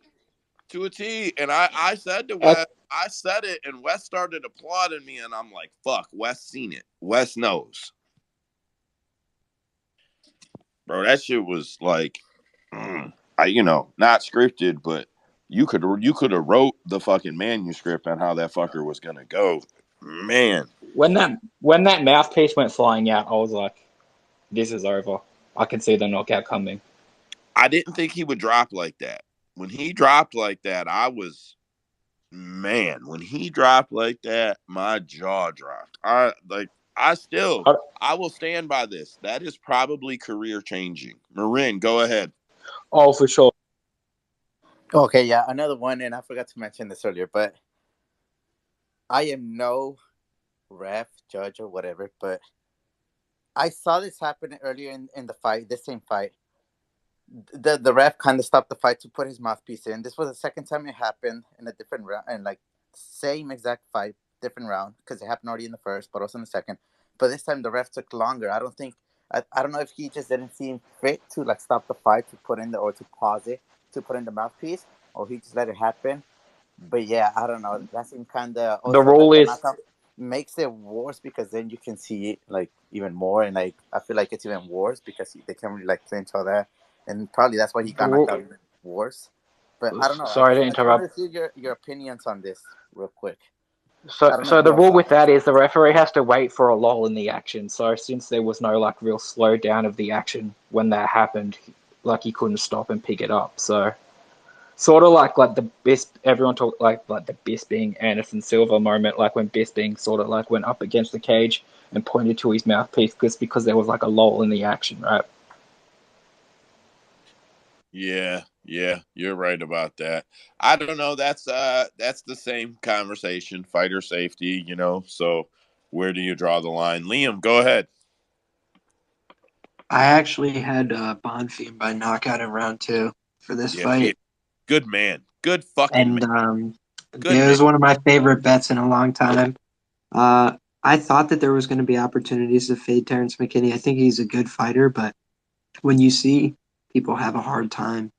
To a T. And I said to Wes, I said it, and Wes started applauding me, and I'm like, fuck, Wes seen it. Wes knows. Bro, that shit was like, not scripted, but you could have wrote the fucking manuscript on how that fucker was gonna go. Man, When that mouthpiece went flying out, I was like, "This is over. I can see the knockout coming." I didn't think he would drop like that. When he dropped like that, when he dropped like that, my jaw dropped. I will stand by this. That is probably career changing. Marin, go ahead. Oh, for sure. Okay, yeah, another one, and I forgot to mention this earlier, but I am no ref, judge, or whatever, but I saw this happen earlier in the fight, this same fight. The ref kind of stopped the fight to put his mouthpiece in. This was the second time it happened in a different round, and like same exact fight, different round, because it happened already in the first, but also in the second. But this time the ref took longer. I don't know if he just didn't seem fit to like stop the fight to put in or to pause it to put in the mouthpiece, or he just let it happen. But yeah, I don't know. That seemed kind of The also rule like the is knockout makes it worse because then you can see it like even more, and like I feel like it's even worse because they can't really like clinch all that, and probably that's why he got knocked out even worse. But I don't know. sorry to I just wanted interrupt. to see your opinions on this real quick. I So, don't know so if you the guys rule saw with it. that is the referee has to wait for a lull in the action. So since there was no like real slowdown of the action when that happened, like he couldn't stop and pick it up. So sort of like the best everyone talked like the best being Anderson Silva moment, like when Bisping sort of like went up against the cage and pointed to his mouthpiece just because there was like a lull in the action, right? Yeah, you're right about that. I don't know. That's the same conversation. Fighter safety, So where do you draw the line? Liam, go ahead. I actually had Bonfim by knockout in round 2 for this Yeah, fight. good man. Good fucking And man. Good it man. was one of my favorite bets in a long time. I thought that there was going to be opportunities to fade Terrence McKinney. I think he's a good fighter, but when you see people have a hard time,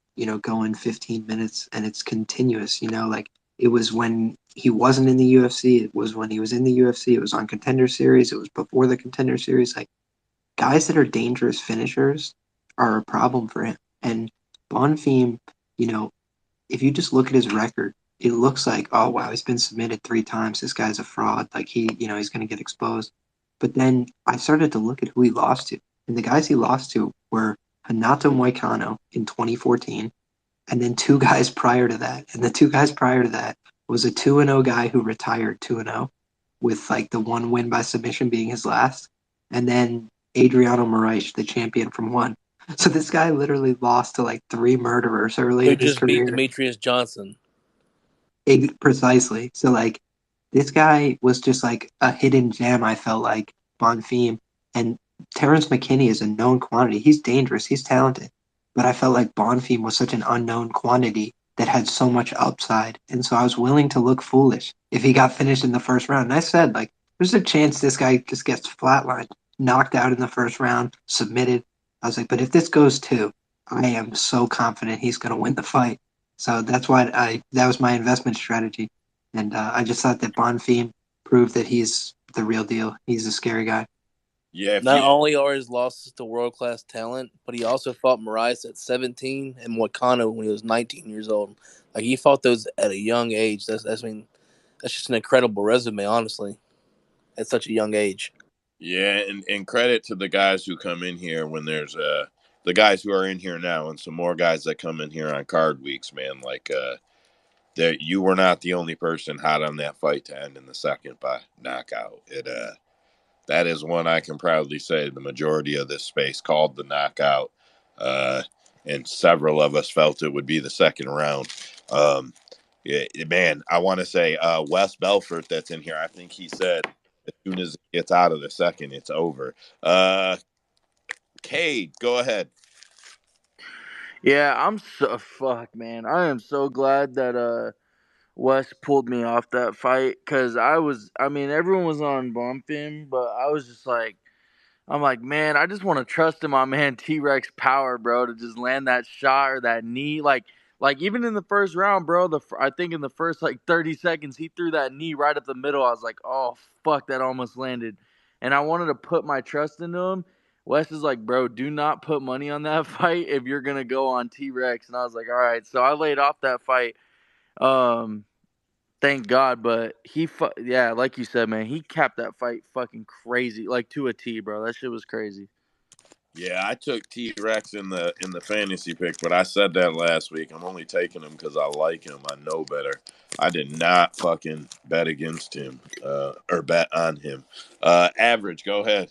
going 15 minutes and it's continuous, like it was when he wasn't in the UFC, it was when he was in the UFC, it was on Contender Series, it was before the Contender Series. Like guys that are dangerous finishers are a problem for him. And Bonfim, if you just look at his record, it looks like, oh wow, he's been submitted 3 times. This guy's a fraud. Like he's going to get exposed. But then I started to look at who he lost to, and the guys he lost to were Hanato Moicano in 2014, and then 2 guys prior to that. And the 2 guys prior to that was a 2-0 guy who retired 2-0, with like the 1 win by submission being his last, and then Adriano Moraes, the champion from 1. So this guy literally lost to like 3 murderers early Who in his just beat career. Demetrius Johnson. Precisely. So like this guy was just like a hidden gem, I felt like, Bonfim. And Terrence McKinney is a known quantity. He's dangerous, he's talented. But I felt like Bonfim was such an unknown quantity that had so much upside. And so I was willing to look foolish if he got finished in the first round. And I said, like, there's a chance this guy just gets flatlined, knocked out in the first round, submitted. I was like, but if this goes 2, I am so confident he's going to win the fight. So that's why that was my investment strategy. And I just thought that Bonfim proved that he's the real deal. He's a scary guy. Yeah. Not only are his losses to world-class talent, but he also fought Moraes at 17 and Moicano when he was 19 years old. Like, he fought those at a young age. That's just an incredible resume, honestly, at such a young age. Yeah, and credit to the guys who come in here when there's the guys who are in here now and some more guys that come in here on card weeks, man. Like that you were not the only person hot on that fight to end in the second by knockout. That is one I can proudly say the majority of this space called the knockout. And several of us felt it would be the second round. Man, I want to say Wes Belfort that's in here, I think he said as soon as it gets out of the second, it's over. Cade, go ahead. Yeah, I'm so fuck, man. I am so glad that Wes pulled me off that fight because everyone was on Bonfim, but I was just like, I'm like, man, I just want to trust in my man T-Rex power, bro, to just land that shot or that knee. Like even in the first round, bro, I think in the first like 30 seconds, he threw that knee right up the middle. I was like, oh, fuck, that almost landed. And I wanted to put my trust into him. Wes is like, bro, do not put money on that fight if you're going to go on T-Rex. And I was like, all right. So I laid off that fight. Thank God, but yeah, like you said, man, he capped that fight fucking crazy, like to a T, bro. That shit was crazy. Yeah, I took T-Rex in the fantasy pick, but I said that last week. I'm only taking him because I like him. I know better. I did not fucking bet against him or bet on him. Average, go ahead.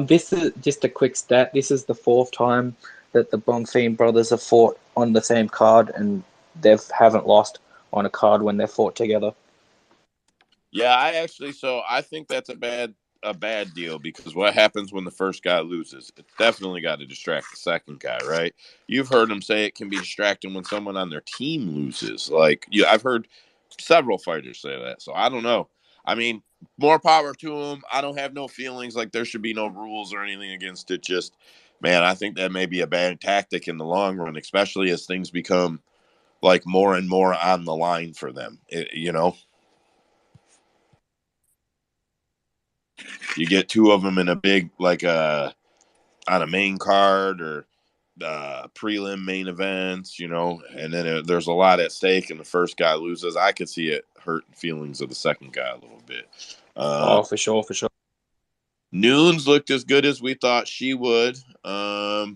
This is just a quick stat. This is the 4th time that the Bonfim brothers have fought on the same card, and they haven't lost on a card when they've fought together. Yeah, I think that's a bad deal because what happens when the first guy loses? It's definitely got to distract the second guy, right? You've heard him say it can be distracting when someone on their team loses. Like, I've heard several fighters say that. So I don't know. I mean, more power to him. I don't have no feelings like there should be no rules or anything against it. Just, man, I think that may be a bad tactic in the long run, especially as things become like more and more on the line for them. You get 2 of them in a big, like on a main card or prelim main events, and then there's a lot at stake and the first guy loses. I could see it hurting feelings of the second guy a little bit. For sure. Nunes looked as good as we thought she would. I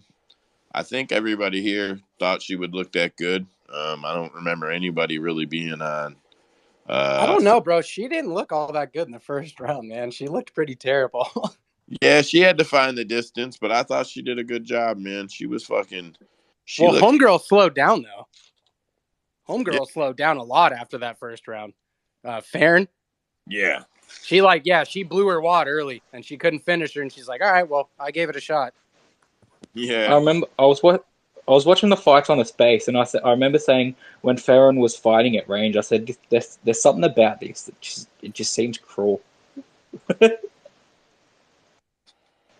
think everybody here thought she would look that good. I don't remember anybody really being on. I don't know, bro. She didn't look all that good in the first round, man. She looked pretty terrible. Yeah, she had to find the distance, but I thought she did a good job, man. She was fucking. Homegirl slowed down though. Homegirl slowed down a lot after that first round. Farron. Yeah. She blew her wad early and she couldn't finish her, and she's like, all right, well, I gave it a shot. Yeah. I remember I was watching the fights on the space, and I remember saying when Farron was fighting at range, I said, "There's something about this that it just seems cruel."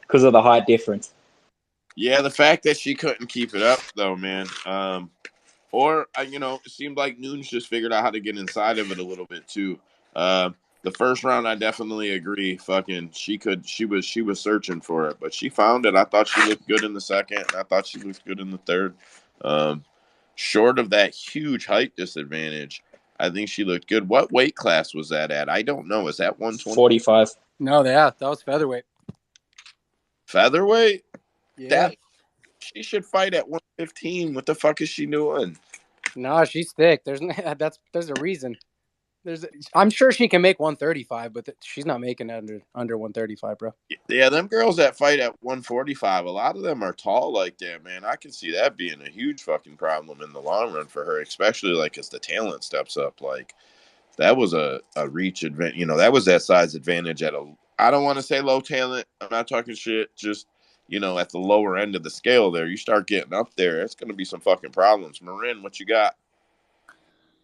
Because of the height difference. Yeah, the fact that she couldn't keep it up, though, man. Or it seemed like Nunes just figured out how to get inside of it a little bit too. Uh, the first round, I definitely agree. Fucking, she was searching for it, but she found it. I thought she looked good in the second, and I thought she looked good in the third. Short of that huge height disadvantage, I think she looked good. What weight class was that at? I don't know. Is that 120? 45. No, that was featherweight. Featherweight? Yeah. She should fight at 115. What the fuck is she doing? No, she's thick. There's a reason. I'm sure she can make 135, but she's not making under 135, bro. Yeah, them girls that fight at 145, a lot of them are tall like that, man. I can see that being a huge fucking problem in the long run for her, especially like as the talent steps up. Like that was a reach advantage. That was that size advantage at I don't want to say low talent. I'm not talking shit. Just at the lower end of the scale there, you start getting up there, it's going to be some fucking problems. Marin, what you got?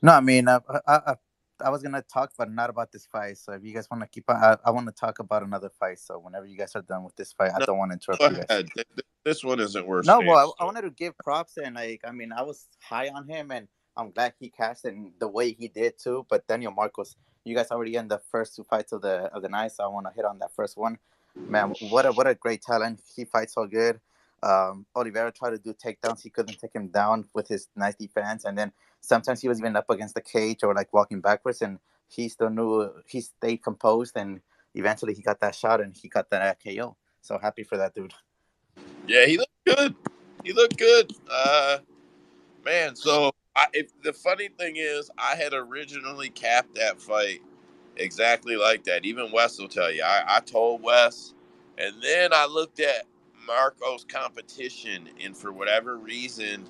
No, I mean, I was gonna talk, but not about this fight. So if you guys want to keep, I want to talk about another fight. So whenever you guys are done with this fight, I No, don't want to go interrupt you guys. ahead. This one isn't worth No, staying. well, I wanted to give props and I mean, I was high on him, and I'm glad he cashed in the way he did too. But Daniel Marcos, you guys already in the first two fights of the night, so I want to hit on that first one. Man, what a great talent! He fights so good. Oliveira tried to do takedowns, he couldn't take him down with his nice defense, and then sometimes he was even up against the cage or like walking backwards, and he still knew he stayed composed, and eventually he got that shot and he got that KO. So happy for that dude. Yeah, he looked good. He looked good. Man, so if the funny thing is, I had originally capped that fight exactly like that. Even Wes will tell you. I told Wes, and then I looked at Marco's competition, and for whatever reason,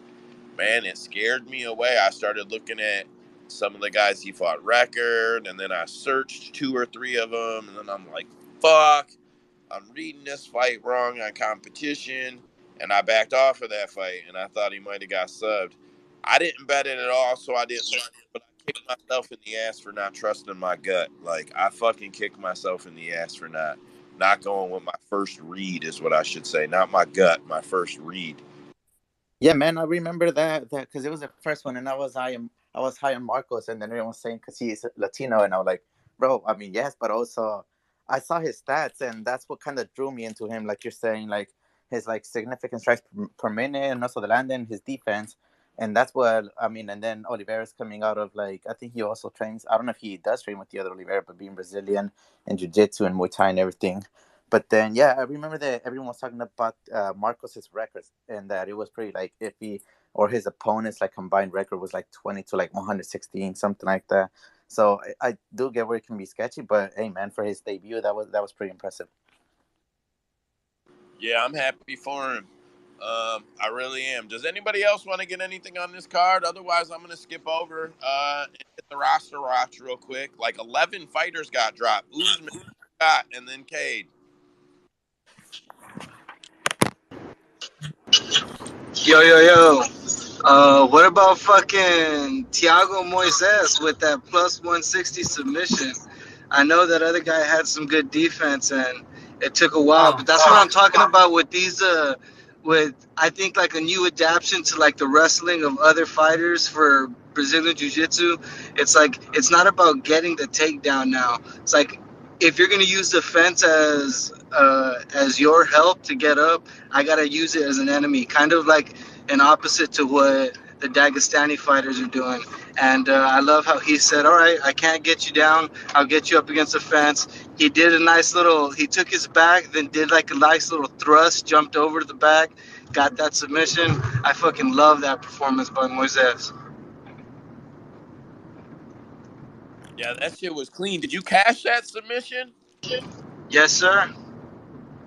man, it scared me away. I started looking at some of the guys he fought record, and then I searched 2 or 3 of them, and then I'm like, fuck, I'm reading this fight wrong on competition, and I backed off of that fight, and I thought he might have got subbed. I didn't bet it at all, so I didn't lose, but I kicked myself in the ass for not trusting my gut. Like, I fucking kicked myself in the ass for not going with my first read is what I should say. Not my gut, my first read. Yeah, man, I remember that because it was the first one, and I was high on Marcos, and then everyone was saying because he's Latino, and I was like, bro, I mean, yes, but also I saw his stats, and that's what kind of drew me into him. Like you're saying, like his like significant strikes per minute, and also the landing, his defense, and that's what I mean. And then Oliveira's coming out of like I think he also trains. I don't know if he does train with the other Oliveira, but being Brazilian and jiu-jitsu and Muay Thai and everything. But then, yeah, I remember that everyone was talking about Marcos's records and that it was pretty like iffy, or his opponent's like combined record was like 20 to like 116, something like that. So I do get where it can be sketchy, but hey, man, for his debut, that was pretty impressive. Yeah, I'm happy for him. I really am. Does anybody else want to get anything on this card? Otherwise, I'm going to skip over and hit the roster watch real quick. Like 11 fighters got dropped. Usman got, and then Cade. Yo. What about fucking Thiago Moises with that plus 160 submission? I know that other guy had some good defense and it took a while, but that's what I'm talking about with these with I think like a new adaptation to like the wrestling of other fighters for Brazilian Jiu-Jitsu. It's like it's not about getting the takedown now. It's like if you're gonna use the fence as your help to get up, I gotta use it as an enemy. Kind of like an opposite to what the Dagestani fighters are doing. And I love how he said, all right, I can't get you down. I'll get you up against the fence. He did a nice little, he took his back, then did like a nice little thrust, jumped over the back, got that submission. I fucking love that performance by Moises. Yeah, that shit was clean. Did you cash that submission? Yes, sir.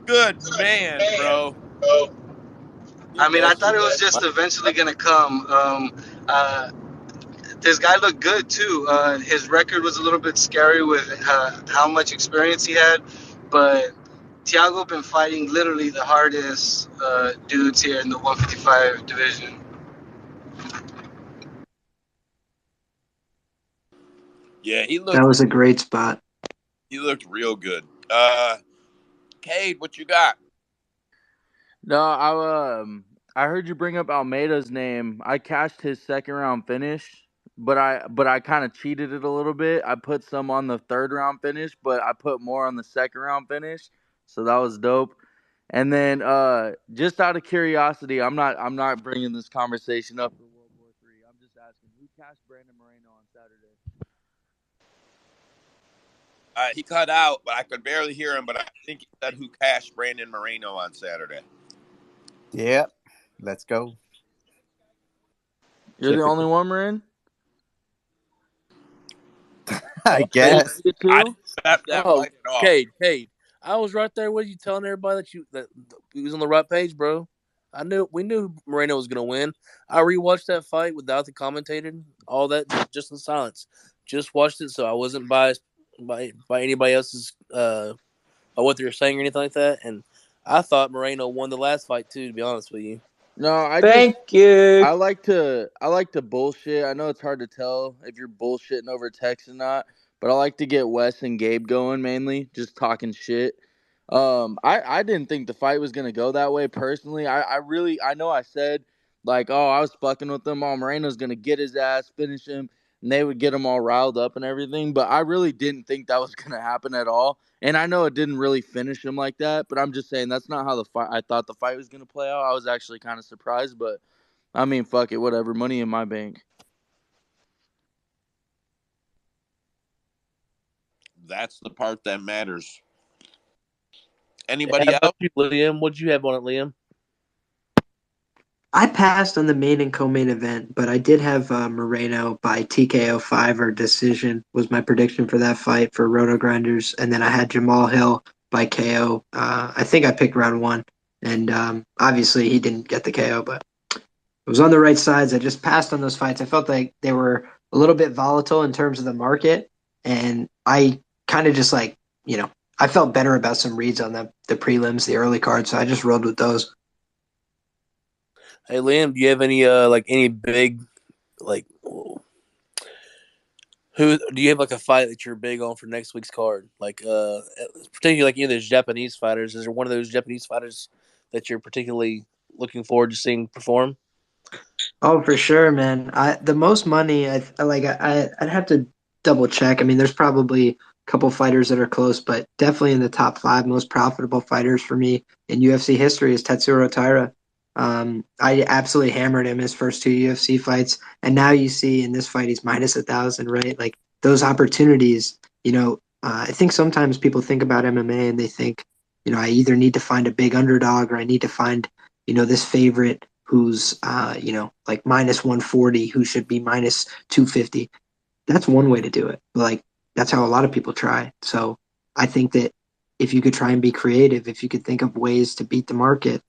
Good man, bro. I mean, I thought it was just eventually going to come. This guy looked good too. His record was a little bit scary with how much experience he had, but Thiago been fighting literally the hardest dudes here in the 155 division. Yeah, he looked. That was a great spot. He looked real good. Cade, what you got? No, I heard you bring up Almeida's name. I cashed his second round finish, but I kind of cheated it a little bit. I put some on the third round finish, but I put more on the second round finish, so that was dope. And then just out of curiosity, I'm not bringing this conversation up for World War III. I'm just asking who cashed Brandon Moreno on Saturday. He cut out, but I could barely hear him. But I think he said who cashed Brandon Moreno on Saturday. Yep. Let's go. You're the only one, Marin? I guess. I didn't bet that Oh, fight at all. Cade, I was right there with you, telling everybody that he was on the right page, bro. We knew Moreno was gonna win. I rewatched that fight without the commentator, all that, just in silence. Just watched it, so I wasn't biased by anybody else's by what they were saying or anything like that. And I thought Moreno won the last fight too, to be honest with you. No, Thank you. I like to bullshit. I know it's hard to tell if you're bullshitting over text or not, but I like to get Wes and Gabe going mainly, just talking shit. I didn't think the fight was gonna go that way personally. I know I said like, oh, I was fucking with them. Oh, Moreno's gonna get his ass, finish him, and they would get him all riled up and everything. But I really didn't think that was gonna happen at all. And I know it didn't really finish him like that, but I'm just saying that's not how the fight. I thought the fight was gonna play out. I was actually kind of surprised, but I mean, fuck it, whatever. Money in my bank. That's the part that matters. How Anybody else? about you, Liam? What'd you have on it, Liam? I passed on the main and co-main event, but I did have Moreno by TKO 5 or decision was my prediction for that fight for Roto Grinders, and then I had Jamal Hill by KO. I think I picked round 1, and obviously he didn't get the KO, but it was on the right sides. I just passed on those fights. I felt like they were a little bit volatile in terms of the market, and I kind of just I felt better about some reads on the prelims, the early cards, so I just rolled with those. Hey, Liam, do you have any big who do you have a fight that you're big on for next week's card? Particularly there's Japanese fighters. Is there one of those Japanese fighters that you're particularly looking forward to seeing perform? Oh, for sure, man. The most money I'd have to double check. I mean, there's probably a couple fighters that are close, but definitely in the top 5 most profitable fighters for me in UFC history is Tetsuro Taira. I absolutely hammered him his first 2 UFC fights, and now you see in this fight he's minus 1,000, right? Like those opportunities, I think sometimes people think about MMA and they think, I either need to find a big underdog or I need to find, this favorite who's like minus 140 who should be minus 250. That's one way to do it. Like that's how a lot of people try. So I think that if you could try and be creative, if you could think of ways to beat the market,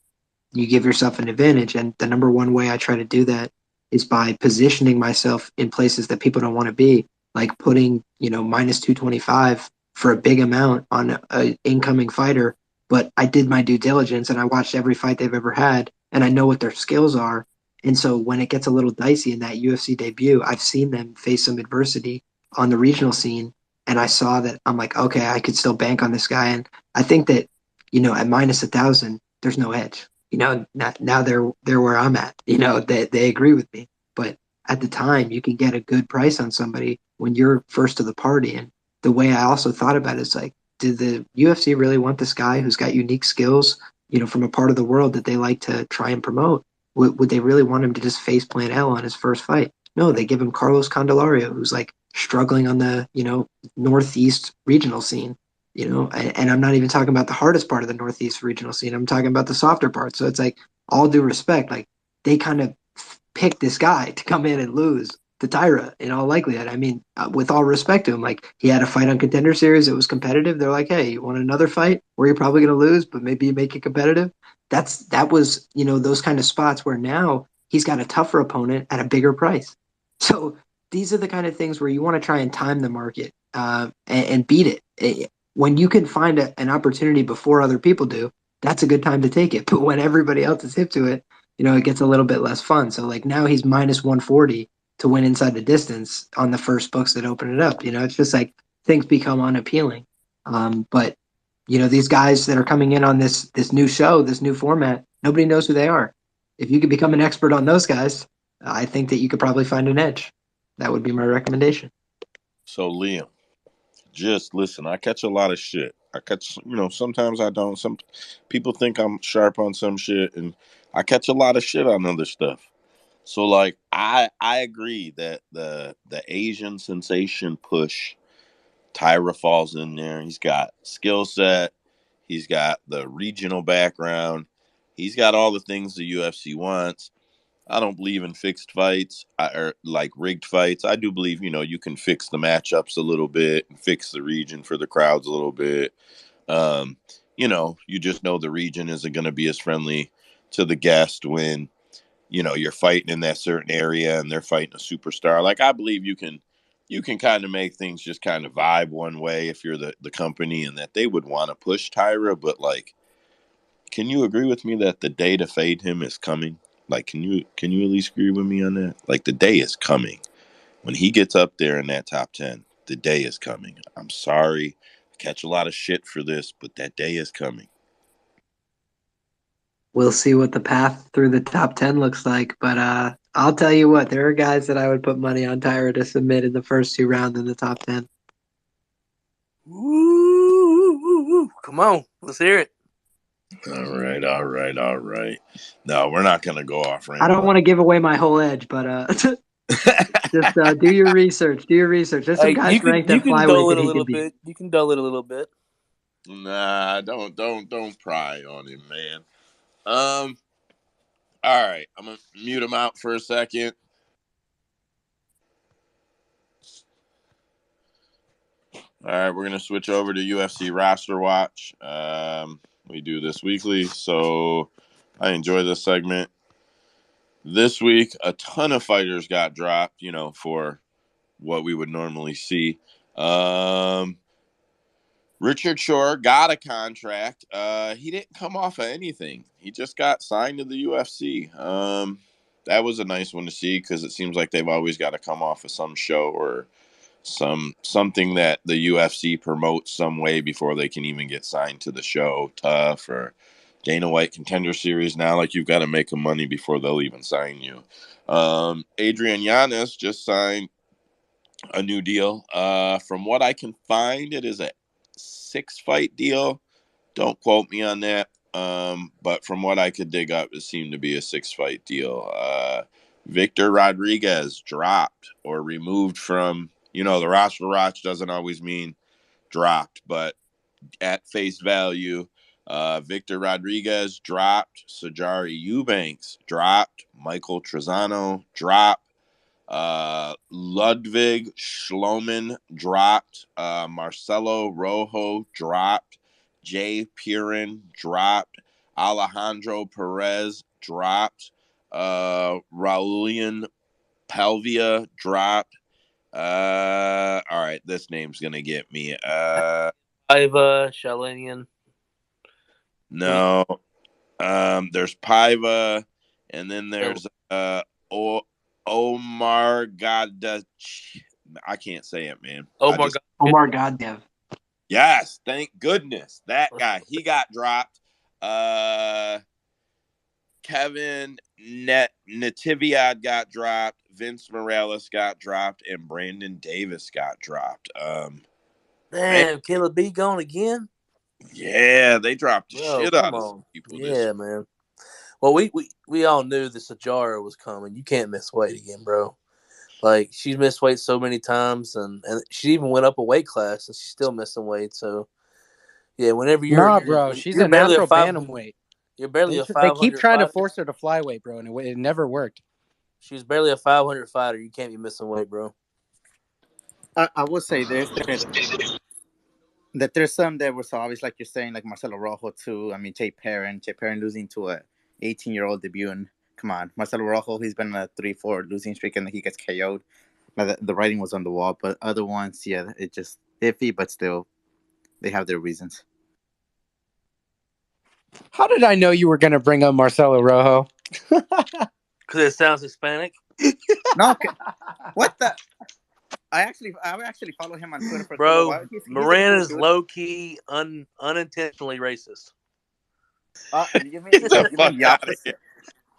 you give yourself an advantage. And the number one way I try to do that is by positioning myself in places that people don't want to be, like putting, minus 225 for a big amount on an incoming fighter. But I did my due diligence and I watched every fight they've ever had and I know what their skills are. And so when it gets a little dicey in that UFC debut, I've seen them face some adversity on the regional scene. And I saw that I'm like, okay, I could still bank on this guy. And I think that, at minus 1,000, there's no edge. Now they're where I'm at. They agree with me. But at the time, you can get a good price on somebody when you're first to the party. And the way I also thought about it is like, did the UFC really want this guy who's got unique skills, from a part of the world that they like to try and promote? Would they really want him to just face plant hell on his first fight? No, they give him Carlos Candelario, who's like struggling on the, Northeast regional scene. And I'm not even talking about the hardest part of the Northeast regional scene. I'm talking about the softer part. So it's like, all due respect, like they kind of picked this guy to come in and lose to Tyra in all likelihood. I mean, with all respect to him, like he had a fight on Contender Series. It was competitive. They're like, hey, you want another fight where you're probably going to lose, but maybe you make it competitive? That was, those kind of spots where now he's got a tougher opponent at a bigger price. So these are the kind of things where you want to try and time the market and beat it. When you can find an opportunity before other people do, that's a good time to take it. But when everybody else is hip to it, it gets a little bit less fun. So like now he's minus 140 to win inside the distance on the first books that open it up. It's just like things become unappealing. But These guys that are coming in on this new show, this new format, nobody knows who they are. If you could become an expert on those guys, I think that you could probably find an edge. That would be my recommendation. So Liam, just listen. I catch a lot of shit. I catch, sometimes I don't. Some people think I'm sharp on some shit, and I catch a lot of shit on other stuff. So like, I agree that the Asian sensation push, Tyra falls in there. He's got skill set. He's got the regional background. He's got all the things the UFC wants. I don't believe in fixed fights or like rigged fights. I do believe, you can fix the matchups a little bit and fix the region for the crowds a little bit. Um, you just know the region isn't going to be as friendly to the guest when, you're fighting in that certain area and they're fighting a superstar. Like, I believe you can kind of make things just kind of vibe one way if you're the company, and that they would want to push Tyra. But like, can you agree with me that the day to fade him is coming? Like, can you at least agree with me on that? Like, the day is coming. When he gets up there in that top 10, the day is coming. I'm sorry. I catch a lot of shit for this, but that day is coming. We'll see what the path through the top 10 looks like. But I'll tell you what, there are guys that I would put money on Tyra to submit in the first 2 rounds in the top 10. Ooh, come on. Let's hear it. All right. No, we're not going to go off I don't want to give away my whole edge, but just do your research. There's some guys ranked at flyweight that he could beat. You can dull it a little bit. Nah, don't pry on him, man. All right, I'm gonna mute him out for a second. All right, we're gonna switch over to UFC Roster Watch. We do this weekly, so I enjoy this segment. This week, a ton of fighters got dropped, for what we would normally see. Richard Shore got a contract. He didn't come off of anything. He just got signed to the UFC. That was a nice one to see because it seems like they've always got to come off of some show or something that the UFC promotes some way before they can even get signed to the show. Tough or Dana White Contender Series. Now, like, you've got to make them money before they'll even sign you. Adrian Yanez just signed a new deal. From what I can find, it is a 6-fight deal. Don't quote me on that. But from what I could dig up, it seemed to be a 6-fight deal. Victor Rodriguez dropped or removed from, the roster watch doesn't always mean dropped, but at face value, Victor Rodriguez dropped, Sajari Eubanks dropped, Michael Trezano dropped, Ludwig Schloman dropped, Marcelo Rojo dropped, Jay Pirin dropped, Alejandro Perez dropped, Raulian Palvia dropped. All right, this name's gonna get me. Iva Shalanian. No. There's Paiva, and then there's Omar Gadach. I can't say it, man. Omar Goddev. Yes, thank goodness. That guy, he got dropped. Kevin Natividad got dropped. Vince Morales got dropped, and Brandon Davis got dropped. Damn, Caleb B gone again? Yeah, they dropped the shit out of some people. Yeah, man. Well, we all knew the Sajara was coming. You can't miss weight again, bro. Like, she's missed weight so many times, and she even went up a weight class, and she's still missing weight. So, yeah, whenever you're bro, she's you're a barely natural a 500, bantamweight. you're barely a 500. They keep trying to fighter. force her to flyweight, bro, and it never worked. She's barely a 500 fighter. You can't be missing weight, bro. I would say this that there's some that were so obvious, like you're saying, like Marcelo Rojo too. I mean, Jay Perrin losing to a 18-year-old debut. And come on, Marcelo Rojo, he's been on a 3-4 losing streak, and he gets KO'd. The writing was on the wall, but other ones, yeah, it just iffy, but still, they have their reasons. How did I know you were going to bring up Marcelo Rojo? Because it sounds Hispanic. No, what the? I actually follow him on Twitter for a Bro, while. He's a Moran cool is dude. low key, unintentionally racist. You mean Get the fuck the out of opposite?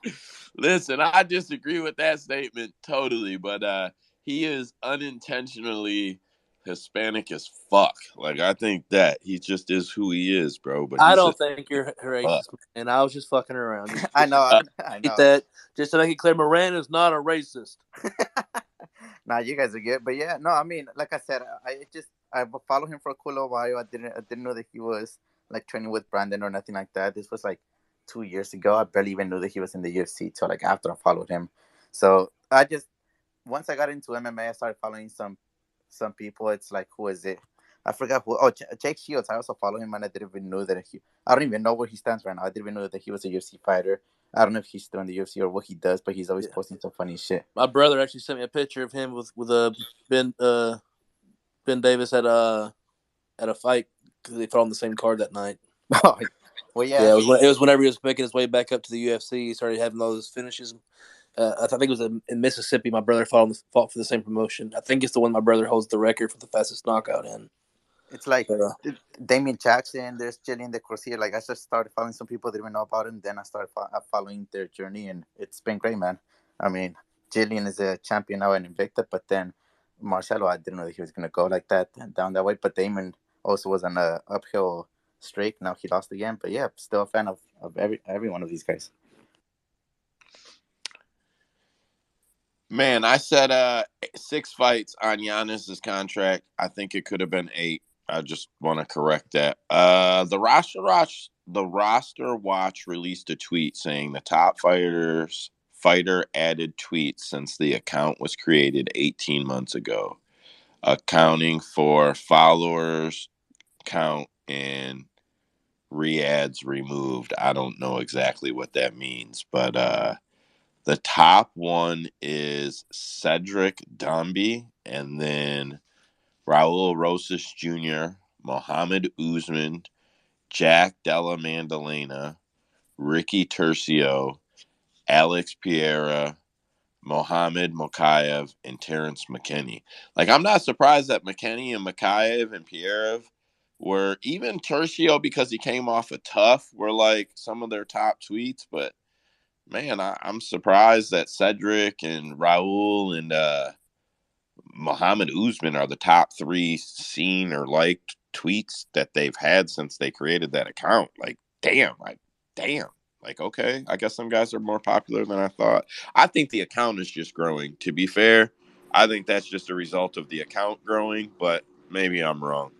here. Listen, I disagree with that statement totally, but he is unintentionally Hispanic as fuck. Like, I think that he just is who he is, bro. But I he's don't just think you're fuck. racist, and I was just fucking around. Just, I just know, to I get know. that, just to make it clear, Moran is not a racist. Nah, you guys are good, but yeah, no, I mean, like I said, I followed him for a cool while. I didn't know that he was like training with Brandon or nothing like that. This was like 2 years ago. I barely even knew that he was in the UFC till like after I followed him. So once I got into MMA, I started following some people. It's like, who is it? I forgot who. Oh, Jake Shields. I also follow him, and I didn't even know that I don't even know where he stands right now. I didn't even know that he was a UFC fighter. I don't know if he's still in the UFC or what he does, but he's always posting some funny shit. My brother actually sent me a picture of him with Ben Davis at a fight because they fought on the same card that night. Well, yeah. Yeah, it was whenever he was making his way back up to the UFC. He started having all those finishes. I think it was in Mississippi. My brother fought for the same promotion. I think it's the one my brother holds the record for the fastest knockout in. It's like Damian Jackson. There's Jillian De Corsia. Like, I just started following some people that didn't even know about him. Then I started following their journey, and it's been great, man. I mean, Jillian is a champion now in Invicta, but then Marcelo, I didn't know that he was gonna go like that down that way. But Damon also was on a uphill streak. Now he lost again, but yeah, still a fan of every one of these guys. Man, I said 6 fights on Giannis's contract. I think it could have been 8. I just want to correct that. The Roster Watch released a tweet saying the top fighter added tweets since the account was created 18 months ago, accounting for followers count and re-ads removed. I don't know exactly what that means, but the top one is Cedric Dombey, and then Raul Rosas Jr., Mohammed Usman, Jack Della Maddalena, Ricky Tercio, Alex Pereira, Mohammed Mokaev, and Terrence McKinney. Like, I'm not surprised that McKinney and Mokaev and Pereira were, even Tercio, because he came off a tough, were like some of their top tweets, but man, I'm surprised that Cedric and Raul and Mohammed Usman are the top 3 seen or liked tweets that they've had since they created that account. Like, damn. Like, okay, I guess some guys are more popular than I thought. I think the account is just growing. To be fair, I think that's just a result of the account growing, but maybe I'm wrong.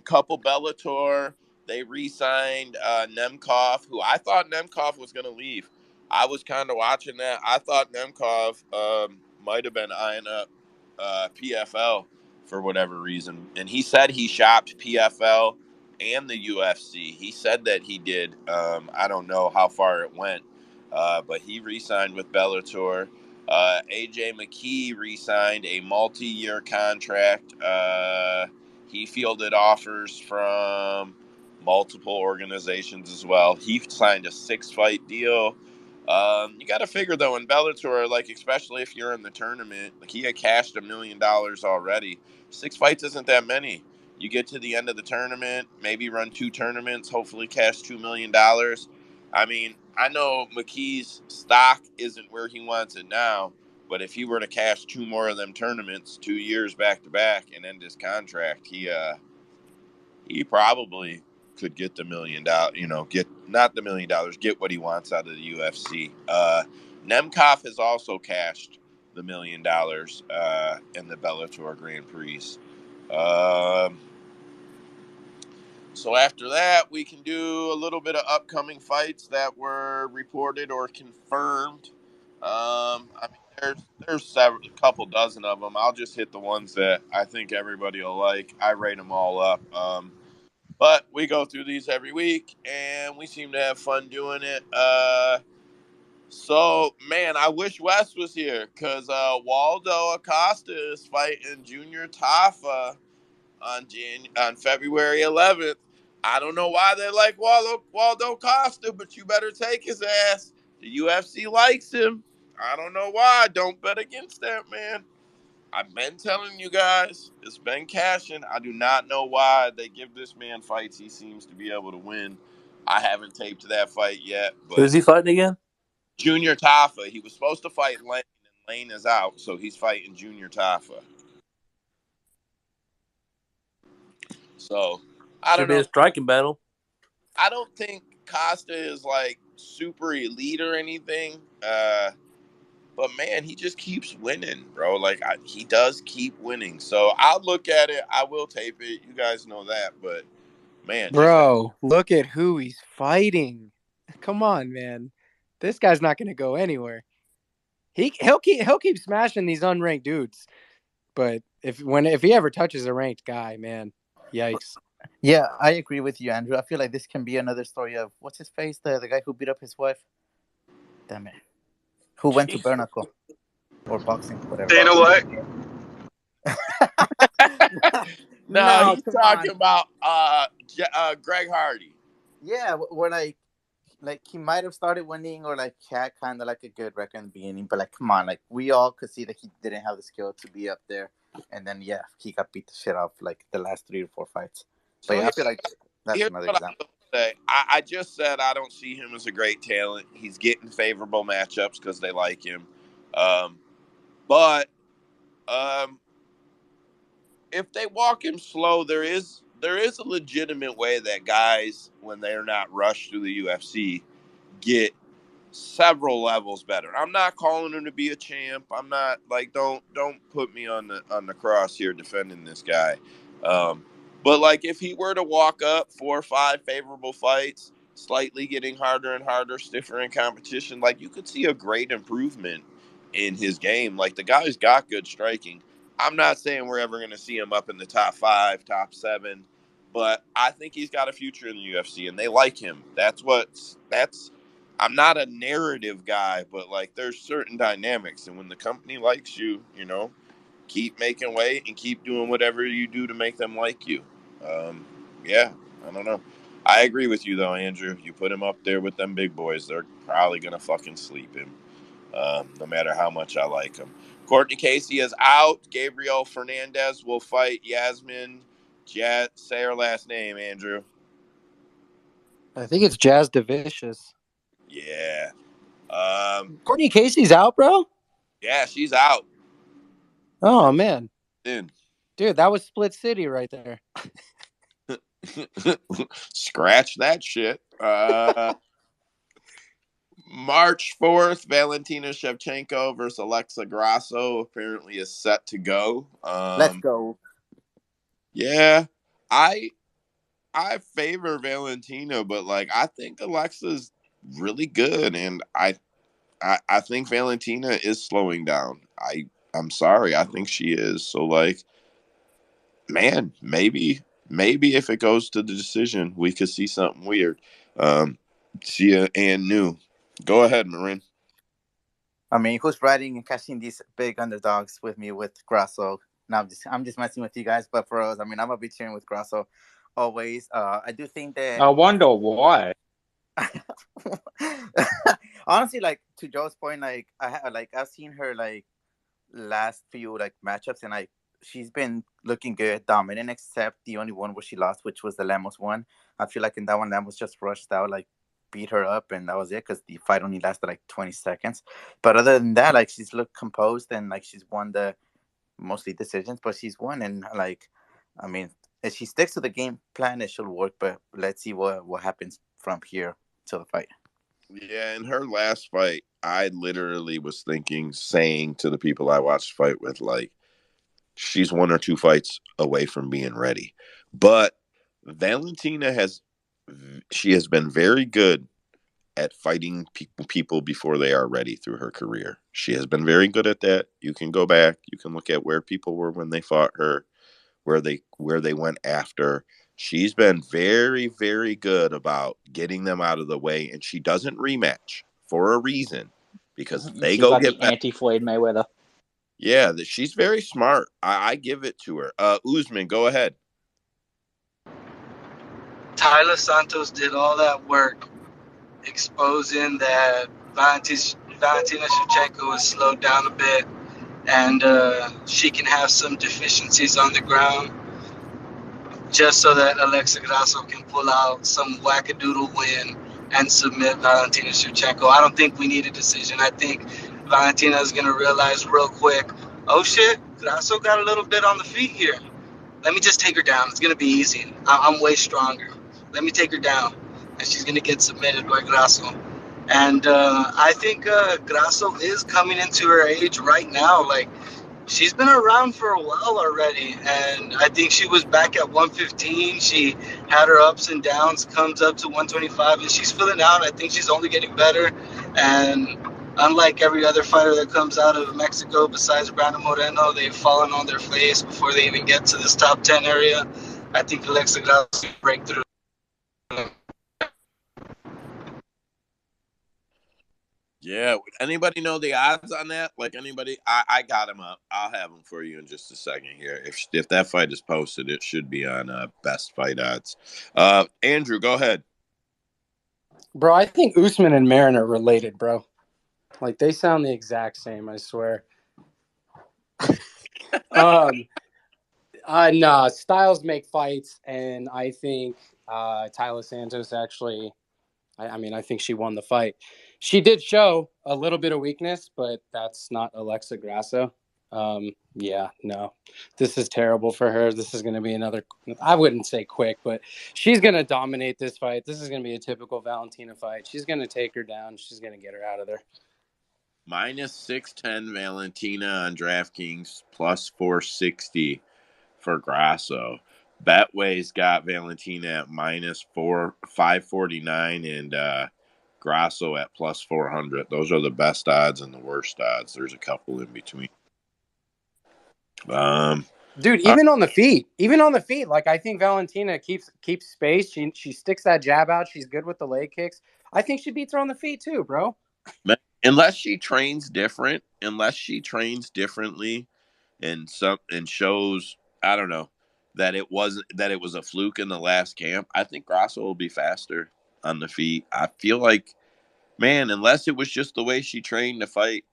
Couple Bellator. They re-signed Nemkov, who I thought Nemkov was going to leave. I was kind of watching that. I thought Nemkov might have been eyeing up PFL for whatever reason. And he said he shopped PFL and the UFC. He said that he did. I don't know how far it went, but he re-signed with Bellator. AJ McKee re-signed a multi-year contract. He fielded offers from multiple organizations as well. He signed a 6-fight deal. You got to figure, though, in Bellator, like, especially if you're in the tournament, like, he had cashed $1 million already. 6 fights isn't that many. You get to the end of the tournament, maybe run 2 tournaments, hopefully cash $2 million. I mean, I know McKee's stock isn't where he wants it now, but if he were to cash 2 more of them tournaments, 2 years back to back, and end his contract, he probably could get the $1 million. Get not the $1 million, get what he wants out of the UFC. Nemkov has also cashed the $1 million in the Bellator Grand Prix. So after that, we can do a little bit of upcoming fights that were reported or confirmed. I mean, there's a couple dozen of them. I'll just hit the ones that I think everybody will like. I rate them all up. But we go through these every week, and we seem to have fun doing it. So, man, I wish Wes was here because Waldo Acosta is fighting Junior Tafa on February 11th. I don't know why they like Waldo Costa, but you better take his ass. The UFC likes him. I don't know why. Don't bet against that, man. I've been telling you guys, it's been cashing. I do not know why they give this man fights he seems to be able to win. I haven't taped that fight yet, Who's but he fighting again? Junior Tafa, he was supposed to fight Lane, and Lane is out, so he's fighting Junior Tafa. So, I Should don't be know. a striking battle. I don't think Costa is like super elite or anything. But man, he just keeps winning, bro. Like he does keep winning. So I'll look at it. I will tape it. You guys know that. But man, just Bro, look at who he's fighting. Come on, man. This guy's not going to go anywhere. He'll keep smashing these unranked dudes. But if he ever touches a ranked guy, man, yikes. Yeah, I agree with you, Andrew. I feel like this can be another story of what's his face, the guy who beat up his wife. Damn it, who went to Bernacle or boxing, whatever. Dana White. no, No, he's come talking on. about Greg Hardy. Yeah, where like he might have started winning or like had kind of like a good record in the beginning, but like come on, like we all could see that he didn't have the skill to be up there, and then yeah, he got beat the shit off like the last 3 or 4 fights. But So yeah, I feel like that's here's another what I example. will say. I just said I don't see him as a great talent. He's getting favorable matchups because they like him. But if they walk him slow, there is a legitimate way that guys, when they're not rushed through the UFC, get several levels better. I'm not calling him to be a champ. I'm not like don't put me on the cross here defending this guy. But like if he were to walk up 4 or 5 favorable fights, slightly getting harder and harder, stiffer in competition, like you could see a great improvement in his game. Like the guy's got good striking. I'm not saying we're ever going to see him up in the top 5, top 7, but I think he's got a future in the UFC and they like him. That's I'm not a narrative guy, but like there's certain dynamics, and when the company likes you, keep making weight and keep doing whatever you do to make them like you. Yeah, I don't know. I agree with you though, Andrew. You put him up there with them big boys, they're probably gonna fucking sleep him, no matter how much I like him. Courtney Casey is out. Gabriel Fernandez will fight Yasmin. Say her last name, Andrew. I think it's Jazz Devicious. Yeah. Courtney Casey's out, bro? Yeah, she's out. Oh, man. Dude, that was Split City right there. Scratch that shit. March 4th, Valentina Shevchenko versus Alexa Grasso apparently is set to go. Let's go. Yeah, I favor Valentina, but like I think Alexa's really good, and I think Valentina is slowing down. I'm sorry, I think she is. So like, man, maybe if it goes to the decision, we could see something weird. See and new. Go ahead, Marin. I mean, who's riding and catching these big underdogs with me with Grasso? Now I'm just messing with you guys, but for us, I mean, I'm gonna be cheering with Grasso always. I do think that I wonder why. honestly, like to Joe's point, like I've seen her like last few like matchups, and she's been looking good, dominant, except the only one where she lost, which was the Lemos one. I feel like in that one, Lemos just rushed out, like beat her up, and that was it because the fight only lasted like 20 seconds. But other than that, like she's looked composed and like she's won the mostly decisions, but she's won, and like I mean, if she sticks to the game plan, it should work. But let's see what happens from here to the fight. Yeah, in her last fight, I literally was saying to the people I watched fight with, like, she's 1 or 2 fights away from being ready. But Valentina has been very good at fighting people before they are ready through her career. She has been very good at that. You can go back, you can look at where people were when they fought her, where they went after. She's been very, very good about getting them out of the way, and she doesn't rematch for a reason because if they She's go like get the back, anti-Floyd Mayweather. yeah, she's very smart. I give it to her. Usman, go ahead. Tyler Santos did all that work exposing that Valentina Shevchenko is slowed down a bit and she can have some deficiencies on the ground just so that Alexa Grasso can pull out some wackadoodle win and submit Valentina Shevchenko. I don't think we need a decision. I think Valentina is going to realize real quick, oh shit, Grasso got a little bit on the feet here. Let me just take her down. It's going to be easy. I'm way stronger. Let me take her down. And she's going to get submitted by Grasso. And I think Grasso is coming into her age right now. Like, she's been around for a while already. And I think she was back at 115. She had her ups and downs, comes up to 125, and she's filling out. I think she's only getting better. And unlike every other fighter that comes out of Mexico besides Brandon Moreno, they've fallen on their face before they even get to this top 10 area. I think Alexa Grasso can break through. Yeah. Would anybody know the odds on that? Like anybody? I got them up. I'll have them for you in just a second here. If that fight is posted, it should be on Best Fight Odds. Andrew, go ahead. Bro, I think Usman and Marin are related, bro. Like, they sound the exact same, I swear. Nah, styles make fights, and I think Tyler Santos actually, I think she won the fight. She did show a little bit of weakness, but that's not Alexa Grasso. Yeah, no, this is terrible for her. This is going to be another, I wouldn't say quick, but she's going to dominate this fight. This is going to be a typical Valentina fight. She's going to take her down. She's going to get her out of there. Minus 610 Valentina on DraftKings, plus 460 for Grasso. Betway's got Valentina at minus 549 and Grasso at plus 400. Those are the best odds and the worst odds. There's a couple in between. Dude, even on the feet, like, I think Valentina keeps space. She sticks that jab out. She's good with the leg kicks. I think she beats her on the feet too, bro. Unless she trains differently and shows, I don't know, that it was a fluke in the last camp, I think Grasso will be faster on the feet. I feel like, man, unless it was just the way she trained to fight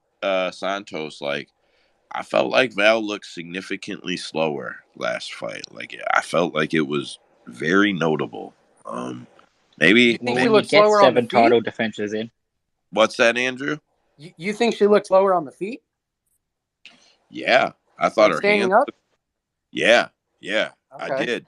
Santos, like, I felt like Val looked significantly slower last fight. Like, I felt like it was very notable. Maybe You think she when you looks get slower on the 7 feet? title defenses in. What's that, Andrew? You think she looks slower on the feet? Yeah, I thought Like her standing hands. up? Yeah, Okay. I did.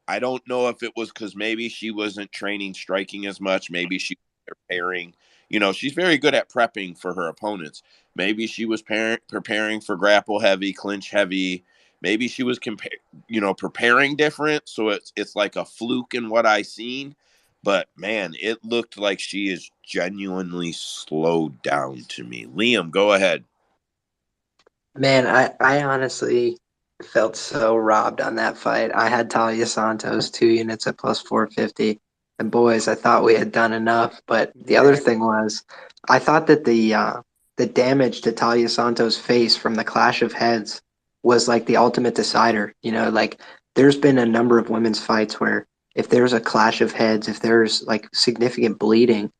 I don't know if it was because maybe she wasn't training striking as much. Maybe she was preparing. You know, she's very good at prepping for her opponents. Maybe she was preparing for grapple heavy, clinch heavy. Maybe she was preparing different. So it's like a fluke in what I seen. But man, it looked like she is genuinely slowed down to me. Liam, go ahead. Man, I honestly felt so robbed on that fight. I had Talia Santos 2 units at plus 450. And boys, I thought we had done enough. But the other thing was, I thought that the damage to Talia Santos' face from the clash of heads was like the ultimate decider. You know, like, there's been a number of women's fights where if there's a clash of heads, if there's like significant bleeding,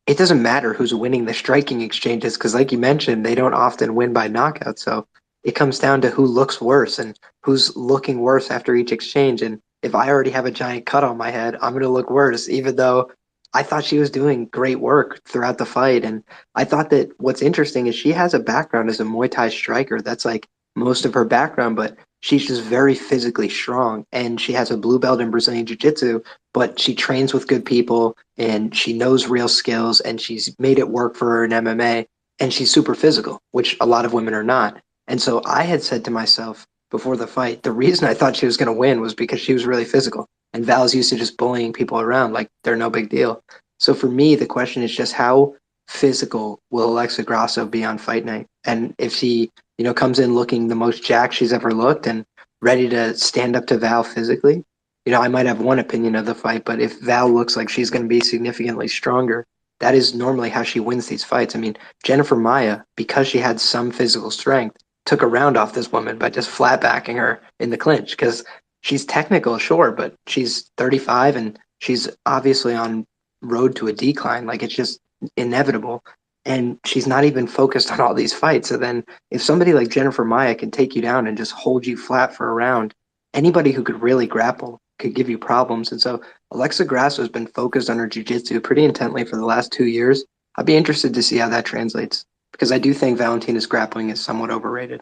it doesn't matter who's winning the striking exchanges because, like you mentioned, they don't often win by knockout. So it comes down to who looks worse and who's looking worse after each exchange. And if I already have a giant cut on my head, I'm going to look worse, even though I thought she was doing great work throughout the fight. And I thought that what's interesting is she has a background as a Muay Thai striker. That's like most of her background, but she's just very physically strong. And she has a blue belt in Brazilian Jiu Jitsu, but she trains with good people and she knows real skills and she's made it work for her in MMA. And she's super physical, which a lot of women are not. And so I had said to myself before the fight, the reason I thought she was going to win was because she was really physical. And Val's used to just bullying people around like they're no big deal. So for me, the question is just how physical will Alexa Grasso be on fight night? And if she, comes in looking the most jacked she's ever looked and ready to stand up to Val physically, I might have one opinion of the fight, but if Val looks like she's going to be significantly stronger, that is normally how she wins these fights. I mean, Jennifer Maia, because she had some physical strength, took a round off this woman by just flat backing her in the clinch because she's technical, sure, but she's 35 and she's obviously on road to a decline. Like, it's just inevitable. And she's not even focused on all these fights. So then if somebody like Jennifer Maia can take you down and just hold you flat for a round, anybody who could really grapple could give you problems. And so Alexa Grasso has been focused on her jiu-jitsu pretty intently for the last 2 years. I'd be interested to see how that translates because I do think Valentina's grappling is somewhat overrated.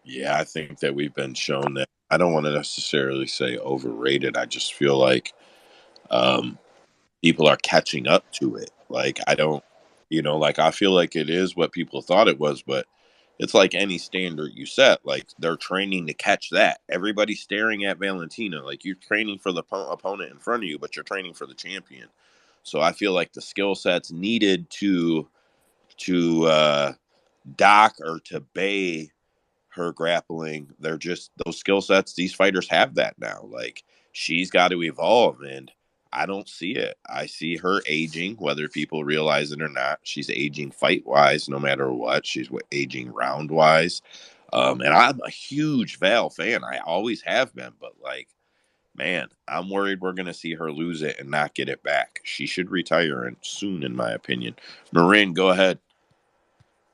Yeah, I think that we've been shown that. I don't want to necessarily say overrated. I just feel like people are catching up to it. Like, I don't, like, I feel like it is what people thought it was, but it's like any standard you set. Like, they're training to catch that. Everybody's staring at Valentina. Like, you're training for the opponent in front of you, but you're training for the champion. So I feel like the skill sets needed to dock or to bay her grappling, they're just those skill sets. These fighters have that now. Like, she's got to evolve, and I don't see it. I see her aging, whether people realize it or not. She's aging fight wise, no matter what. She's aging round wise. And I'm a huge Val fan. I always have been, but like, man, I'm worried we're going to see her lose it and not get it back. She should retire soon, in my opinion. Marin, go ahead.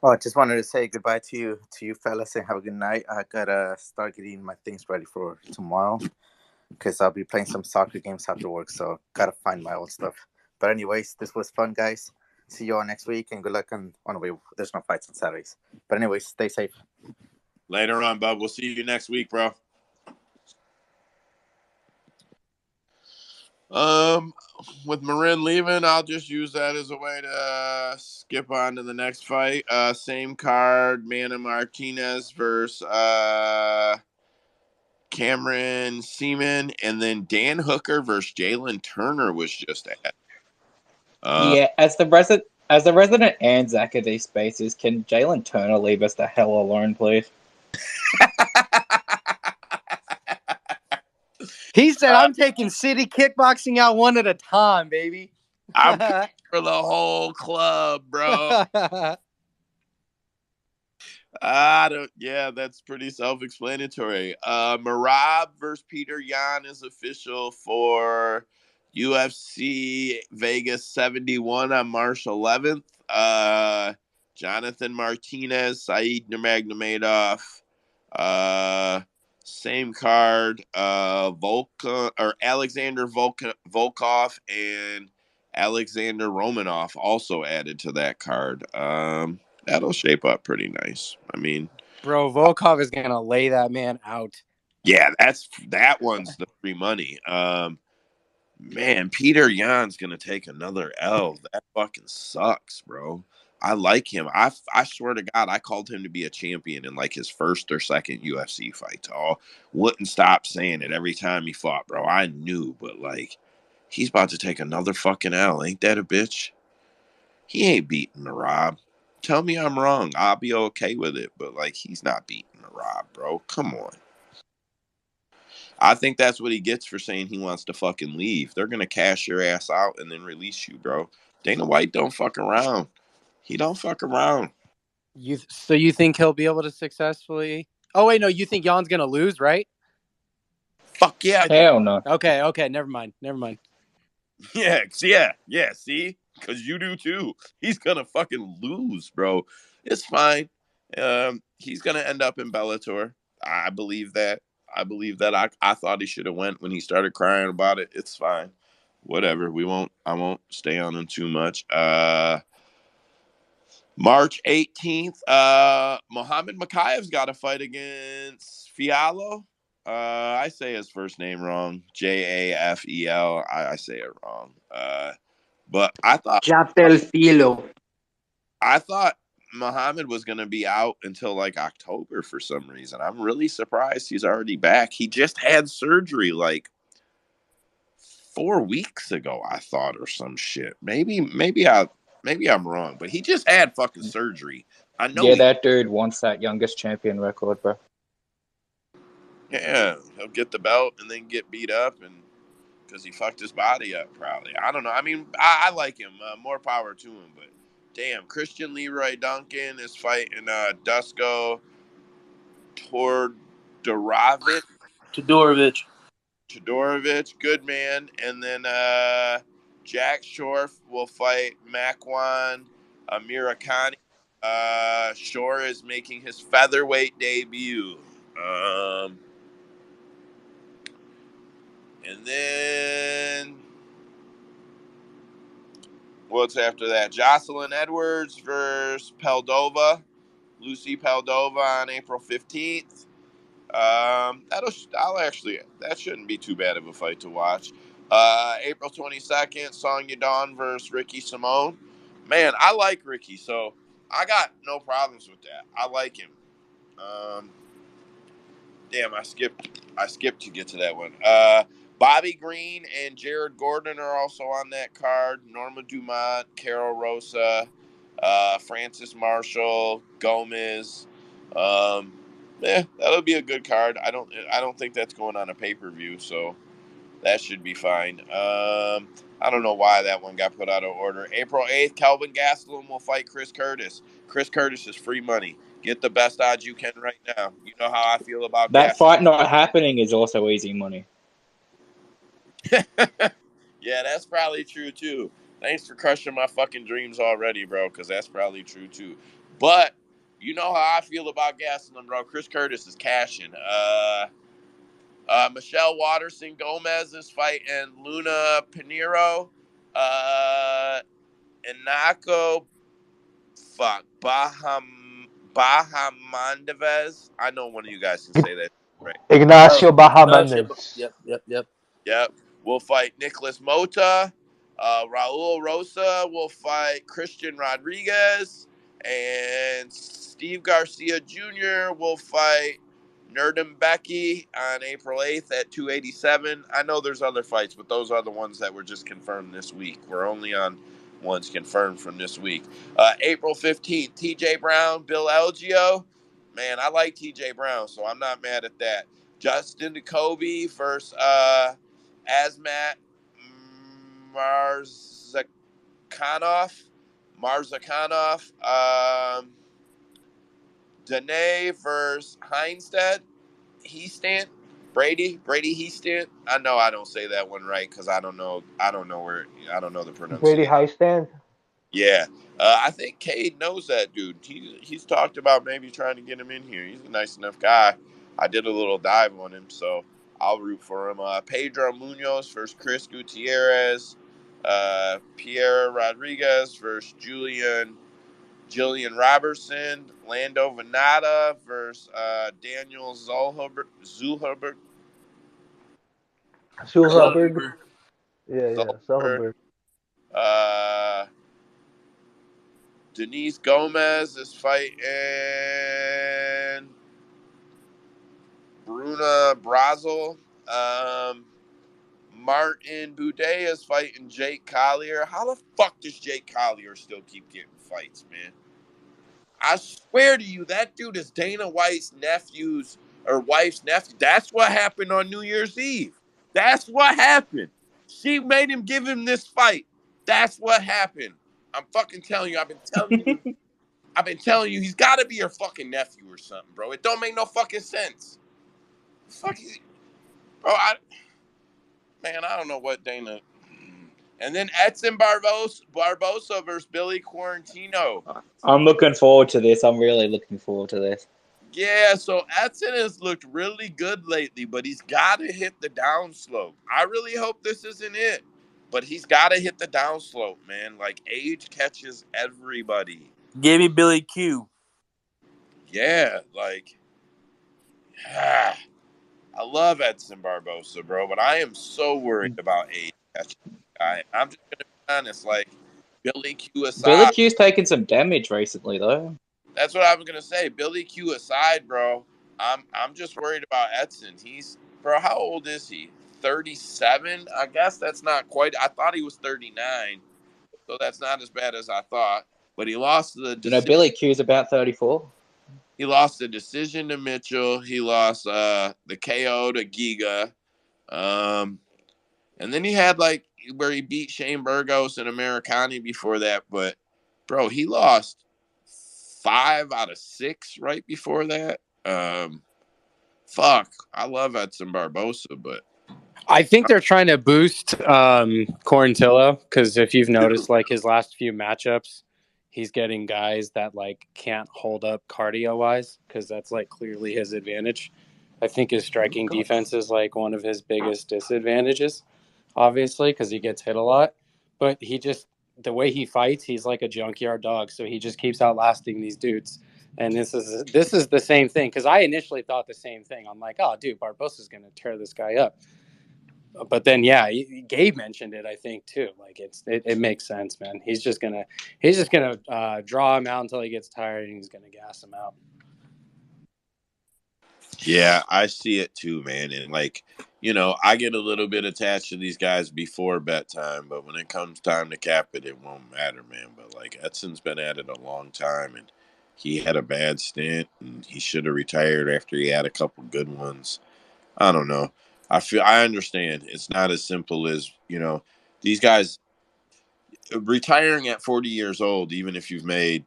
Oh, I just wanted to say goodbye to you fellas, and have a good night. I gotta start getting my things ready for tomorrow because I'll be playing some soccer games after work. So gotta find my old stuff. But anyways, this was fun, guys. See you all next week, and good luck on the way. There's no fights on Saturdays. But anyways, stay safe. Later on, bub. We'll see you next week, bro. With Marin leaving, I'll just use that as a way to skip on to the next fight. Same card, Manny Martinez versus Cameron Seaman, and then Dan Hooker versus Jalen Turner was just at. Yeah, as the resident Anzac of these spaces, can Jalen Turner leave us the hell alone, please? He said, "I'm taking city kickboxing out one at a time, baby." I'm for the whole club, bro. Yeah, that's pretty self-explanatory. Marab versus Peter Yan is official for UFC Vegas 71 on March 11th. Jonathan Martinez, Saeed Nurmagomedov. Same card. Alexander Volkov and Alexander Romanoff also added to that card. That'll shape up pretty nice. I mean, bro, Volkov is gonna lay that man out. Yeah, that one's the free money. Man, Peter Yan's gonna take another L. That fucking sucks, bro. I like him. I swear to God, I called him to be a champion in like his first or second UFC fight. Wouldn't stop saying it every time he fought, bro. I knew, but like, he's about to take another fucking L. Ain't that a bitch? He ain't beating the Rob. Tell me I'm wrong. I'll be okay with it, but like, he's not beating the Rob, bro. Come on. I think that's what he gets for saying he wants to fucking leave. They're gonna cash your ass out and then release you, bro. Dana White don't fuck around. He don't fuck around. So you think he'll be able to successfully? Oh wait, no, you think Jan's gonna lose, right? Fuck yeah. Hell no. Okay, never mind. Yeah. See, because you do too. He's gonna fucking lose, bro. It's fine. He's gonna end up in Bellator. I believe that. I thought he should have went when he started crying about it. It's fine. Whatever. I won't stay on him too much. March 18th, Muhammad Makayev's got a fight against Fialo. I say his first name wrong. Jafel. I say it wrong. But I thought Muhammad was going to be out until like October for some reason. I'm really surprised he's already back. He just had surgery like 4 weeks ago, I thought, or some shit. Maybe I'm wrong, but he just had fucking surgery. I know. Yeah, that dude wants that youngest champion record, bro. Yeah, he'll get the belt and then get beat up, and because he fucked his body up, probably. I don't know. I mean, I like him. More power to him, but damn, Christian Leroy Duncan is fighting Dusko Todorovic. Good man. And then Jack Shore will fight Makwan Amirkhani. Shore is making his featherweight debut. And then what's after that? Jocelyn Edwards versus Peldova. Lucy Peldova on April 15th. That shouldn't be too bad of a fight to watch. April 22nd, Song Yadong versus Ricky Simone. Man, I like Ricky, so I got no problems with that. I like him. Damn, I skipped to get to that one. Bobby Green and Jared Gordon are also on that card. Norma Dumont, Carol Rosa, Francis Marshall, Gomez. That'll be a good card. I don't think that's going on a pay-per-view, so that should be fine. I don't know why that one got put out of order. April 8th, Kelvin Gastelum will fight Chris Curtis. Chris Curtis is free money. Get the best odds you can right now. You know how I feel about That Gastelum. fight not happening is also easy money. Yeah, that's probably true too. Thanks for crushing my fucking dreams already, bro, because that's probably true too. But you know how I feel about Gastelum, bro. Chris Curtis is cashing. Michelle Waterson Gomez is fighting Luna Pinheiro. Inako Bahamandevez. I know one of you guys can say that right. Ignacio Yep. Bahamondes. Yep. We'll fight Nicholas Mota. Raul Rosa will fight Christian Rodriguez. And Steve Garcia Jr. will fight Nerdem Becky on April 8th at 287. I know there's other fights, but those are the ones that were just confirmed this week. We're only on ones confirmed from this week. April 15th, TJ Brown, Bill Algeo. Man, I like TJ Brown, so I'm not mad at that. Justin Jacoby versus Azmat Marzakhanov. Danae versus Heinstead. Brady Heastant. I know I don't say that one right because I don't know the Brady pronunciation. Highstand. Yeah, I think Cade knows that dude. He's talked about maybe trying to get him in here. He's a nice enough guy. I did a little dive on him, so I'll root for him. Pedro Munoz versus Chris Gutierrez. Pierre Rodriguez versus Jillian Robertson. Lando Venata versus Daniel Zulhuber. Sulhuberg. Yeah. Sulhuberg. Denise Gomez is fighting Bruna Brazel. Martin Boudet is fighting Jake Collier. How the fuck does Jake Collier still keep getting fights, man? I swear to you, that dude is Dana White's wife's nephew. That's what happened on New Year's Eve. That's what happened. She made him give him this fight. That's what happened. I'm fucking telling you. I've been telling you. He's got to be your fucking nephew or something, bro. It don't make no fucking sense. Fuck is, bro. I don't know what Dana. And then Edson Barbosa versus Billy Quarantino. I'm looking forward to this. I'm really looking forward to this. Yeah, so Edson has looked really good lately, but he's got to hit the downslope. I really hope this isn't it, but he's got to hit the downslope, man. Like, age catches everybody. Give me Billy Q. Yeah, like, I love Edson Barbosa, bro, but I am so worried about age catching the guy. I'm just going to be honest, like, Billy Q aside. Billy Q's taken some damage recently, though. That's what I was gonna say. Billy Q aside, bro. I'm just worried about Edson. Bro, how old is he? 37? I guess that's not quite. I thought he was 39, so that's not as bad as I thought. But he lost the decision. Billy Q's about 34. He lost the decision to Mitchell. He lost the KO to Giga. And then he had like where he beat Shane Burgos and Americani before that. But bro, he lost 5 out of 6 right before that. Fuck. I love Edson Barbosa, but I think they're trying to boost Quarantillo because if you've noticed, like his last few matchups, he's getting guys that like can't hold up cardio wise because that's like clearly his advantage. I think his striking defense is like one of his biggest disadvantages, obviously, because he gets hit a lot. But he just the way he fights, he's like a junkyard dog, so he just keeps outlasting these dudes. And this is the same thing because I initially thought the same thing. I'm like, oh, dude, Barbosa's gonna tear this guy up. But then, yeah, Gabe mentioned it. I think too. Like it makes sense, man. He's just gonna draw him out until he gets tired, and he's gonna gas him out. Yeah, I see it too, man. And like, I get a little bit attached to these guys before bet time, but when it comes time to cap it, it won't matter, man. But like Edson's been at it a long time, and he had a bad stint, and he should have retired after he had a couple good ones. I don't know. I understand. It's not as simple as, these guys retiring at 40 years old, even if you've made,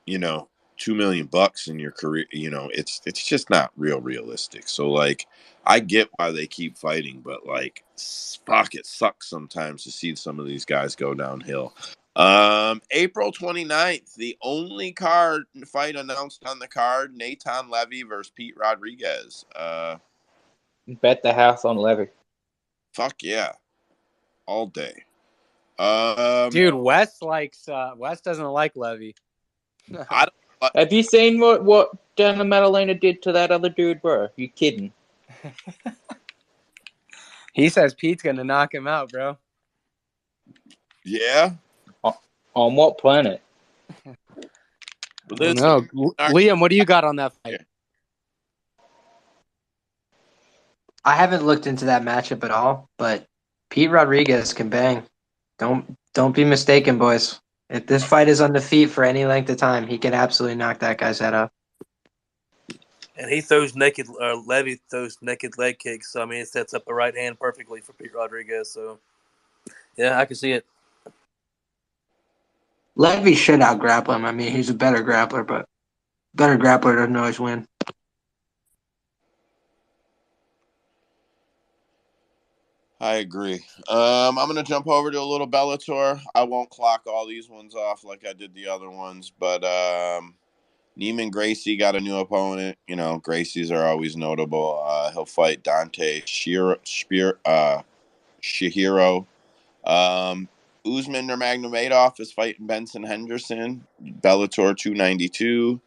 $2 million in your career, it's just not realistic. So like, I get why they keep fighting, but like, fuck, it sucks sometimes to see some of these guys go downhill. April 29th, the only fight announced on the card, Nathan Levy versus Pete Rodriguez. Bet the house on Levy. Fuck yeah, all day. Dude, Wes doesn't like Levy. Have you seen what Dana Maddalena did to that other dude, bro? You kidding? He says Pete's gonna knock him out, bro. Yeah. On what planet? No, Liam, what do you got on that fight? I haven't looked into that matchup at all, but Pete Rodriguez can bang. Don't be mistaken, boys. If this fight is on the feet for any length of time, he can absolutely knock that guy's head off. And Levy throws naked leg kicks. So, I mean, it sets up a right hand perfectly for Pete Rodriguez. So, yeah, I can see it. Levy should out-grapple him. I mean, he's a better grappler, but better grappler doesn't always win. I agree. I'm going to jump over to a little Bellator. I won't clock all these ones off like I did the other ones, but Neiman Gracie got a new opponent. Gracies are always notable. He'll fight Dante Shihiro. Usman Nurmagomedov is fighting Benson Henderson. Bellator 292.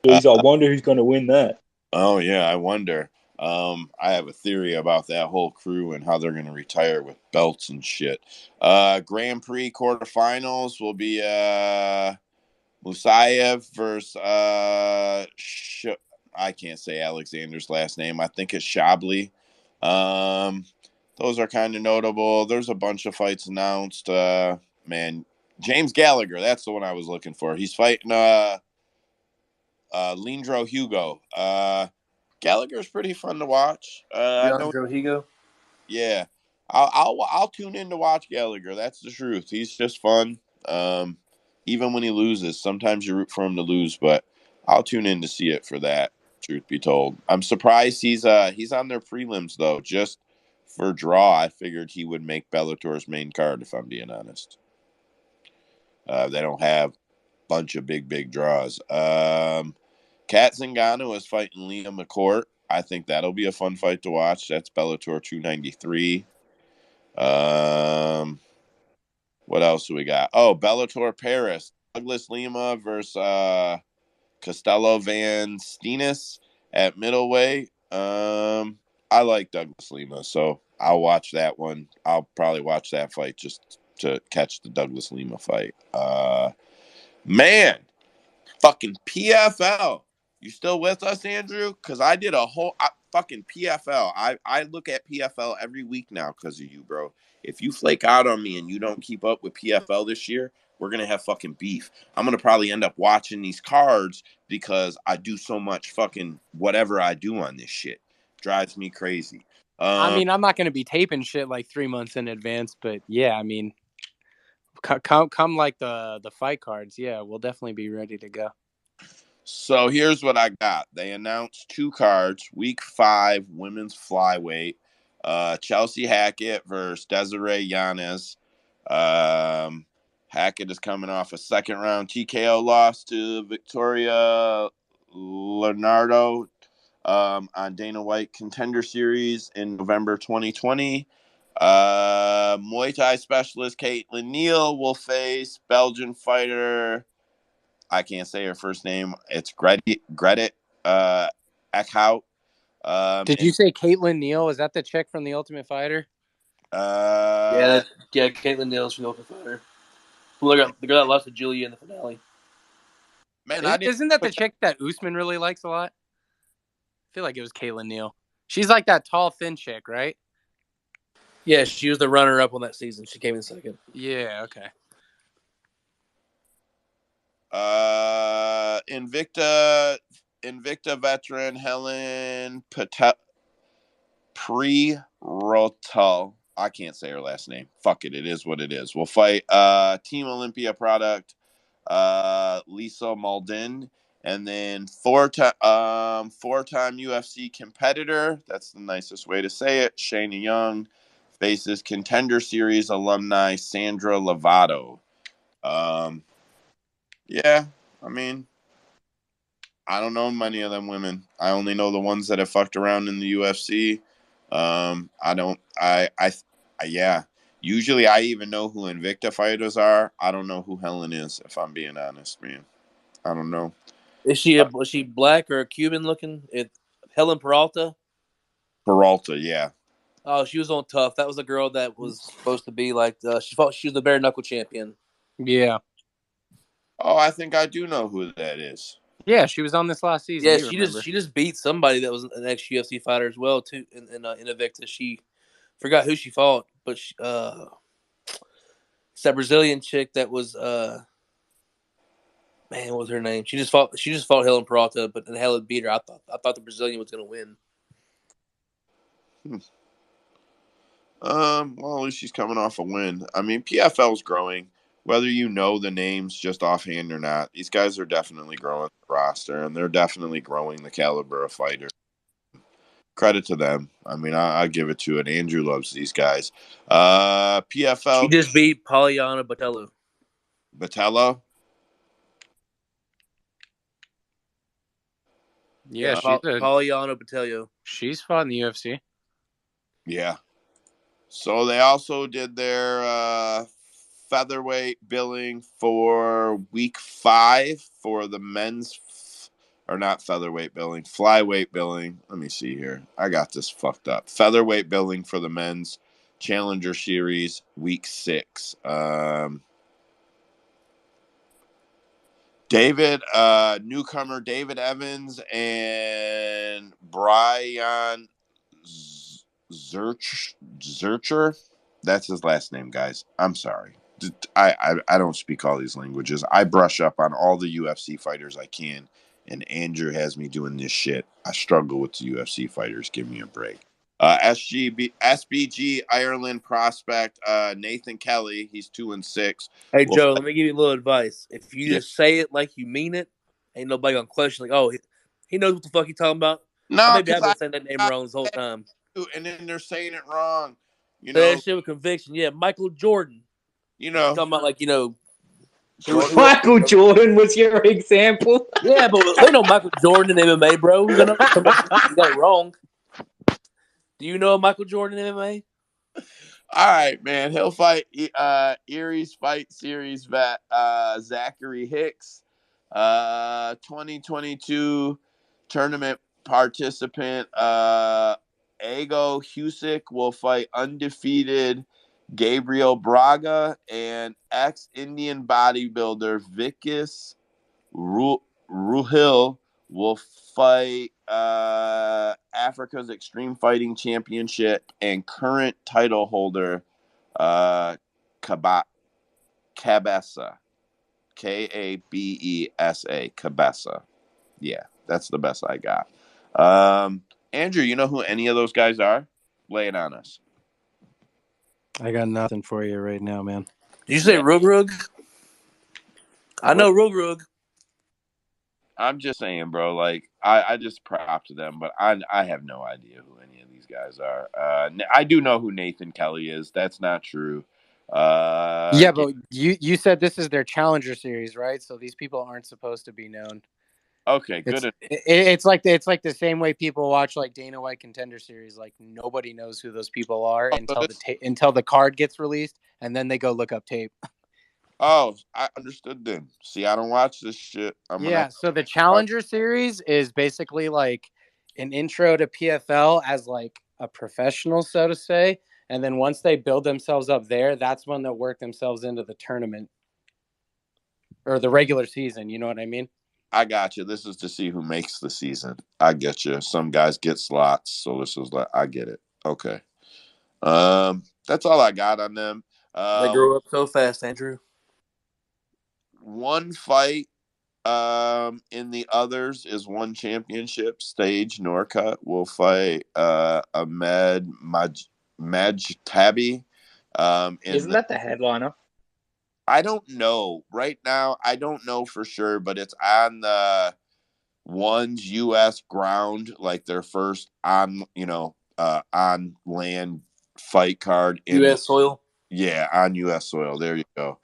Jeez, I wonder who's going to win that. Oh, yeah, I wonder. I have a theory about that whole crew and how they're going to retire with belts and shit. Grand Prix quarterfinals will be Musayev versus I can't say Alexander's last name. I think it's Shabli. Those are kind of notable. There's a bunch of fights announced. Man, James Gallagher, that's the one I was looking for. He's fighting Lindro Hugo. Gallagher's pretty fun to watch. Lindro Hugo. Yeah, I'll tune in to watch Gallagher. That's the truth. He's just fun. Even when he loses, sometimes you root for him to lose, but I'll tune in to see it for that. Truth be told, I'm surprised he's on their prelims though. Just for draw, I figured he would make Bellator's main card. If I'm being honest, they don't have a bunch of big draws. Kat Zingano is fighting Liam McCourt. I think that'll be a fun fight to watch. That's Bellator 293. What else do we got? Oh, Bellator Paris. Douglas Lima versus Costello Van Steenis at middleweight. I like Douglas Lima, so I'll watch that one. I'll probably watch that fight just to catch the Douglas Lima fight. Man, fucking PFL. You still with us, Andrew? Because I did a whole fucking PFL. I look at PFL every week now because of you, bro. If you flake out on me and you don't keep up with PFL this year, we're going to have fucking beef. I'm going to probably end up watching these cards because I do so much fucking whatever I do on this shit. Drives me crazy. I mean, I'm not going to be taping shit like 3 months in advance, but yeah, I mean, come like the fight cards. Yeah, we'll definitely be ready to go. So here's what I got. They announced 2 cards. Week 5, women's flyweight. Chelsea Hackett versus Desiree Yanez. Hackett is coming off a second-round TKO loss to Victoria Leonardo on Dana White Contender Series in November 2020. Muay Thai specialist Caitlin Neal will face Belgian fighter, I can't say her first name. It's Gredit Eckhout. Did you say Caitlin Neal? Is that the chick from The Ultimate Fighter? Yeah, Caitlin Neal's from the Ultimate Fighter. The girl that lost to Julia in the finale. Man, Isn't that the chick that Usman really likes a lot? I feel like it was Caitlin Neal. She's like that tall, thin chick, right? Yeah, she was the runner-up on that season. She came in second. Yeah, okay. Invicta veteran Helen Pre-Rotel. I can't say her last name. Fuck it. It is what it is. We'll fight Team Olympia product Lisa Maldin. And then four-time UFC competitor, that's the nicest way to say it, Shayna Young, faces Contender Series alumni Sandra Lovato. Yeah, I mean, I don't know many of them women. I only know the ones that have fucked around in the UFC. Yeah. Usually I even know who Invicta fighters are. I don't know who Helen is, if I'm being honest, man. I don't know. Is she black or Cuban looking? Helen Peralta? Peralta, yeah. Oh, she was on Tough. That was the girl that was supposed to be like she was the bare knuckle champion. Yeah. Oh, I think I do know who that is. Yeah, she was on this last season. Yeah, you remember. she just beat somebody that was an ex UFC fighter as well too in Invicta. She forgot who she fought, but it's that Brazilian chick that was man, what was her name? She just fought Helen Peralta, but Helen beat her. I thought the Brazilian was gonna win. Well, at least she's coming off a win. I mean, PFL's growing. Whether you know the names just offhand or not, these guys are definitely growing the roster, and they're definitely growing the caliber of fighters. Credit to them. I mean, I give it to it. Andrew loves these guys. PFL. She just beat Polyana Botello. Botello? Yeah, Polyana Botello. She's fought in the UFC. Yeah. So they also did their featherweight billing for week 5 for the men's, or not featherweight billing, flyweight billing. Let me see here. I got this fucked up. Featherweight billing for the men's Challenger Series week 6. Newcomer David Evans and Brian Zurcher. That's his last name, guys. I'm sorry. I don't speak all these languages. I brush up on all the UFC fighters I can, and Andrew has me doing this shit. I struggle with the UFC fighters. Give me a break. SBG Ireland prospect Nathan Kelly. He's 2-6. Hey Joe, let me give you a little advice. If you Yeah. just say it like you mean it, ain't nobody gonna question. Like, oh, he knows what the fuck he talking about. No, Maybe I've because been saying that name wrong this whole time. And then they're saying it wrong. Say that shit with conviction. Yeah, Michael Jordan. You know, talking about like Michael Jordan was your example. Yeah, but we know Michael Jordan in MMA, bro. You got it wrong. Do you know Michael Jordan in MMA? All right, man. He'll fight Erie's Fight Series vet Zachary Hicks. 2022 tournament participant Ego Husick will fight undefeated Gabriel Braga, and ex-Indian bodybuilder Vikas Ruhil will fight Africa's Extreme Fighting Championship and current title holder Cabessa. Cabessa. Cabessa. Yeah, that's the best I got. Andrew, you know who any of those guys are? Lay it on us. I got nothing for you right now, man. Did you say Rug? I know Rug. I'm just saying, bro. Like, I just prop to them, but I have no idea who any of these these guys are. I do know who Nathan Kelly is. That's not true. Yeah, but you said this is their Challenger Series, right? So these people aren't supposed to be known. Okay, good. It's like the same way people watch like Dana White Contender Series. Like nobody knows who those people are until the card gets released, and then they go look up tape. Oh, I understood then. See, I don't watch this shit. So the Challenger Series is basically like an intro to PFL as like a professional, so to say. And then once they build themselves up there, that's when they'll work themselves into the tournament or the regular season. You know what I mean? I got you. This is to see who makes the season. I get you. Some guys get slots, so this is like I get it. Okay. That's all I got on them. They grow up so fast, Andrew. One fight in the others is one championship. Stage Norcutt will fight Ahmed Majtabi. Isn't that the headliner? I don't know. Right now, I don't know for sure, but it's on the one's U.S. ground, like their first on land fight card in U.S. soil. Yeah, on U.S. soil. There you go.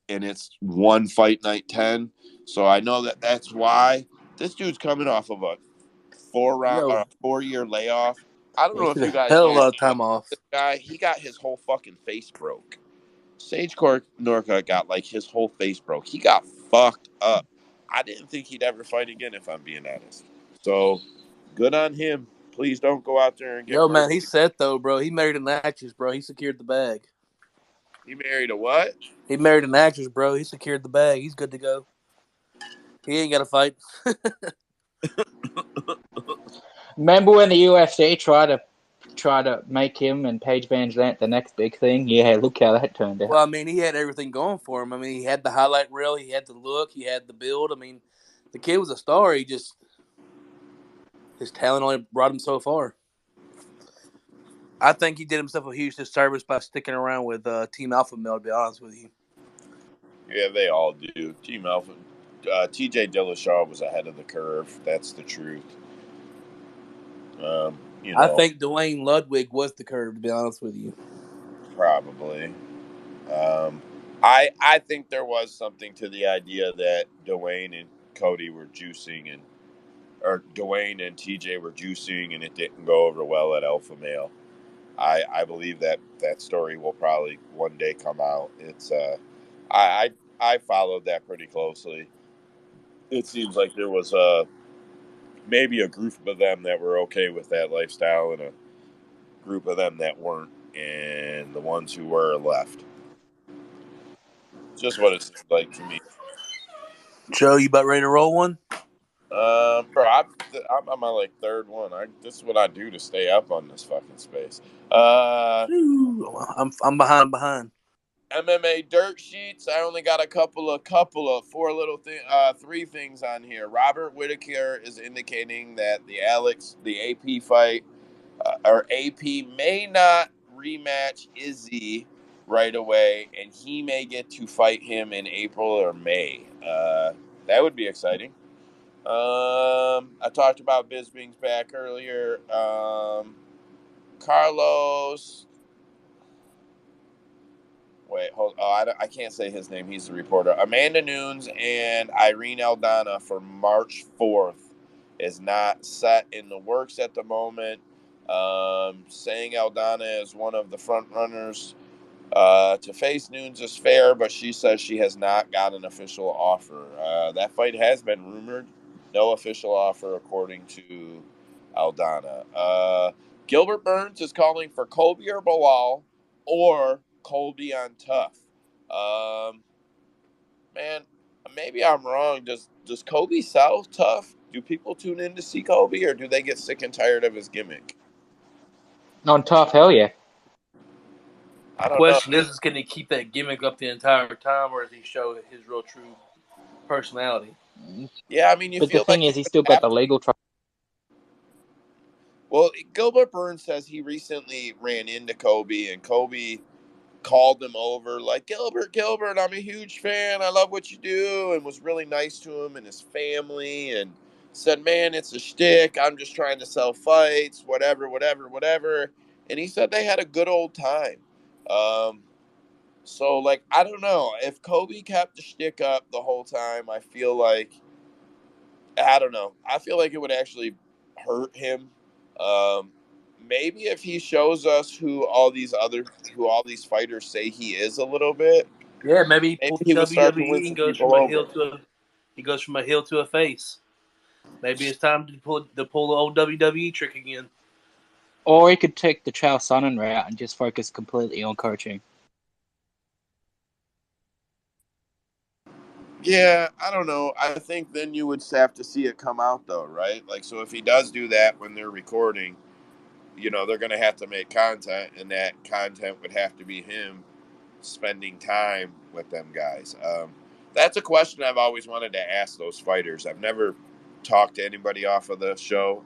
And it's one fight night 10. So I know that's why this dude's coming off of a 4-year layoff. I don't know if you guys hell know of a lot of time off. This guy. He got his whole fucking face broke. Sage Norcutt got like his whole face broke. He got fucked up. I didn't think he'd ever fight again, if I'm being honest. So good on him. Please don't go out there and get Yo, murdered. man, he's set though, bro. He married an actress, bro. He secured the bag. He married a what? He married an actress, bro. He secured the bag. He's good to go. He ain't got to fight. Remember when the UFC tried to make him and Paige Van Zandt the next big thing? Yeah, look how that turned out. Well, I mean, he had everything going for him. I mean, he had the highlight reel, he had the look, he had the build. I mean, the kid was a star. His talent only brought him so far. I think he did himself a huge disservice by sticking around with Team Alpha Male, to be honest with you. Yeah, they all do. Team Alpha. TJ Dillashaw was ahead of the curve. That's the truth. I think Dwayne Ludwig was the curve, to be honest with you. Probably. I think there was something to the idea that Dwayne and Cody were juicing or Dwayne and TJ were juicing and it didn't go over well at Alpha Male. I believe that story will probably one day come out. It's I followed that pretty closely. It seems like there was maybe a group of them that were okay with that lifestyle and a group of them that weren't, and the ones who were left. Just what it seemed like to me. Joe, you about ready to roll one? Bro, I'm on my third one. This is what I do to stay up on this fucking space. I'm behind. MMA dirt sheets. I only got a couple of four little three things on here. Robert Whitaker is indicating that the AP fight or AP may not rematch Izzy right away, and he may get to fight him in April or May. That would be exciting. I talked about Bisping's back earlier. Carlos. Wait, hold. Oh, I can't say his name. He's the reporter. Amanda Nunes and Irene Aldana for March 4th is not set in the works at the moment. Saying Aldana is one of the front runners to face Nunes is fair, but she says she has not got an official offer. That fight has been rumored. No official offer, according to Aldana. Gilbert Burns is calling for Colby or Bilal or Colby on Tough. Man, maybe I'm wrong. Does Colby sell Tough? Do people tune in to see Colby, or do they get sick and tired of his gimmick? On Tough, hell yeah. I don't Question know. is, can he keep that gimmick up the entire time, or does he show his real true personality? Yeah, I mean, But the thing is, he's still got the legal trouble. Well, Gilbert Burns says he recently ran into Colby, and Colby called him over like, Gilbert, I'm a huge fan. I love what you do, and was really nice to him and his family, and said, man, it's a shtick. I'm just trying to sell fights, whatever. And he said they had a good old time. So, like, I don't know. If Kobe kept the shtick up the whole time, I feel like, I don't know. I feel like it would actually hurt him. Um, Maybe if he shows us who all these fighters say he is a little bit, Yeah, maybe he maybe pulls he would start to win WWE and some goes people from a over. heel to a face. Maybe it's time to pull the old WWE trick again. Or he could take the Chael Sonnen route and just focus completely on coaching. Yeah, I don't know. I think then you would have to see it come out, though, right? Like, so if he does do that when they're recording, they're going to have to make content, and that content would have to be him spending time with them guys. That's a question I've always wanted to ask those fighters. I've never talked to anybody off of the show.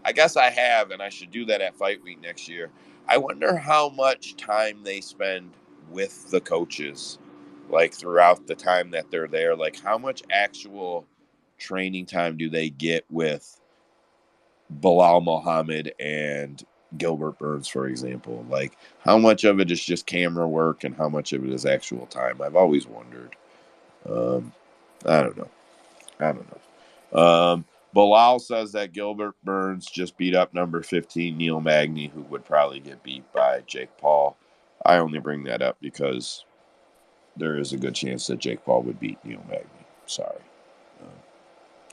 I guess I have, and I should do that at Fight Week next year. I wonder how much time they spend with the coaches, like throughout the time that they're there. Like, how much actual training time do they get with Bilal Muhammad and Gilbert Burns, for example? Like, how much of it is just camera work and how much of it is actual time? I've always wondered. I don't know. Bilal says that Gilbert Burns just beat up number 15 Neil Magny, who would probably get beat by Jake Paul. I only bring that up because there is a good chance that Jake Paul would beat Neil Magny. Sorry.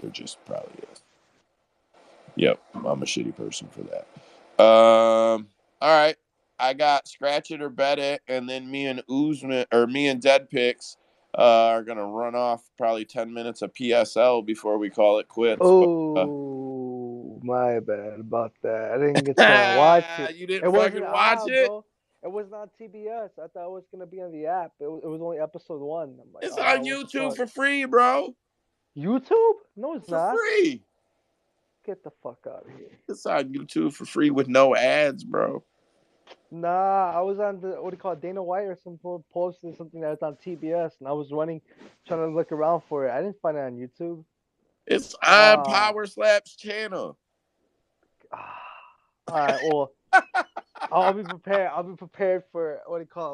There just probably is. Yep, I'm a shitty person for that. All right. I got Scratch It or Bet It, and then me and Dead Picks are gonna run off probably 10 minutes of PSL before we call it quits. Oh, my bad about that. I didn't get to watch it. You It didn't wasn't fucking watch it? bro. It was not TBS. I thought it was gonna be on the app. It was only episode 1. I'm like, It's on what the YouTube fuck? for free, bro. YouTube? No, it's For not. free. Get the fuck out of here. It's on YouTube for free with no ads, bro. Nah, I was on the Dana White or some posted something that was on TBS, and I was trying to look around for it. I didn't find it on YouTube. It's on Power Slap's channel. All right, well, I'll be prepared. I'll be prepared for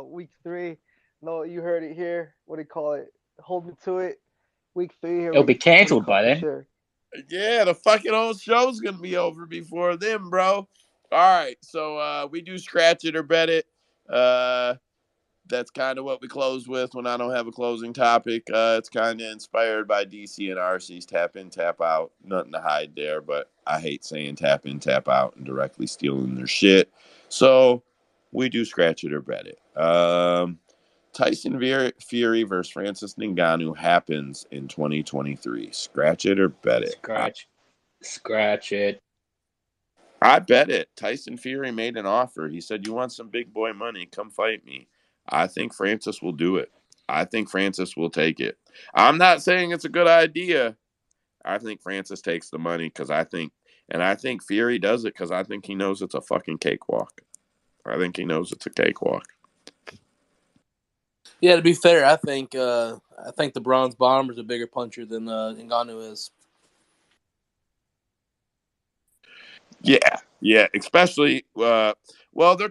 week 3. No, you heard it here. Hold me to it. Week 3 here. It'll be cancelled by then. Sure. Yeah, the fucking whole show's gonna be over before then, bro. All right, so we do Scratch It or Bet It. That's kind of what we close with when I don't have a closing topic. It's kind of inspired by DC and RC's Tap In, Tap Out. Nothing to hide there, but I hate saying tap in, tap out and directly stealing their shit. So we do Scratch It or Bet It. Tyson Fury versus Francis Ngannou happens in 2023. Scratch it or bet it. Scratch it. I bet it. Tyson Fury made an offer. He said, "You want some big boy money? Come fight me." I think Francis will do it. I think Francis will take it. I'm not saying it's a good idea. I think Francis takes the money because I think Fury does it because I think he knows it's a fucking cakewalk. I think he knows it's a cakewalk. Yeah, to be fair, I think the Bronze Bomber's a bigger puncher than Ngannou is. Yeah, especially they're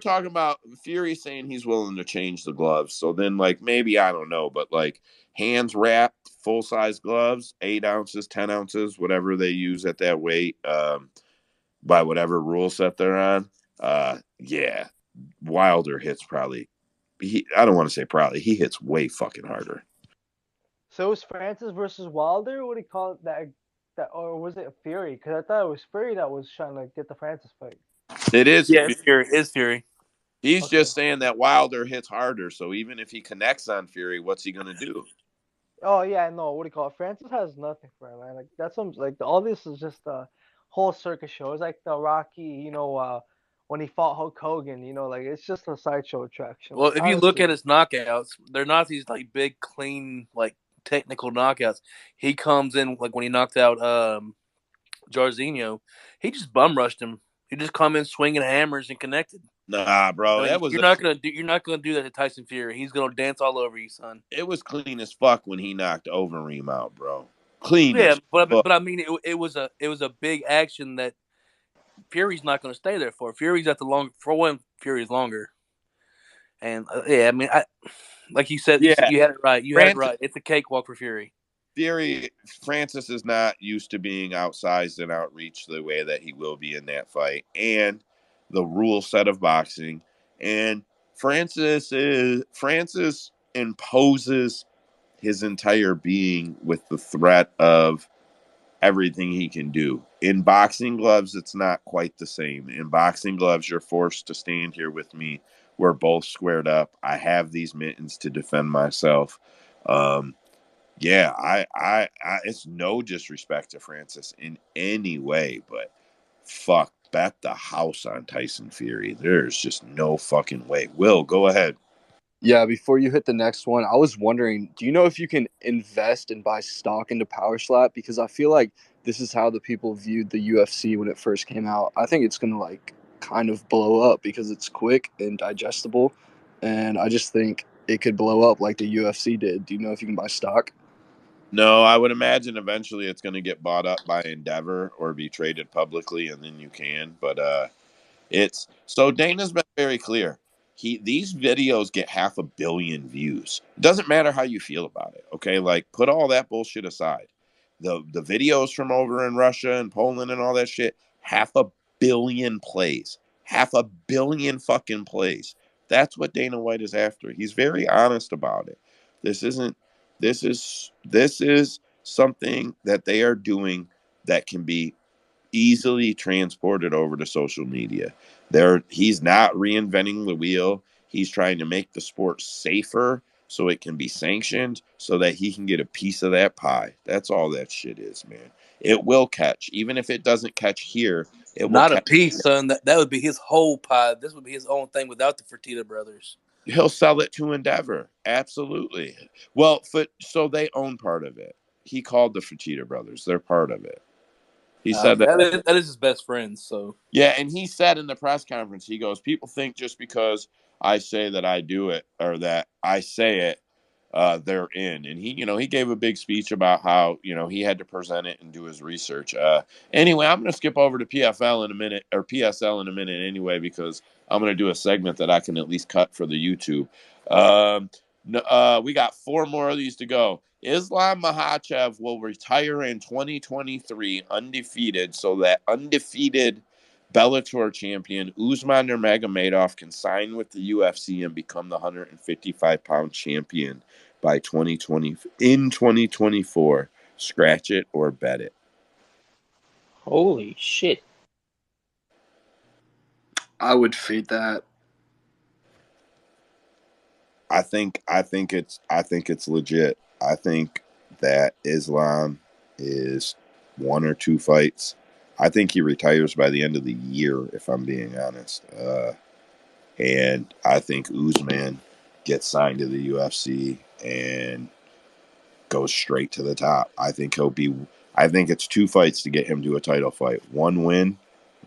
talking about Fury saying he's willing to change the gloves. So then, like, maybe, I don't know, but like hands wrapped, full size gloves, 8 ounces, 10 ounces, whatever they use at that weight, by whatever rule set they're on. Yeah, Wilder hits probably. I don't want to say probably. He hits way fucking harder. So it was Francis versus Wilder? What do you call it? That or was it Fury? Because I thought it was Fury that was trying to get the Francis fight. It is. Yeah, it's Fury. He's just saying that Wilder hits harder. So even if he connects on Fury, what's he gonna do? Oh yeah, no. What do you call it? Francis has nothing for him, man. Like that's all this is just a whole circus show. It's like the Rocky, when he fought Hulk Hogan. Like it's just a sideshow attraction. Well, Like, if you look at his knockouts, they're not these like big, clean, like technical knockouts. He comes in like when he knocked out Jairzinho, he just bum rushed him. He just come in swinging hammers and connected. Nah, bro, you're not gonna do that to Tyson Fury. He's gonna dance all over you, son. It was clean as fuck when he knocked Overeem out, bro. Clean Yeah, as but fuck. I mean, it was a big action that Fury's not going to stay there for. Fury's at the long for one. Fury's longer, and yeah, I mean, like you said, Yeah, you had it right. You had it Francis right. It's a cakewalk for Fury. Fury Francis is not used to being outsized and outreach the way that he will be in that fight, and the rule set of boxing. And Francis imposes his entire being with the threat of everything he can do. In boxing gloves, it's not quite the same. In boxing gloves, you're forced to stand here with me. We're both squared up. I have these mittens to defend myself. Yeah, it's no disrespect to Francis in any way, but fuck, bet the house on Tyson Fury. There's just no fucking way. Will, go ahead. Yeah, before you hit the next one, I was wondering, do you know if you can invest and buy stock into Power Slap? Because I feel like this is how the people viewed the UFC when it first came out. I think it's gonna like kind of blow up because it's quick and digestible, and I just think it could blow up like the UFC did. Do you know if you can buy stock? No, I would imagine eventually it's going to get bought up by Endeavor or be traded publicly, and then you can. But it's so Dana's been very clear. These videos get 500 million views. It doesn't matter how you feel about it. Okay, like put all that bullshit aside. The videos from over in Russia and Poland and all that shit, 500 million plays. 500 million fucking plays. That's what Dana White is after. He's very honest about it. This isn't this is something that they are doing that can be easily transported over to social media. He's not reinventing the wheel. He's trying to make the sport safer so it can be sanctioned so that he can get a piece of that pie. That's all that shit is, man. It will catch. Even if it doesn't catch here, it will Not a catch. piece, son. That would be his whole pie. This would be his own thing without the Fertitta brothers. He'll sell it to Endeavor. Absolutely. Well, so they own part of it. He called the Fertitta brothers. They're part of it. He said that. That is his best friend. So Yeah, and he said in the press conference, he goes, people think just because I say that I do it or that I say it, they're in. And he gave a big speech about how, he had to present it and do his research. Anyway, I'm going to skip over to PFL in a minute or PSL in a minute anyway, because I'm going to do a segment that I can at least cut for the YouTube. We got 4 more of these to go. Islam Makhachev will retire in 2023 undefeated, so that undefeated Bellator champion Usman Nurmagomedov can sign with the UFC and become the 155-pound champion by 2024. Scratch it or bet it. Holy shit. I would fade that. I think it's legit. I think that Islam is 1 or 2 fights. I think he retires by the end of the year, if I'm being honest. And I think Usman gets signed to the UFC and goes straight to the top. I think it's 2 fights to get him to a title fight. 1 win,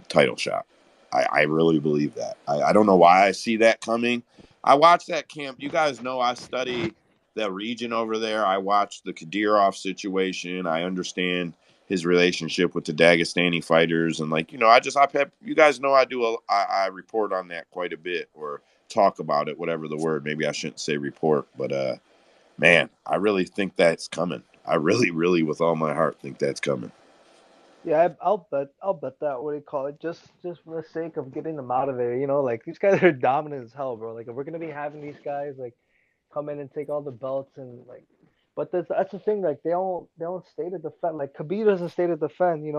title shot. I really believe that. I don't know why I see that coming. I watched that camp. You guys know I study the region over there. I watched the Kadyrov situation. I understand his relationship with the Dagestani fighters, and you guys know I report on that quite a bit, or talk about it, whatever the word. Maybe I shouldn't say report, but man, I really think that's coming. I really, really, with all my heart, think that's coming. Yeah, I'll bet that. What do you call it? Just for the sake of getting them out of there, like these guys are dominant as hell, bro. Like if we're gonna be having these guys like come in and take all the belts and like, but that's the thing. Like they don't stay to defend. Like Khabib doesn't stay to defend,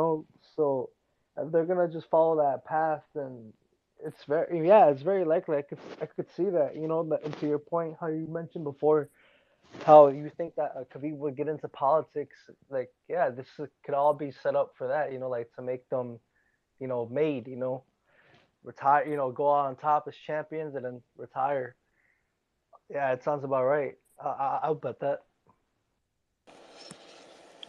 So if they're gonna just follow that path, then it's very likely. I could see that, And to your point, how you mentioned before, how you think that Khabib would get into politics, like yeah, could all be set up for that, like to make them, made, retire, go out on top as champions and then retire. Yeah, it sounds about right. I'll bet that.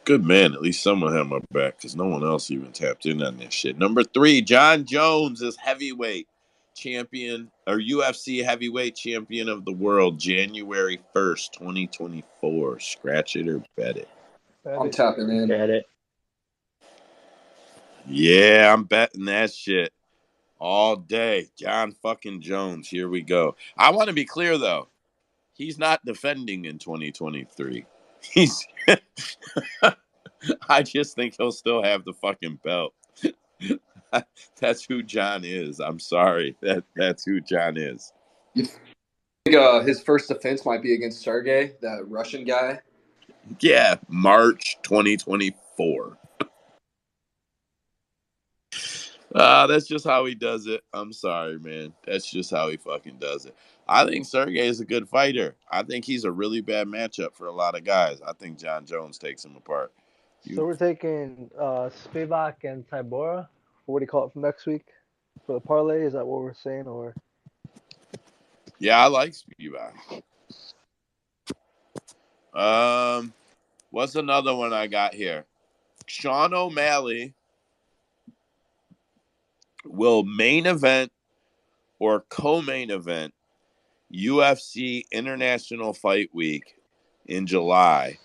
Good man. At least someone had my back, because no one else even tapped in on this shit. Number 3, John Jones is heavyweight champion or UFC heavyweight champion of the world, January 1st, 2024. Scratch it or bet it. I'm tapping in. Get it. Yeah, I'm betting that shit all day. John fucking Jones. Here we go. I want to be clear though. He's not defending in 2023. He's. I just think he'll still have the fucking belt. That's who John is. I'm sorry. That's who John is. You think his first defense might be against Sergey, that Russian guy? Yeah, March 2024. That's just how he does it. I'm sorry, man. That's just how he fucking does it. I think Sergey is a good fighter. I think he's a really bad matchup for a lot of guys. I think John Jones takes him apart. So we're taking Spivak and Tybura. What do you call it for next week? For the parlay, is that what we're saying, or? Yeah, I like Spivak. What's another one I got here? Sean O'Malley will main event or co-main event UFC International Fight Week in July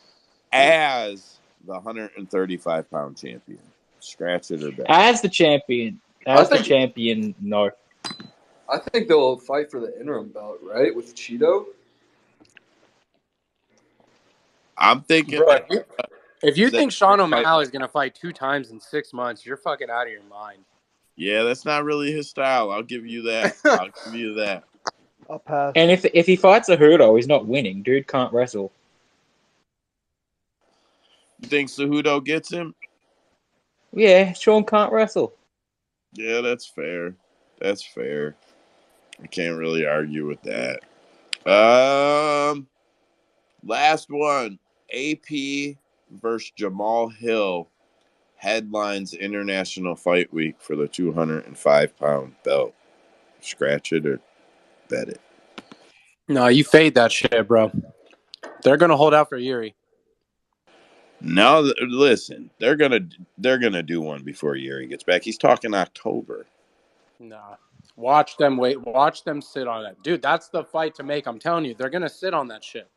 as the 135-pound champion. Scratch it or bet. As the champion. No. I think they'll fight for the interim belt, right, with Cheeto? I'm thinking. Bro, if you think Sean O'Malley is going to fight 2 times in 6 months, you're fucking out of your mind. Yeah, that's not really his style. I'll give you that. I'll give you that. I'll pass. And if he fights a Cejudo, he's not winning. Dude can't wrestle. You think Cejudo gets him? Yeah, Sean can't wrestle. Yeah, that's fair. That's fair. I can't really argue with that. Last one. AP versus Jamal Hill headlines International Fight Week for the 205-pound belt. Scratch it or bet it. No, you fade that shit, bro. They're going to hold out for Yuri. No, listen, they're gonna do one before Yuri gets back. He's talking October. Nah. Watch them wait. Watch them sit on it. Dude, that's the fight to make. I'm telling you. They're going to sit on that shit.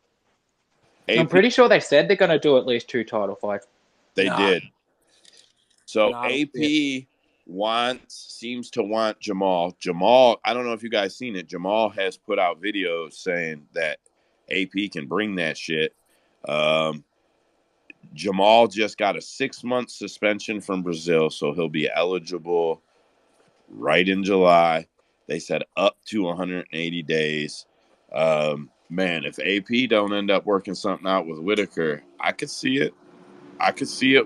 I'm pretty sure they said they're going to do at least 2 title fights. They did. So Nah, AP seems to want Jamal. Jamal, I don't know if you guys seen it. Jamal has put out videos saying that AP can bring that shit. Jamal just got a 6-month suspension from Brazil, so he'll be eligible right in July. They said up to 180 days. Man, if AP don't end up working something out with Whitaker, I could see it.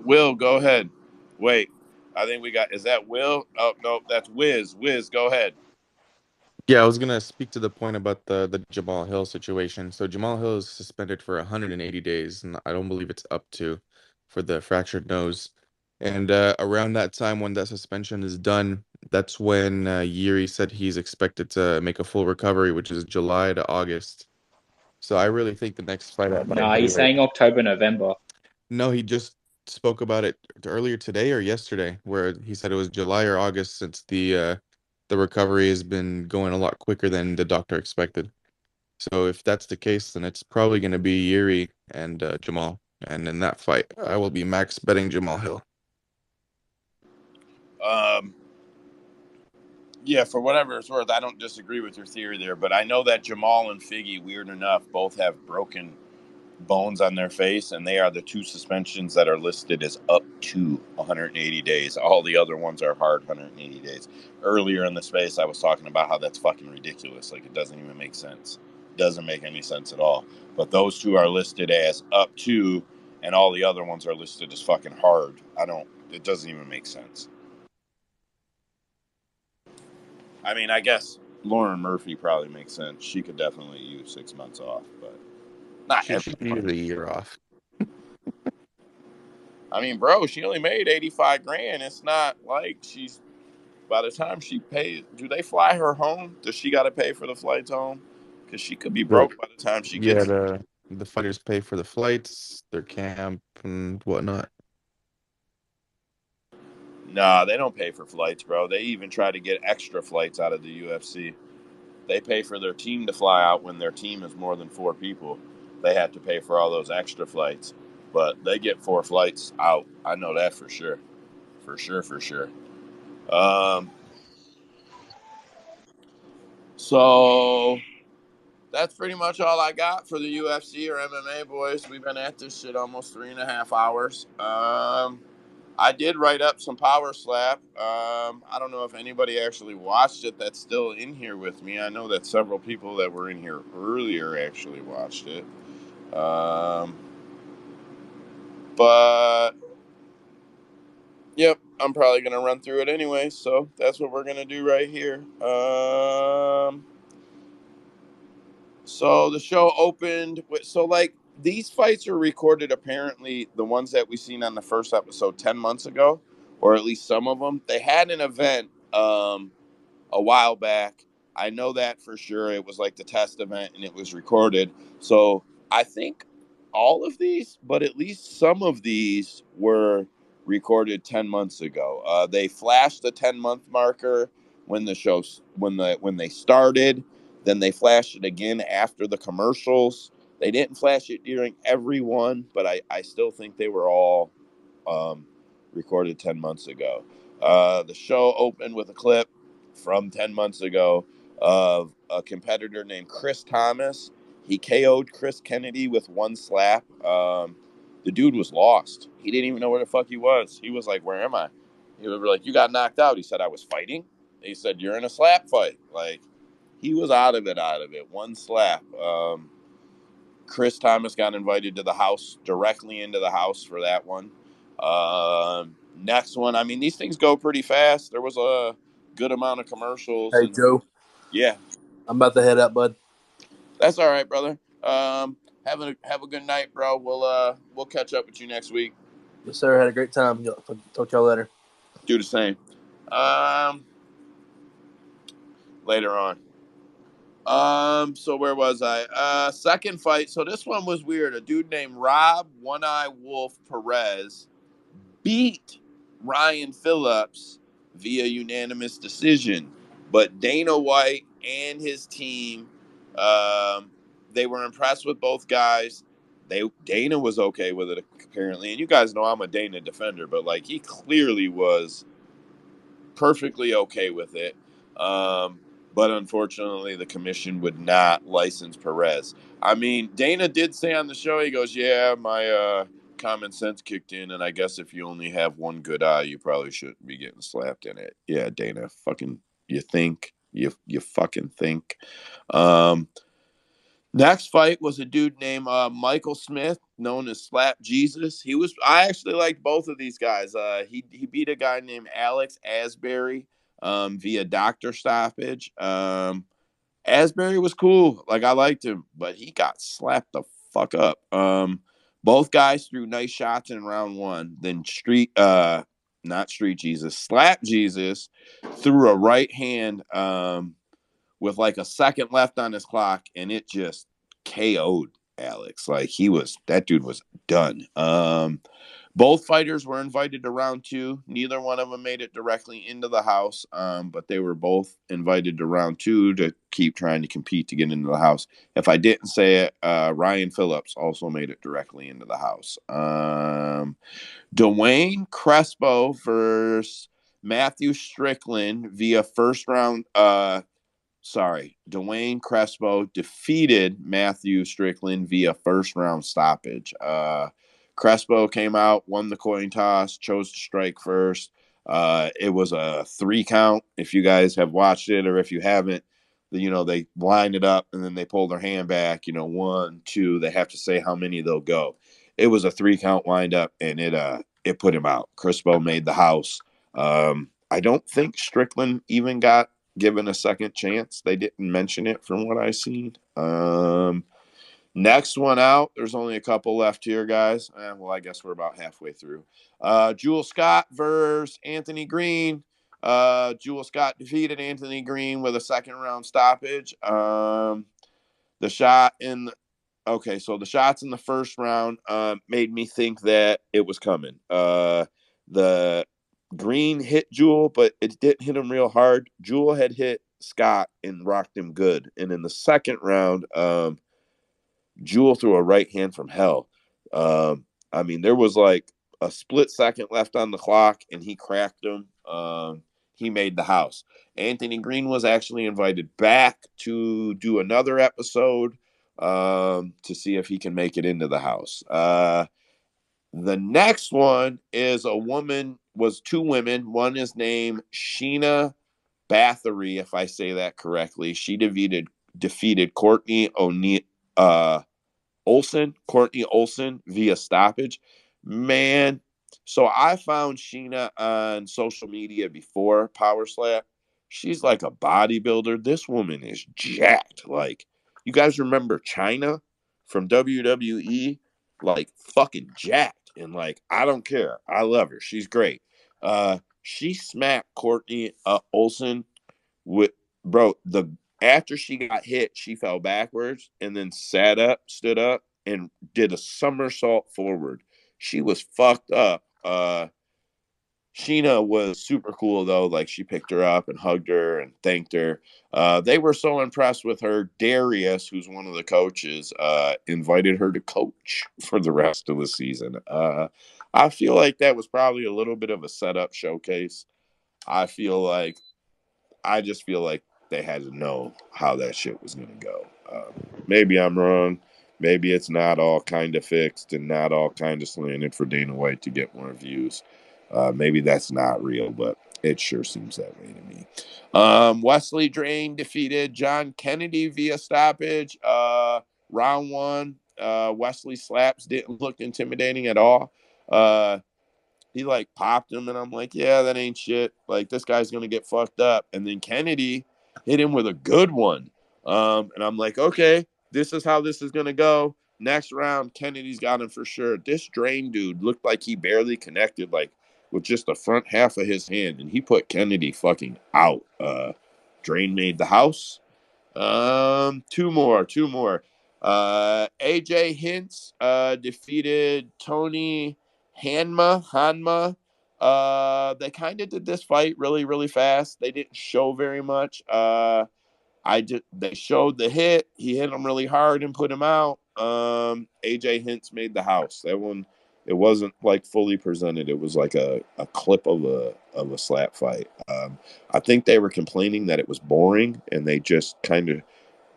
Will, go ahead. Wait, I think we got, is that Will? Oh, no, that's Wiz. Wiz, go ahead. Yeah, I was gonna speak to the point about the Jamal Hill situation. So Jamal Hill is suspended for 180 days, and I don't believe it's up to for the fractured nose. And around that time, when that suspension is done, that's when Yuri said he's expected to make a full recovery, which is July to August. So I really think the next fight at light Nah, he's heavyweight. saying October, November. No, he just spoke about it earlier today or yesterday, where he said it was July or August since the recovery has been going a lot quicker than the doctor expected. So if that's the case, then it's probably going to be Yuri and Jamal. And in that fight, I will be max betting Jamal Hill. Yeah, for whatever it's worth, I don't disagree with your theory there, but I know that Jamal and Figgy, weird enough, both have broken bones on their face, and they are the 2 suspensions that are listed as up to 180 days. All the other ones are hard 180 days. Earlier in the space, I was talking about how that's fucking ridiculous. Like, it doesn't even make sense. Doesn't make any sense at all. But those 2 are listed as up to, and all the other ones are listed as fucking hard. It doesn't even make sense. I mean, I guess Lauren Murphy probably makes sense. She could definitely use 6 months off, but not She should use a year off. I mean, bro, she only made $85,000. It's not like she's. By the time she pays, do they fly her home? Does she got to pay for the flights home? Because she could be broke by the time she gets. The fighters pay for the flights, their camp, and whatnot. Nah, they don't pay for flights, bro. They even try to get extra flights out of the UFC. They pay for their team to fly out when their team is more than 4 people. They have to pay for all those extra flights. but they get 4 fights out. I know that for sure. For sure. So that's pretty much all I got for the UFC or MMA, boys. We've been at this shit almost 3.5 hours. I did write up some Power Slap. I don't know if anybody actually watched it that's still in here with me. I know that several people that were in here earlier actually watched it. But yep, I'm probably gonna run through it anyway, so that's what we're gonna do right here. So the show opened with, so like these fights are recorded, apparently the ones that we seen on the first episode 10 months ago, or at least some of them. They had an event a while back. I know that for sure. It was like the test event and it was recorded. So I think all of these, but at least some of these were recorded 10 months ago. They flashed the 10-month marker when the shows when they started. Then they flashed it again after the commercials. They didn't flash it during every one, but I still think they were all recorded 10 months ago. The show opened with a clip from 10 months ago of a competitor named Chris Thomas. He KO'd Chris Kennedy with 1 slap. The dude was lost. He didn't even know where the fuck he was. He was like, "Where am I?" He was like, "You got knocked out." He said, "I was fighting." He said, "You're in a slap fight." Like, he was out of it. 1 slap. Chris Thomas got invited to the house, directly into the house for that one. Next one, I mean, these things go pretty fast. There was a good amount of commercials. Hey, And Joe. yeah. I'm about to head out, bud. That's all right, brother. Have a good night, bro. We'll catch up with you next week. Yes, sir. Had a great time. Talk to y'all later. Do the same. Later on. So where was I? Second fight. So this one was weird. A dude named Rob One Eye Wolf Perez beat Ryan Phillips via unanimous decision. But Dana White and his team, they were impressed with both guys. Dana was okay with it apparently, and you guys know I'm a Dana defender, but like he clearly was perfectly okay with it. But unfortunately, the commission would not license Perez. I mean, Dana did say on the show, he goes, "Yeah, my common sense kicked in, and I guess if you only have one good eye, you probably shouldn't be getting slapped in it." Yeah, Dana, fucking, you think, you fucking think. Next fight was a dude named Michael Smith, known as Slap Jesus. I actually liked both of these guys. He beat a guy named Alex Asbury via doctor stoppage. Asbury was cool. Like, I liked him, but he got slapped the fuck up. Both guys threw nice shots in round 1. Then Slap Jesus threw a right hand with like a second left on his clock, and it just KO'd Alex. Like, that dude was done. Both fighters were invited to round 2. Neither one of them made it directly into the house, but they were both invited to round 2 to keep trying to compete to get into the house. If I didn't say it, Ryan Phillips also made it directly into the house. Dwayne Crespo versus Matthew Strickland via first round. Dwayne Crespo defeated Matthew Strickland via first round stoppage. Crespo came out, won the coin toss, chose to strike first. It was a 3 count. If you guys have watched it, or if you haven't, they line it up and then they pull their hand back, 1, 2, they have to say how many they'll go. It was a 3 count wind up, and it put him out. Crespo made the house. I don't think Strickland even got given a second chance. They didn't mention it from what I've seen. Next one out, there's only a couple left here, guys. Well, I guess we're about halfway through. Jewel Scott versus Anthony Green. Jewel Scott defeated Anthony Green with a second round stoppage. The shots in the first round made me think that it was coming. The Green hit Jewel, but it didn't hit him real hard. Jewel had hit Scott and rocked him good. And in the second round, Jewel threw a right hand from hell. I mean, there was like a split second left on the clock, and he cracked him. He made the house. Anthony Green was actually invited back to do another episode to see if he can make it into the house. The next one is two women. One is named Sheena Bathory, if I say that correctly. She defeated Courtney Courtney Olsen via stoppage. Man, so I found Sheena on social media before Power Slap. She's like a bodybuilder. This woman is jacked. Like, you guys remember China from WWE? Like, fucking jacked. And like, I don't care. I love her. She's great. She smacked Courtney Olsen with, bro, after she got hit, she fell backwards and then stood up, and did a somersault forward. She was fucked up. Sheena was super cool though. Like, she picked her up and hugged her and thanked her. They were so impressed with her. Darius, who's one of the coaches, invited her to coach for the rest of the season. I feel like that was probably a little bit of a setup showcase. I just feel like they had to know how that shit was going to go. Maybe I'm wrong. Maybe it's not all kind of fixed and not all kind of slanted for Dana White to get more views. Maybe that's not real, but it sure seems that way to me. Wesley Drain defeated John Kennedy via stoppage. Round one, Wesley slaps didn't look intimidating at all. He like popped him, and I'm like, yeah, that ain't shit. Like, this guy's gonna get fucked up. And then Kennedy hit him with a good one. And I'm like, okay, this is how this is gonna go. Next round, Kennedy's got him for sure. This Drain dude looked like he barely connected, like with just the front half of his hand, and he put Kennedy fucking out. Drain made the house. Two more. AJ Hints defeated Tony Hanma. They kind of did this fight really, really fast. They didn't show very much. They showed the hit. He hit him really hard and put him out. AJ Hints made the house. That one, it wasn't like fully presented. It was like a clip of a slap fight. I think they were complaining that it was boring, and they just kind of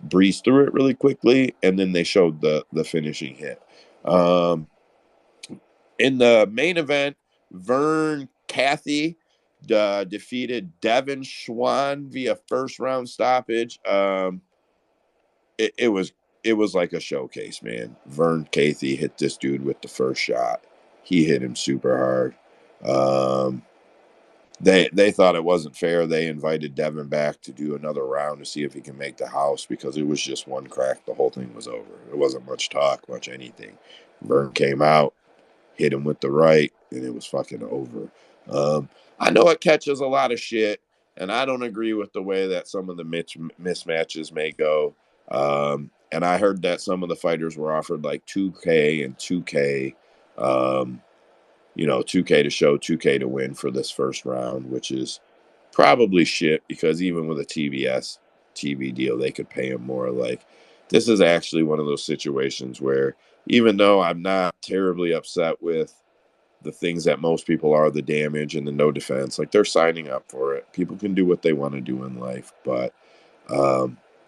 breezed through it really quickly, and then they showed the finishing hit. In the main event, Vern Cathy defeated Devin Schwann via first round stoppage. It was like a showcase, man. Vern Cathy hit this dude with the first shot. He hit him super hard. They thought it wasn't fair. They invited Devin back to do another round to see if he can make the house, because it was just one crack. The whole thing was over. It wasn't much talk, much anything. Vern came out, hit him with the right, and it was fucking over. I know it catches a lot of shit, and I don't agree with the way that some of the mismatches may go. And I heard that some of the fighters were offered like 2K and 2K. 2K to show, 2K to win for this first round, which is probably shit, because even with a TBS TV deal, they could pay him more. Like, this is actually one of those situations where, even though I'm not terribly upset with the things that most people are, the damage and the no defense, like, they're signing up for it. People can do what they want to do in life, but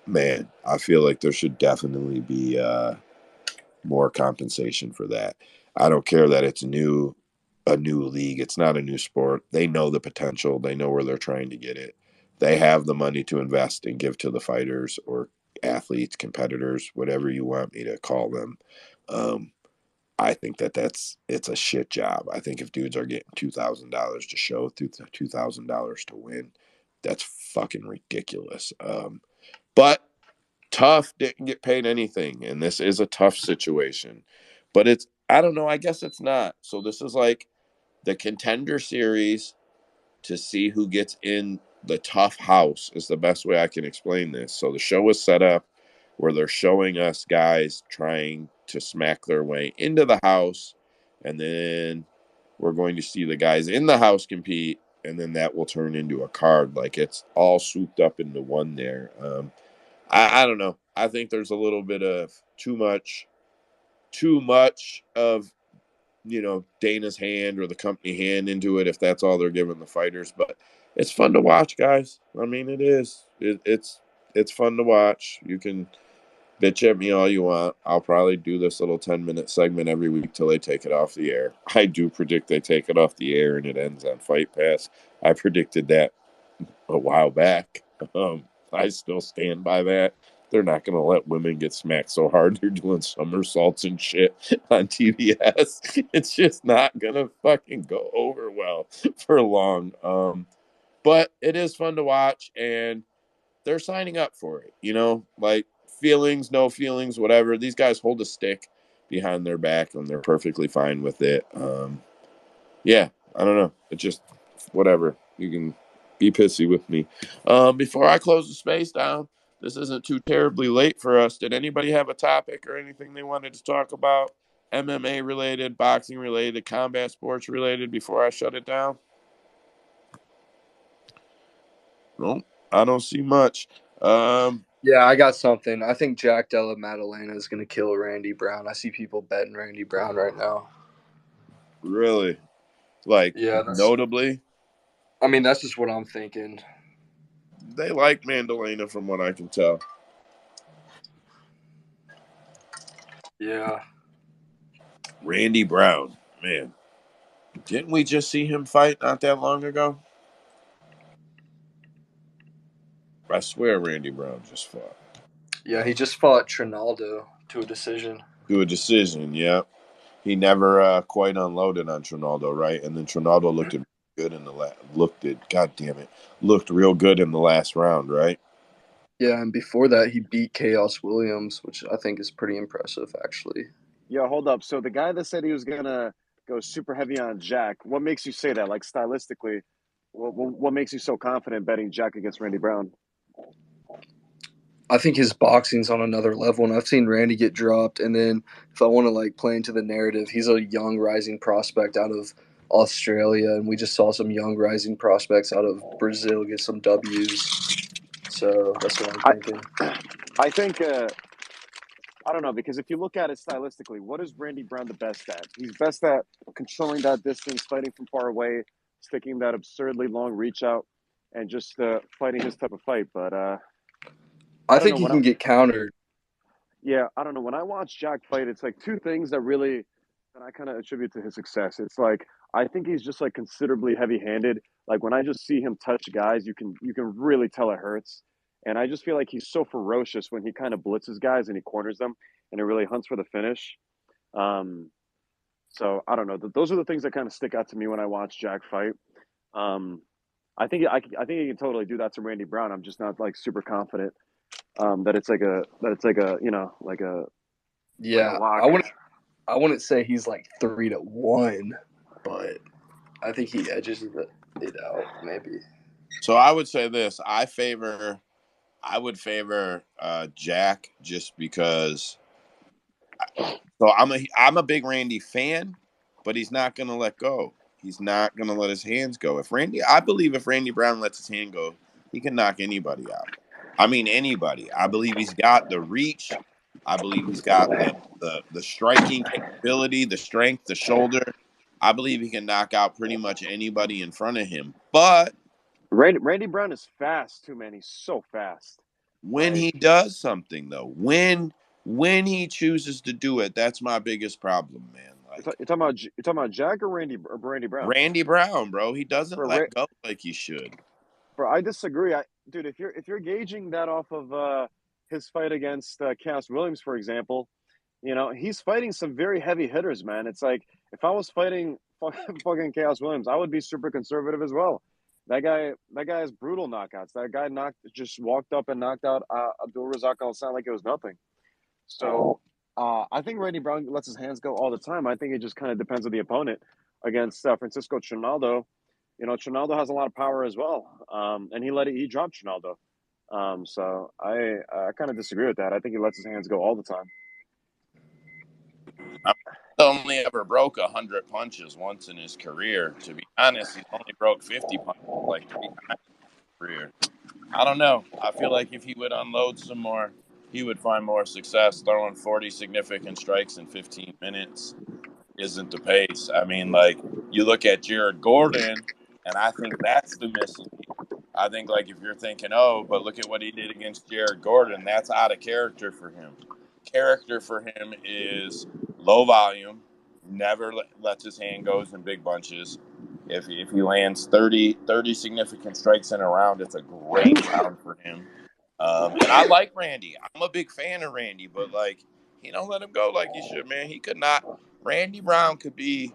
man, I feel like there should definitely be more compensation for that. I don't care that it's a new league. It's not a new sport. They know the potential. They know where they're trying to get it. They have the money to invest and give to the fighters or athletes, competitors, whatever you want me to call them. I think it's a shit job. I think if dudes are getting $2,000 to show, through $2,000 to win, that's fucking ridiculous. But Tough didn't get paid anything, and this is a tough situation. But I don't know, I guess it's not. So this is like the Contender Series to see who gets in the Tough house is the best way I can explain this. So the show is set up where they're showing us guys trying to smack their way into the house, and then we're going to see the guys in the house compete, and then that will turn into a card. Like, it's all swooped up into one there. I don't know. I think there's a little bit of too much of Dana's hand or the company hand into it if that's all they're giving the fighters. But it's fun to watch, guys. I mean, it is. It's fun to watch. You can bitch at me all you want. I'll probably do this little 10-minute segment every week till they take it off the air. I do predict they take it off the air and it ends on Fight Pass. I predicted that a while back. I still stand by that. They're not going to let women get smacked so hard they're doing somersaults and shit on TBS. It's just not going to fucking go over well for long. But it is fun to watch, and they're signing up for it. Like feelings, no feelings, whatever. These guys hold a stick behind their back, and they're perfectly fine with it. Yeah, I don't know. It's just whatever. You can be pissy with me. Before I close the space down, this isn't too terribly late for us. Did anybody have a topic or anything they wanted to talk about? MMA related, boxing related, combat sports related before I shut it down? No, I don't see much. Yeah, I got something. I think Jack Della Maddalena is going to kill Randy Brown. I see people betting Randy Brown right now. Really? Like, yeah, notably? I mean, that's just what I'm thinking. They like Maddalena from what I can tell. Yeah. Randy Brown, man. Didn't we just see him fight not that long ago? I swear Randy Brown just fought. Yeah, he just fought Trinaldo to a decision. To a decision, yeah. He never quite unloaded on Trinaldo, right? And then Trinaldo looked good in the looked real good in the last round, right? Yeah, and before that, he beat Chaos Williams, which I think is pretty impressive, actually. Yeah, hold up. So the guy that said he was gonna go super heavy on Jack, what makes you say that? Like stylistically, what makes you so confident betting Jack against Randy Brown? I think his boxing's on another level, and I've seen Randy get dropped. And then if I want to like play into the narrative, he's a young rising prospect out of Australia, and we just saw some young rising prospects out of Brazil get some W's. So that's what I'm thinking. I think I don't know, because if you look at it stylistically, what is Randy Brown the best at? He's best at controlling that distance, fighting from far away, sticking that absurdly long reach out, and just fighting his type of fight. But I think he can get countered. Yeah, I don't know. When I watch Jack fight, it's like two things that I kind of attribute to his success. It's like I think he's just like considerably heavy-handed. Like when I just see him touch guys, you can really tell it hurts. And I just feel like he's so ferocious when he kind of blitzes guys and he corners them, and he really hunts for the finish. So I don't know. Those are the things that kind of stick out to me when I watch Jack fight. I think he can totally do that to Randy Brown. I'm just not like super confident that it's like a Yeah, like I wouldn't say he's like 3-1, but I think he edges it out maybe. So I would say this: I would favor Jack just because. So I'm a big Randy fan, but he's not going to let go. He's not going to let his hands go. I believe if Randy Brown lets his hand go, he can knock anybody out. I mean anybody. I believe he's got the reach. I believe he's got the striking capability, the strength, the shoulder. I believe he can knock out pretty much anybody in front of him. But Randy Brown is fast too, man. He's so fast. When he does something, though, when he chooses to do it, that's my biggest problem, man. Like you're talking about Jack or Randy Brown? Randy Brown, bro. He doesn't let go like he should. Bro, I disagree. Dude, if you're gauging that off of his fight against Chaos Williams, for example, he's fighting some very heavy hitters, man. It's like if I was fighting fucking Chaos Williams, I would be super conservative as well. That guy has brutal knockouts. That guy just walked up and knocked out Abdul Razak Al-San like it was nothing. So I think Randy Brown lets his hands go all the time. I think it just kind of depends on the opponent. Against Francisco Trinaldo, Trinaldo has a lot of power as well, and he dropped Trinaldo. So I kind of disagree with that. I think he lets his hands go all the time. I only ever broke 100 punches once in his career. To be honest, he's only broke 50 punches like 3 times in his career. I don't know. I feel like if he would unload some more, he would find more success throwing 40 significant strikes in 15 minutes. isn't the pace. I mean, like, you look at Jared Gordon, and I think that's the missing piece. I think, like, if you're thinking, oh, but look at what he did against Jared Gordon, that's out of character for him. Character for him is low volume, never lets his hand goes in big bunches. If he lands 30 significant strikes in a round, it's a great round for him. And I like Randy. I'm a big fan of Randy, but, like, he don't let him go like he should, man. He could not. Randy Brown could be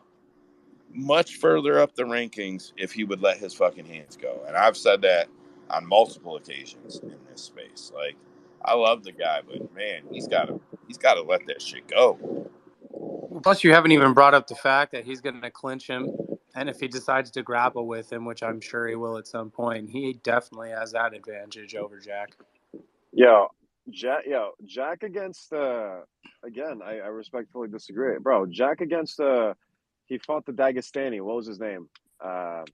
much further up the rankings if he would let his fucking hands go. And I've said that on multiple occasions in this space. Like, I love the guy, but man, he's got to let that shit go. Plus, you haven't even brought up the fact that he's going to clinch him, and if he decides to grapple with him, which I'm sure he will at some point, he definitely has that advantage over Jack. Jack against again, I respectfully disagree, bro. Jack against he fought the Dagestani. What was his name? It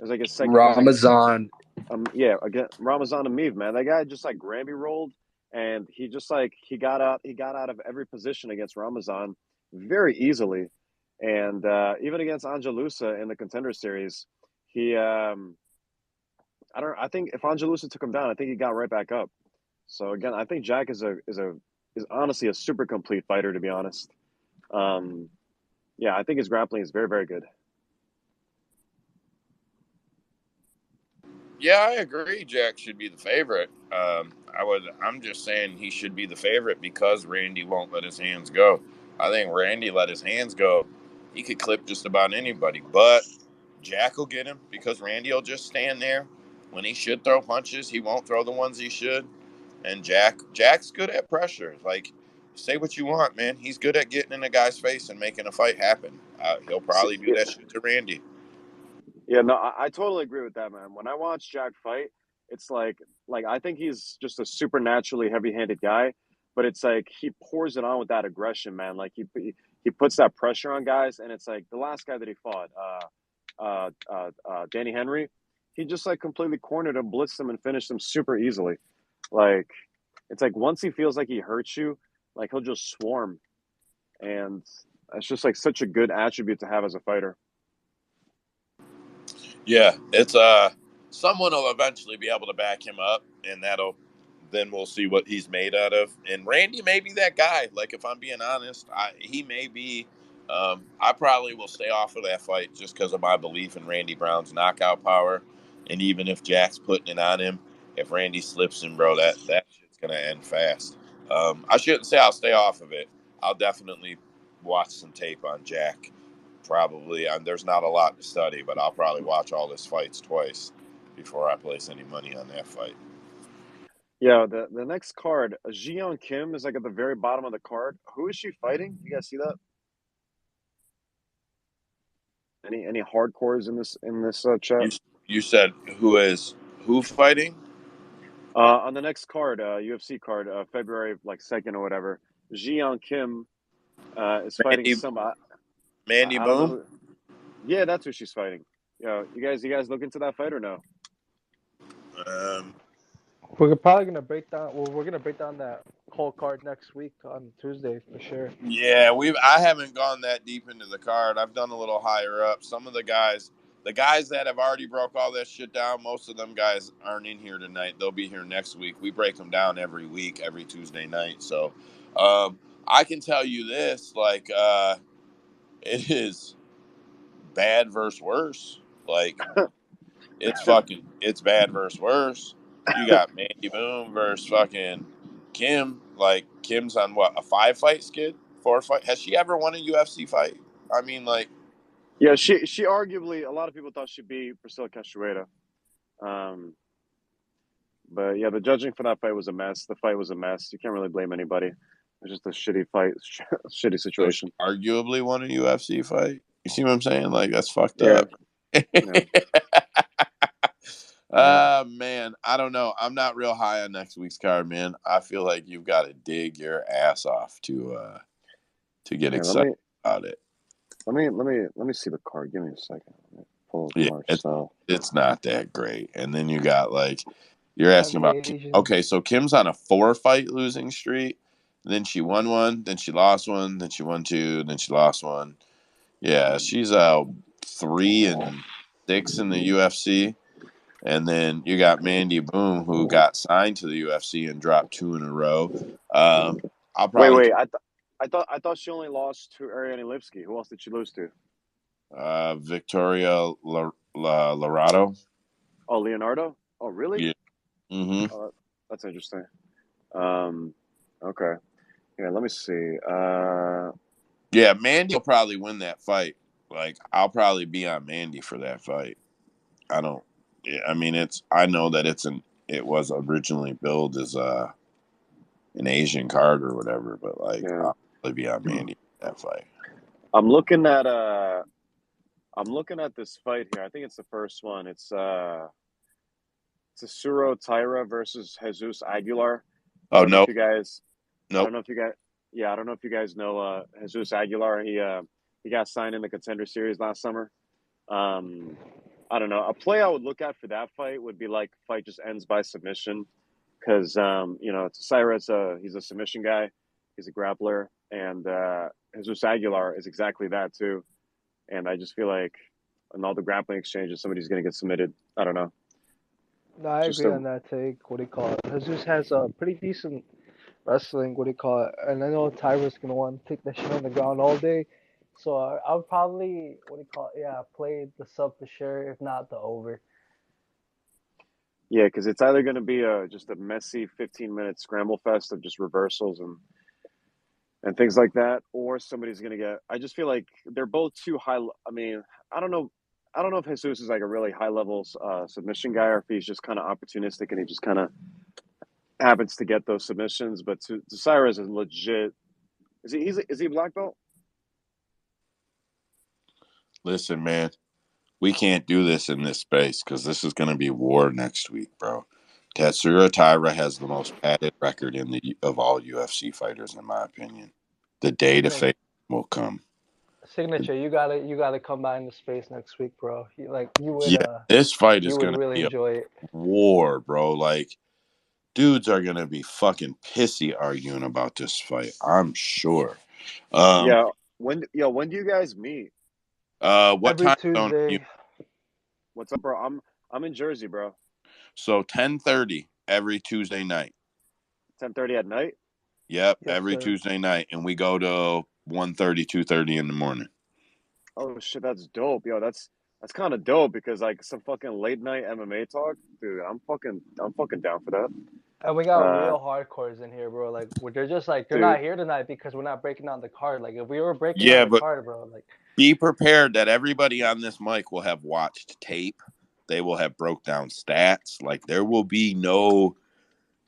was like his second. Ramazan. Again, Ramazan Ameev, man. That guy just like Grammy rolled, and he just like he got out of every position against Ramazan very easily, and even against Angelusa in the Contender Series, he I think if Angelusa took him down, I think he got right back up. So again, I think Jack is honestly a super complete fighter, to be honest. I think his grappling is very, very good. Yeah, I agree. Jack should be the favorite. I'm just saying he should be the favorite because Randy won't let his hands go. I think Randy let his hands go. He could clip just about anybody, but Jack will get him because Randy will just stand there. When he should throw punches, he won't throw the ones he should. And Jack's good at pressure. Like, say what you want, man. He's good at getting in a guy's face and making a fight happen. He'll probably do that shit to Randy. Yeah, no, I totally agree with that, man. When I watch Jack fight, it's like I think he's just a supernaturally heavy-handed guy, but it's like he pours it on with that aggression, man. Like he puts that pressure on guys, and it's like the last guy that he fought, Danny Henry, he just like completely cornered him, blitzed him, and finished him super easily. Like, it's like once he feels like he hurts you, like he'll just swarm, and it's just like such a good attribute to have as a fighter. Yeah, it's someone will eventually be able to back him up, and then we'll see what he's made out of. And Randy may be that guy. Like, if I'm being honest, he may be. I probably will stay off of that fight just because of my belief in Randy Brown's knockout power. And even if Jack's putting it on him, if Randy slips him, bro, that shit's gonna end fast. I shouldn't say I'll stay off of it. I'll definitely watch some tape on Jack. Probably. There's not a lot to study, but I'll probably watch all his fights twice before I place any money on that fight. Yeah, the next card, Jiyeon Kim is like at the very bottom of the card. Who is she fighting? You guys see that? Any hardcores in this chat? You said who fighting? On the next card, UFC card, February like 2nd or whatever, Jiyeon Kim is fighting Mandy I don't know Boom? who. Yeah, that's who she's fighting. Yeah, you guys look into that fight or no? We're probably gonna break down. Well, we're gonna break down that whole card next week on Tuesday for sure. Yeah, I haven't gone that deep into the card. I've done a little higher up. Some of the guys that have already broke all that shit down, most of them guys aren't in here tonight. They'll be here next week. We break them down every week, every Tuesday night. So, I can tell you this, like, it is bad versus worse. Like, it's bad versus worse. You got Mandy Boom versus fucking Kim. Like, Kim's on what, a 5-fight skid? 4 fight? Has she ever won a UFC fight? I mean, like, Yeah, she arguably, a lot of people thought she'd be Priscilla Cachoeira. But yeah, the judging for that fight was a mess. The fight was a mess. You can't really blame anybody. It's just a shitty fight, shitty situation. So she arguably won a UFC fight. You see what I'm saying? Like, that's fucked Yeah. up. Yeah. Man, I don't know. I'm not real high on next week's card, man. I feel like you've got to dig your ass off to get excited about it. Let me see the card. Give me a second. Pull it's not that great. And then you got, like, you're asking about okay, so Kim's on a 4-fight losing streak. Then she won one, then she lost one, then she won 2, then she lost one. Yeah, she's 3-6 in the UFC. And then you got Mandy Boom, who got signed to the UFC and dropped 2 in a row. I'll probably Wait. I thought she only lost to Ariane Lipsky. Who else did she lose to? Victoria Lorado. Oh, Leonardo. Oh, really? Yeah. Mm-hmm. Oh, that's interesting. Okay. Yeah, let me see. Yeah, Mandy will probably win that fight. Like, I'll probably be on Mandy for that fight. I don't. Yeah, I mean, I know that it was originally billed as an Asian card or whatever, but like, Yeah. I'll probably be on Mandy for that fight. I'm looking at this fight here. I think it's the first one. It's Suro Tyra versus Jesus Aguilar. I Oh don't know no, if you guys. I nope. don't know if you guys. Yeah, I don't know if you guys know Jesus Aguilar. He got signed in the Contender Series last summer. I don't know. A play I would look at for that fight would be like fight just ends by submission, because Cyrus he's a submission guy, he's a grappler, and Jesus Aguilar is exactly that too. And I just feel like in all the grappling exchanges, somebody's going to get submitted. I don't know. No, I Just agree a on that take. What do you call it? Jesus has a pretty decent wrestling. What do you call it? And I know Tyra's gonna want to take that shit on the ground all day. So I would probably play the sub for sure, if not the over. Yeah, because it's either going to be just a messy 15-minute scramble fest of just reversals and things like that, or somebody's going to get. I just feel like they're both too high. I mean, I don't know. I don't know if Jesus is like a really high level submission guy, or if he's just kind of opportunistic and he just kind of happens to get those submissions. But Cyrus is legit. Is he a black belt? Listen, man, we can't do this in this space because this is going to be war next week, bro. Tatsuro Taira has the most padded record of all UFC fighters, in my opinion. The day to fame will come. Signature, you gotta come by in the space next week, bro. This fight is you would going to really be a enjoy it. war, bro. Like, dudes are going to be fucking pissy arguing about this fight, I'm sure. Yeah. When do you guys meet? What Every time zone are you? Tuesday. What's up, bro? I'm in Jersey, bro. So 10:30 every Tuesday night. 10:30 at night. Yep, Yes, every sir. Tuesday night, and we go to 1:30, 2:30 in the morning. Oh shit, that's dope, yo. That's kind of dope because like some fucking late night MMA talk, dude. I'm fucking down for that. And we got real hardcores in here, bro. Like they're just like they're Dude. not here tonight because we're not breaking down the card. Like if we were breaking Yeah, down the but card, bro, like be prepared that everybody on this mic will have watched tape. They will have broke down stats. Like there will be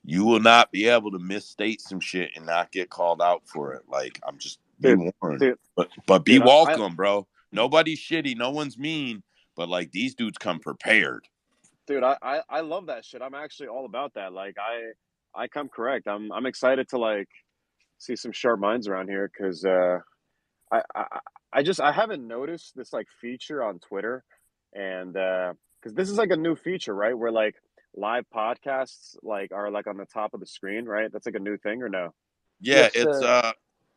you will not be able to misstate some shit and not get called out for it. Like I'm just be warned. But be welcome, bro. Nobody's shitty. No one's mean. But like these dudes come prepared. Dude, I love that shit. I'm actually all about that. Like I come correct. I'm excited to like see some sharp minds around here because I haven't noticed this like feature on Twitter, and because this is like a new feature, right? Where like live podcasts like are like on the top of the screen, right? That's like a new thing, or no? Yeah,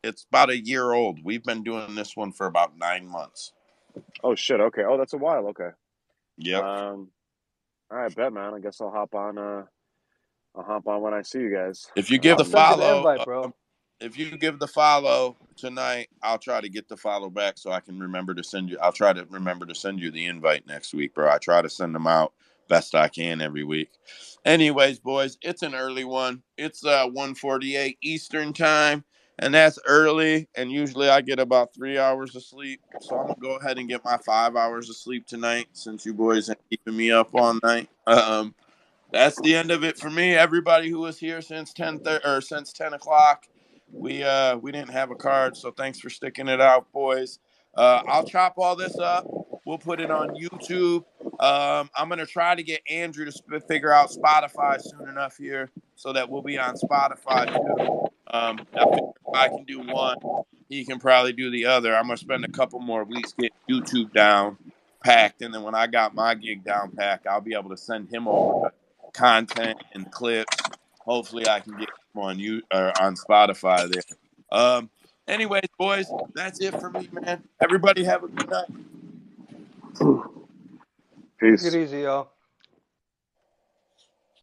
it's about a year old. We've been doing this one for about 9 months. Oh shit. Okay. Oh, that's a while. Okay. Yep. All right, bet, man. I guess I'll hop on. I'll hop on when I see you guys. If you give the send you the follow, invite, bro. if you give the follow tonight, I'll try to get the follow back so I can remember to send you. I'll try to remember to send you the invite next week, bro. I try to send them out best I can every week. Anyways, boys, it's an early one. It's 1:48 Eastern time, and that's early. And usually I get about 3 hours of sleep, so I'm gonna go ahead and get my 5 hours of sleep tonight since you boys ain't keeping me up all night. That's the end of it for me. Everybody who was here since 10 o'clock. We didn't have a card, so thanks for sticking it out, boys. I'll chop all this up. We'll put it on YouTube. I'm gonna try to get Andrew to figure out Spotify soon enough here, so that we'll be on Spotify too. I figure if I can do one, he can probably do the other. I'm gonna spend a couple more weeks getting YouTube down packed, and then when I got my gig down packed, I'll be able to send him over content and clips. Hopefully I can get them on on Spotify there. Anyways, boys, that's it for me, man. Everybody have a good night. Peace. Take it easy, y'all.